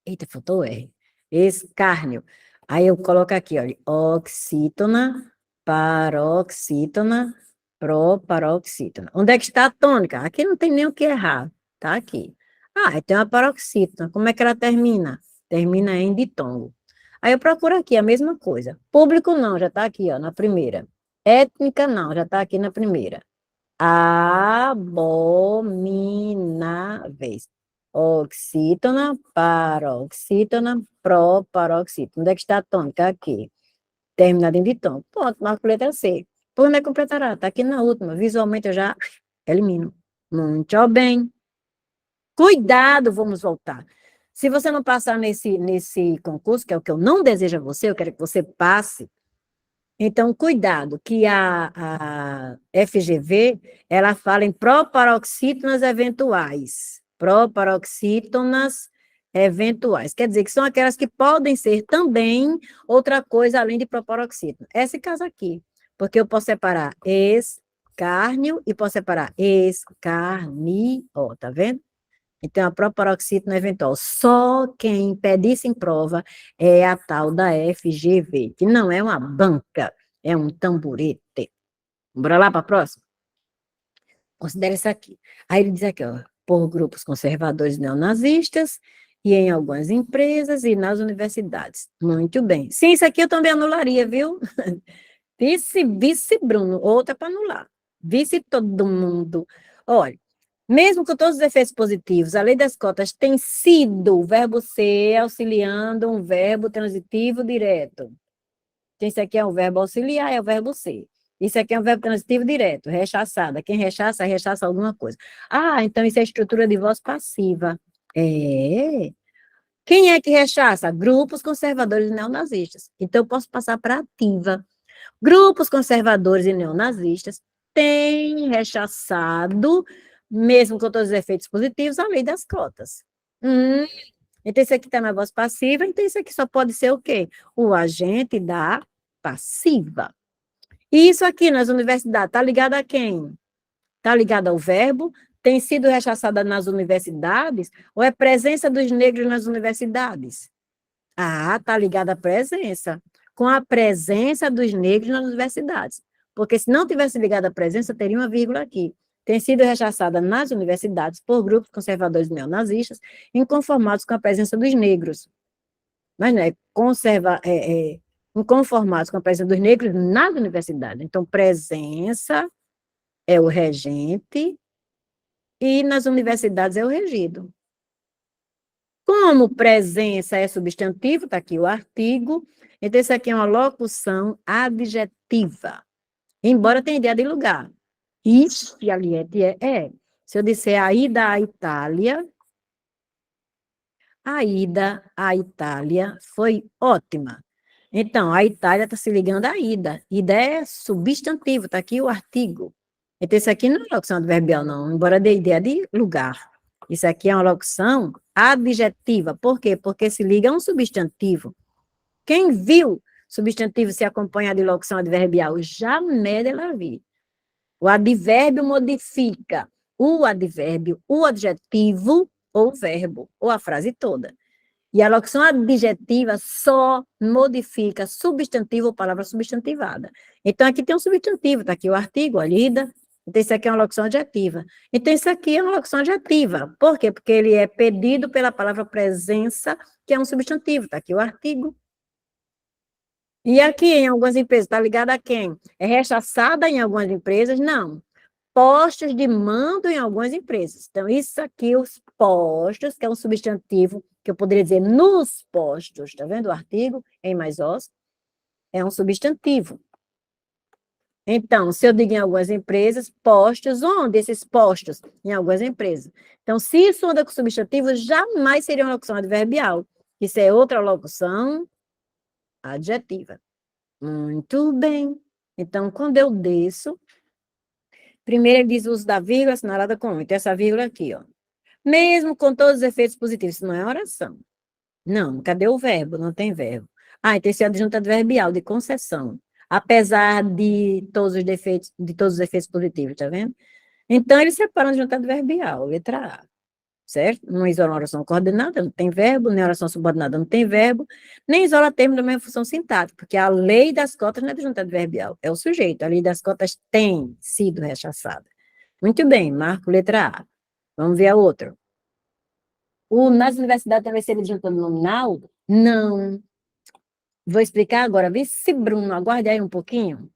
Eita, faltou R. Escárnio. Aí eu coloco aqui, olha, oxítona, paroxítona, proparoxítona. Onde é que está a tônica? Aqui não tem nem o que errar, tá aqui. Ah, tem uma paroxítona. Como é que ela termina? Termina em ditongo. Aí eu procuro aqui a mesma coisa. Público não, já está aqui, ó, na primeira. Étnica não, já está aqui na primeira. Abomináveis. Oxítona, paroxítona, proparoxítona. Onde é que está a tônica? Aqui. Terminada em ditão. Pronto, marco letra C. Por onde é que completará? Está aqui na última. Visualmente eu já elimino. Muito bem. Cuidado, vamos voltar. Se você não passar nesse concurso, que é o que eu não desejo a você, eu quero que você passe. Então, cuidado, que a FGV, ela fala em proparoxítonas eventuais. Proparoxítonas eventuais. Quer dizer que são aquelas que podem ser também outra coisa além de proparoxítona. Esse caso aqui, porque eu posso separar escárnio e posso separar escarnio, tá vendo? Então, a proparoxítona eventual, só quem pede isso em prova é a tal da FGV, que não é uma banca, é um tamborete. Bora lá para a próxima? Considere isso aqui. Aí ele diz aqui, ó, por grupos conservadores neonazistas e em algumas empresas e nas universidades. Muito bem. Sim, isso aqui eu também anularia, viu? Vice Bruno, outra para anular. Vice todo mundo. Olha, mesmo com todos os efeitos positivos, a lei das cotas tem sido o verbo ser auxiliando um verbo transitivo direto. Então, isso aqui é um verbo auxiliar, é o verbo ser. Isso aqui é um verbo transitivo direto, rechaçada. Quem rechaça, rechaça alguma coisa. Ah, então isso é estrutura de voz passiva. É. Quem é que rechaça? Grupos conservadores e neonazistas. Então, eu posso passar para ativa. Grupos conservadores e neonazistas têm rechaçado, mesmo com todos os efeitos positivos, a lei das cotas. Então, isso aqui está na voz passiva, então isso aqui só pode ser o quê? O agente da passiva. E isso aqui nas universidades, está ligado a quem? Está ligado ao verbo? Tem sido rechaçada nas universidades? Ou é presença dos negros nas universidades? Ah, está ligado à presença. Com a presença dos negros nas universidades. Porque se não tivesse ligado à presença, teria uma vírgula aqui. Tem sido rechaçada nas universidades por grupos conservadores neonazistas inconformados com a presença dos negros. Mas não é inconformados com a presença dos negros nas universidades. Então, presença é o regente e nas universidades é o regido. Como presença é substantivo, está aqui o artigo, então isso aqui é uma locução adjetiva, embora tenha ideia de lugar. Ixi, Aliette, se eu disser a ida à Itália, a ida à Itália foi ótima. Então, a Itália está se ligando à ida. Ida é substantivo, está aqui o artigo. Então, isso aqui não é locução adverbial, não, embora dê ideia de lugar. Isso aqui é uma locução adjetiva. Por quê? Porque se liga a um substantivo. Quem viu substantivo se acompanha de locução adverbial? Jamais ela viu. O advérbio modifica o advérbio, o adjetivo ou o verbo, ou a frase toda. E a locução adjetiva só modifica substantivo ou palavra substantivada. Então, aqui tem um substantivo, está aqui o artigo, a lida. Então, isso aqui é uma locução adjetiva. Então, isso aqui é uma locução adjetiva. Por quê? Porque ele é pedido pela palavra presença, que é um substantivo. Está aqui o artigo. E aqui, em algumas empresas, está ligado a quem? É rechaçada em algumas empresas? Não. Postos de mando em algumas empresas. Então, isso aqui, os postos, que é um substantivo, que eu poderia dizer nos postos, está vendo o artigo? Em mais os, é um substantivo. Então, se eu digo em algumas empresas, postos, onde esses postos? Em algumas empresas. Então, se isso anda com substantivo, jamais seria uma locução adverbial. Isso é outra locução adjetiva. Muito bem. Então, quando eu desço, primeiro ele diz o uso da vírgula assinalada com 1. Então, essa vírgula aqui, ó. Mesmo com todos os efeitos positivos, isso não é oração. Não, cadê o verbo? Não tem verbo. Ah, então esse é adjunto adverbial de concessão. Apesar de todos os defeitos, de todos os efeitos positivos, tá vendo? Então, eles separam adjunto adverbial, letra A, certo? Não isola uma oração coordenada, não tem verbo, nem oração subordinada, não tem verbo, nem isola termo da mesma função sintática, porque a lei das cotas não é adjunto adverbial, é o sujeito. A lei das cotas tem sido rechaçada. Muito bem, marco letra A. Vamos ver a outra. Nas universidades também seria adjunto nominal? Não. Vou explicar agora. Vice Bruno, aguarde aí um pouquinho.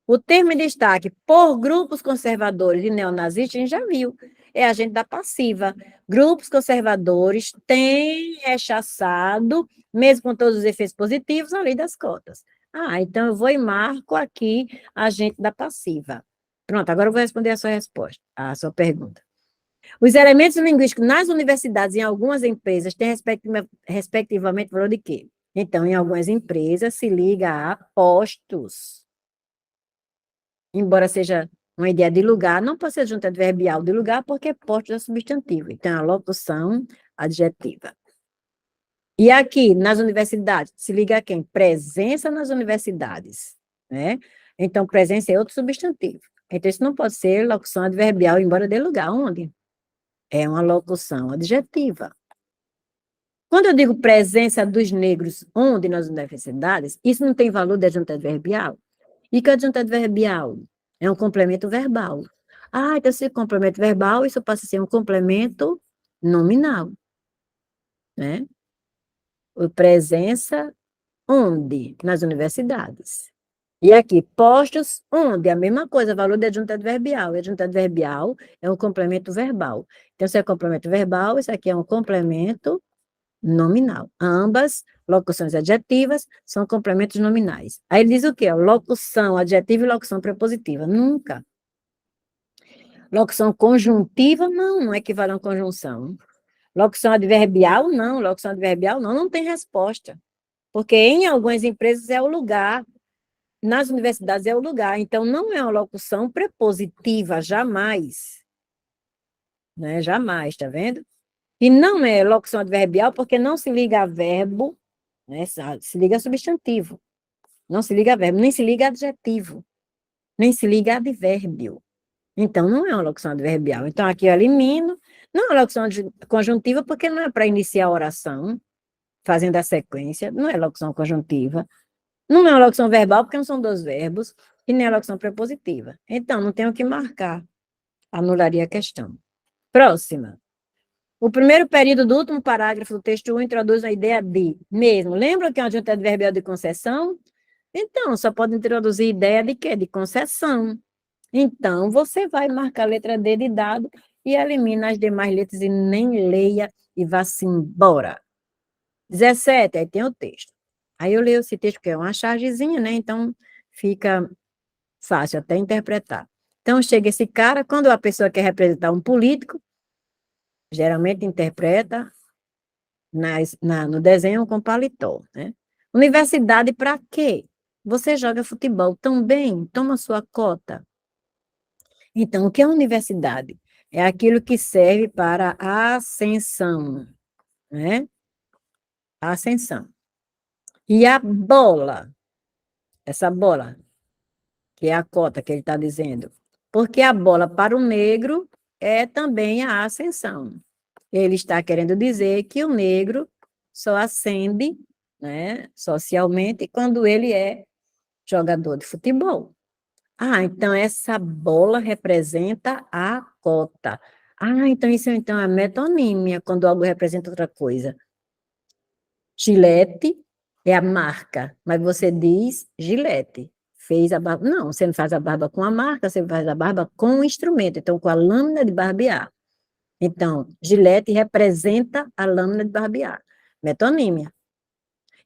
O termo em destaque por grupos conservadores e neonazistas, a gente já viu. É agente da passiva. Grupos conservadores têm rechaçado, mesmo com todos os efeitos positivos, a lei das cotas. Ah, então eu vou e marco aqui agente da passiva. Pronto, agora eu vou responder a sua resposta, a sua pergunta. Os elementos linguísticos nas universidades e em algumas empresas têm respectivamente valor de quê? Então, em algumas empresas se liga a postos. Embora seja uma ideia de lugar, não pode ser junto adverbial de lugar, porque postos é substantivo. Então, a locução adjetiva. E aqui, nas universidades, se liga a quem? Presença nas universidades, né? Então, presença é outro substantivo. Então, isso não pode ser locução adverbial, embora dê lugar. Onde? É uma locução adjetiva. Quando eu digo presença dos negros onde nas universidades, isso não tem valor de adjunto adverbial? E que adjunto adverbial? É um complemento verbal. Ah, então se complemento verbal, isso passa a ser um complemento nominal, né? O presença onde? Nas universidades. E aqui, postos onde? A mesma coisa, valor de adjunto adverbial. E adjunto adverbial é um complemento verbal. Então, se é complemento verbal, isso aqui é um complemento nominal. Ambas locuções adjetivas são complementos nominais. Aí ele diz o quê? Locução adjetiva e locução prepositiva. Nunca. Locução conjuntiva, não equivale a uma conjunção. Locução adverbial, não. Locução adverbial, não tem resposta. Porque em algumas empresas é o lugar, nas universidades é o lugar. Então, não é uma locução prepositiva, jamais. Né? Jamais, tá vendo? E não é locução adverbial porque não se liga a verbo, né? Se liga a substantivo. Não se liga a verbo, nem se liga a adjetivo, nem se liga a advérbio. Então, não é uma locução adverbial. Então, aqui eu elimino. Não é uma locução conjuntiva porque não é para iniciar a oração, fazendo a sequência. Não é locução conjuntiva. Não é uma locução verbal porque não são dois verbos. E nem é locução prepositiva. Então, não tenho o que marcar. Anularia a questão. Próxima. O primeiro período do último parágrafo do texto 1 introduz a ideia de mesmo. Lembra que é um adjunto adverbial de concessão? Então, só pode introduzir ideia de quê? De concessão. Então, você vai marcar a letra D de dado e elimina as demais letras e nem leia e vá-se embora. 17, aí tem o texto. Aí eu leio esse texto, porque é uma chargezinha, né? Então, fica fácil até interpretar. Então, chega esse cara, quando a pessoa quer representar um político, geralmente interpreta no desenho com paletó, né? Universidade para quê? Você joga futebol também, toma sua cota. Então, o que é universidade? É aquilo que serve para a ascensão, né? A ascensão. E a bola, essa bola, que é a cota que ele está dizendo, Porque a bola para o negro é também a ascensão. Ele está querendo dizer que o negro só ascende, né, socialmente quando ele é jogador de futebol. Ah, então essa bola representa a cota. Ah, então isso então é metonímia, quando algo representa outra coisa. Gillette é a marca, mas você diz Gillette. Fez a barba. Não, você não faz a barba com a marca, você faz a barba com o instrumento, então com a lâmina de barbear. Então, Gillette representa a lâmina de barbear. Metonímia.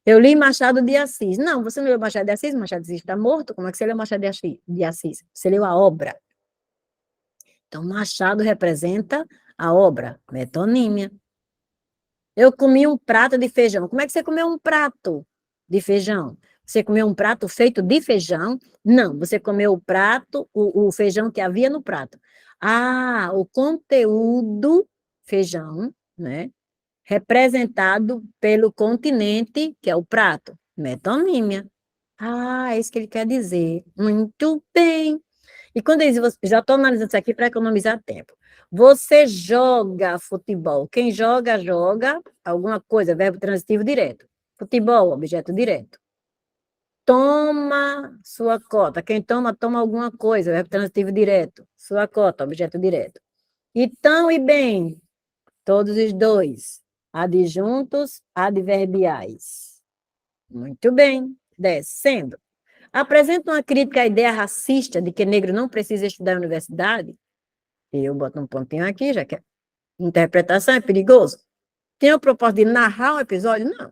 Eu li Machado de Assis. Não, você não leu Machado de Assis? Machado de Assis está morto? Como é que você leu Machado de Assis? Você leu a obra. Então, Machado representa a obra. Metonímia. Eu comi um prato de feijão. Como é que você comeu um prato de feijão? Você comeu um prato feito de feijão? Não, você comeu o prato, o feijão que havia no prato. Ah, o conteúdo feijão, né? Representado pelo continente, que é o prato. Metonímia. Ah, é isso que ele quer dizer. Muito bem. E quando eles, já estou analisando isso aqui para economizar tempo. Você joga futebol. Quem joga, joga alguma coisa, verbo transitivo direto. Futebol, objeto direto. Toma sua cota. Quem toma, toma alguma coisa, verbo transitivo direto. Sua cota, objeto direto. Então e bem, todos os dois. Adjuntos adverbiais. Muito bem. Descendo. Apresenta uma crítica à ideia racista de que negro não precisa estudar na universidade. E eu boto um pontinho aqui, já que interpretação é perigoso. Tem o propósito de narrar um episódio? Não.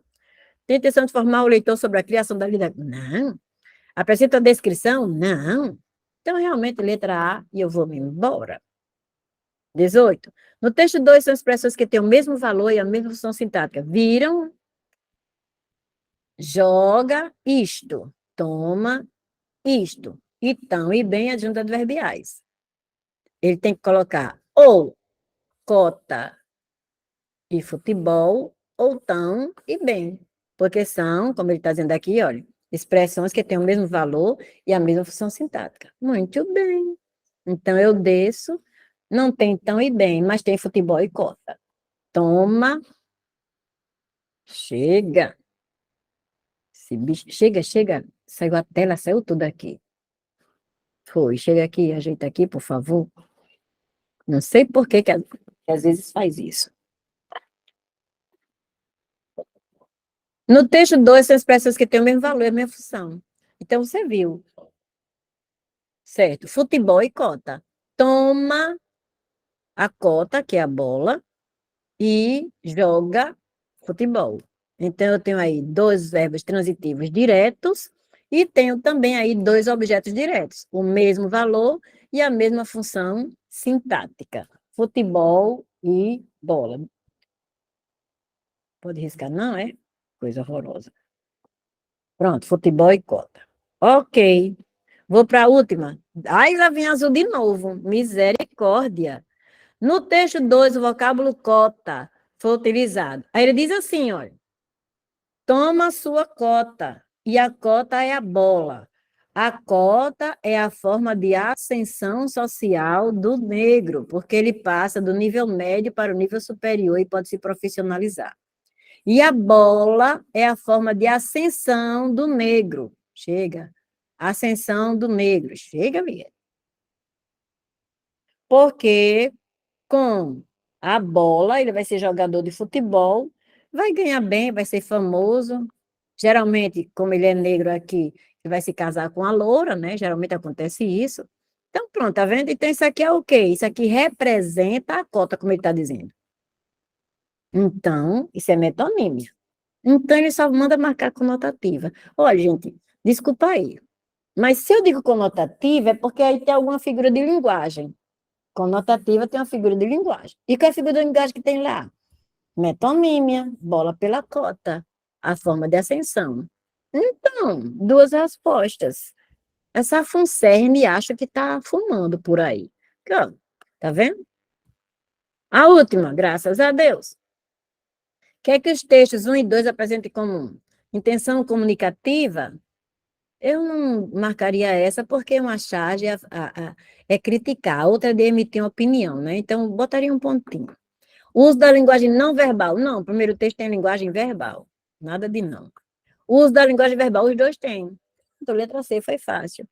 Tem a intenção de formar o leitor sobre a criação da vida? Não. Apresenta a descrição? Não. Então, realmente, letra A, e eu vou me embora. 18. No texto 2 são expressões que têm o mesmo valor e a mesma função sintática. Viram, joga, isto, toma, isto. Então, e bem adjuntos adverbiais. Ele tem que colocar ou cota e futebol, ou tão e bem. Porque são, como ele está dizendo aqui, olha, expressões que têm o mesmo valor e a mesma função sintática. Muito bem. Então, eu desço, não tem tão e bem, mas tem futebol e cota. Toma, chega. Chega, chega. Saiu a tela, saiu tudo aqui. Foi, chega aqui, ajeita aqui, por favor. Não sei por que às vezes faz isso. No texto 2, são expressões que têm o mesmo valor e a mesma função. Então, você viu, certo? Futebol e cota. Toma a cota, que é a bola, e joga futebol. Então, eu tenho aí dois verbos transitivos diretos e tenho também aí dois objetos diretos, o mesmo valor e a mesma função sintática. Futebol e bola. Pode riscar, não é? Coisa horrorosa. Pronto, futebol e cota. Ok. Vou para a última. Ai, lá vem azul de novo. Misericórdia. No texto 2, o vocábulo cota foi utilizado. Aí ele diz assim, olha. Toma sua cota. E a cota é a bola. A cota é a forma de ascensão social do negro, porque ele passa do nível médio para o nível superior e pode se profissionalizar. E a bola é a forma de ascensão do negro. Chega. Ascensão do negro. Chega, Miguel. Porque com a bola, ele vai ser jogador de futebol, vai ganhar bem, vai ser famoso. Geralmente, como ele é negro aqui, ele vai se casar com a loura, né? Geralmente acontece isso. Então, pronto, tá vendo? Então, isso aqui é o quê? Isso aqui representa a cota, como ele está dizendo. Então, isso é metonímia. Então, ele só manda marcar conotativa. Olha, gente, desculpa aí. Mas se eu digo conotativa, é porque aí tem alguma figura de linguagem. Conotativa tem uma figura de linguagem. E qual é a figura de linguagem que tem lá? Metonímia, bola pela cota, a forma de ascensão. Então, duas respostas. Essa FUNCERN acha que está fumando por aí. Tá vendo? A última, graças a Deus. O que é que os textos 1 e 2 apresentam em comum? Intenção comunicativa, Eu não marcaria essa porque uma charge é criticar, a outra é de emitir uma opinião, né? Então, botaria um pontinho. O uso da linguagem não verbal. Não, o primeiro texto tem linguagem verbal. Nada de não. O uso da linguagem verbal, os dois têm. Então, letra C foi fácil.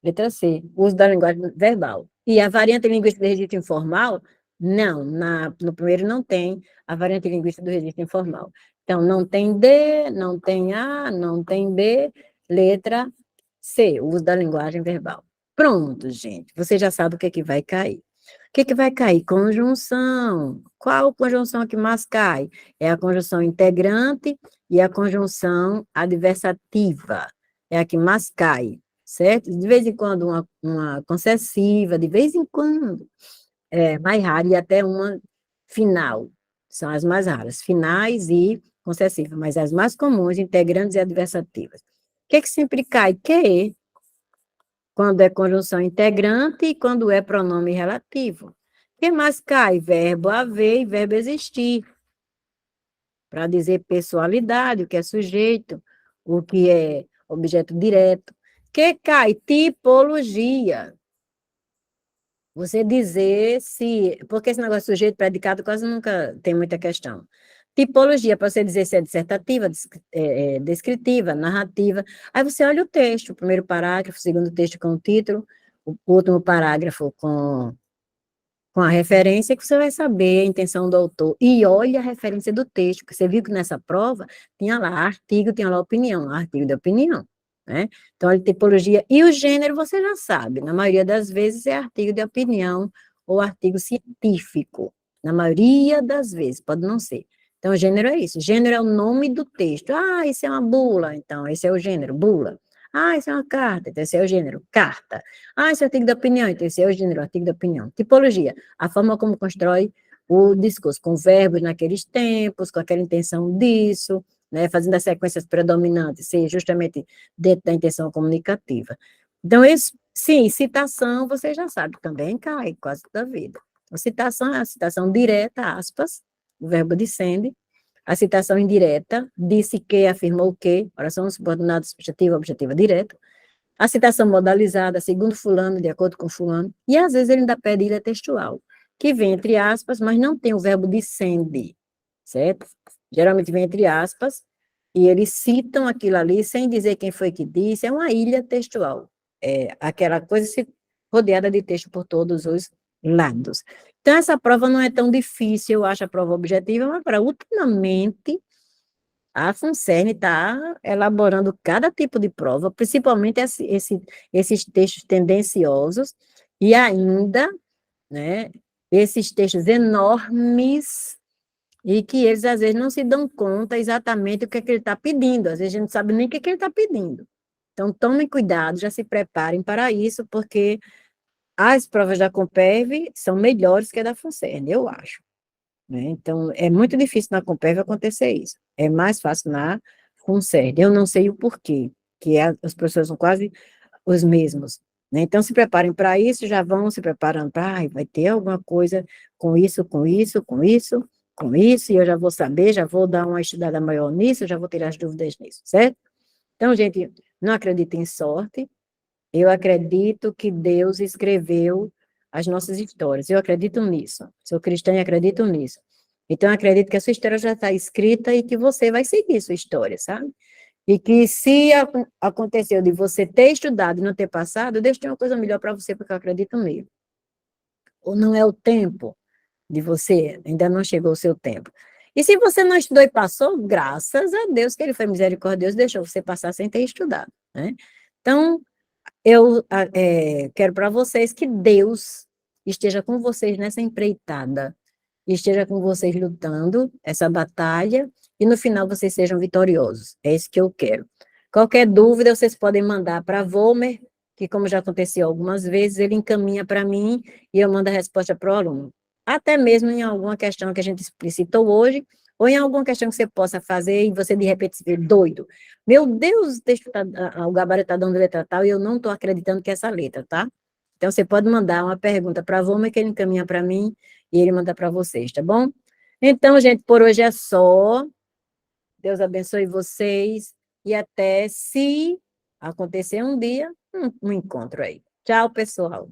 Letra C, uso da linguagem verbal. E a variante linguística do registro informal? Não, no primeiro não tem a variante linguística do registro informal. Então, não tem D, não tem A, não tem B, letra C, uso da linguagem verbal. Pronto, gente, você já sabe o que é que vai cair. O que é que vai cair? Conjunção. Qual conjunção que mais cai? É a conjunção integrante e a conjunção adversativa. É a que mais cai, certo? De vez em quando uma concessiva, de vez em quando, é mais rara, e até uma final, são as mais raras, finais e concessivas, mas as mais comuns, integrantes e adversativas. O que é que sempre cai? Que, quando é conjunção integrante e quando é pronome relativo. O que mais cai? Verbo haver e verbo existir, para dizer pessoalidade, o que é sujeito, o que é objeto direto. Que cai? Tipologia. Você dizer se... Porque esse negócio de sujeito predicado quase nunca tem muita questão. Tipologia, para você dizer se é dissertativa, descritiva, narrativa. Aí você olha o texto, o primeiro parágrafo, o segundo texto com o título, o último parágrafo com a referência, que você vai saber a intenção do autor. E olha a referência do texto, porque você viu que nessa prova tinha lá artigo, tinha lá opinião, artigo de opinião, né? Então, a tipologia e o gênero você já sabe, na maioria das vezes é artigo de opinião ou artigo científico, na maioria das vezes, pode não ser. Então, o gênero é isso, gênero é o nome do texto. Ah, isso é uma bula, então, esse é o gênero, bula. Ah, isso é uma carta, então esse é o gênero, carta. Ah, esse é o artigo de opinião, então esse é o gênero, artigo de opinião. Tipologia, a forma como constrói o discurso, com verbos naqueles tempos, com aquela intenção disso, né, fazendo as sequências predominantes ser justamente dentro da intenção comunicativa. Então, sim, citação, você já sabe, também cai quase toda a vida. A citação é a citação direta, aspas, o verbo descende. A citação indireta, disse que, afirmou que, oração subordinada, subjetiva, objetiva direta. A citação modalizada, segundo fulano, de acordo com fulano, e às vezes ele ainda pede ilha textual, que vem entre aspas, mas não tem o verbo descende, certo? Geralmente vem entre aspas, e eles citam aquilo ali sem dizer quem foi que disse, é uma ilha textual, é aquela coisa rodeada de texto por todos os lados. Então, essa prova não é tão difícil, eu acho a prova objetiva, mas para ultimamente a FUNCERN está elaborando cada tipo de prova, principalmente esses textos tendenciosos, e ainda, né, esses textos enormes, e que eles, às vezes, não se dão conta exatamente o que é que ele está pedindo, às vezes a gente não sabe nem o que é que ele está pedindo. Então, tomem cuidado, já se preparem para isso, porque as provas da Comperv são melhores que a da FUNCERN, eu acho. Né? Então, é muito difícil na Comperv acontecer isso. É mais fácil na FUNCERN. Eu não sei o porquê, que os professores são quase os mesmos. Né? Então, se preparem para isso, já vão se preparando para, vai ter alguma coisa com isso, com isso, com isso, com isso, e eu já vou saber, já vou dar uma estudada maior nisso, já vou tirar as dúvidas nisso, certo? Então, gente, não acreditem em sorte, eu acredito que Deus escreveu as nossas histórias. Eu acredito nisso. Sou cristã e acredito nisso. Então, eu acredito que a sua história já está escrita e que você vai seguir sua história, sabe? E que se aconteceu de você ter estudado e não ter passado, Deus tem uma coisa melhor para você, porque eu acredito nele. Ou não é o tempo de você, ainda não chegou o seu tempo. E se você não estudou e passou, graças a Deus que ele foi misericordioso, deixou você passar sem ter estudado, né? Então, eu quero para vocês que Deus esteja com vocês nessa empreitada, esteja com vocês lutando essa batalha, e no final vocês sejam vitoriosos. É isso que eu quero. Qualquer dúvida, vocês podem mandar para Volmer, que como já aconteceu algumas vezes, ele encaminha para mim e eu mando a resposta para o aluno. Até mesmo em alguma questão que a gente explicitou hoje, ou em alguma questão que você possa fazer e você de repente se vê doido. Meu Deus, o texto o gabarito está dando letra tal e eu não estou acreditando que é essa letra, tá? Então, você pode mandar uma pergunta para a Voma que ele encaminha para mim e ele manda para vocês, tá bom? Então, gente, por hoje é só. Deus abençoe vocês e até se acontecer um dia, um encontro aí. Tchau, pessoal.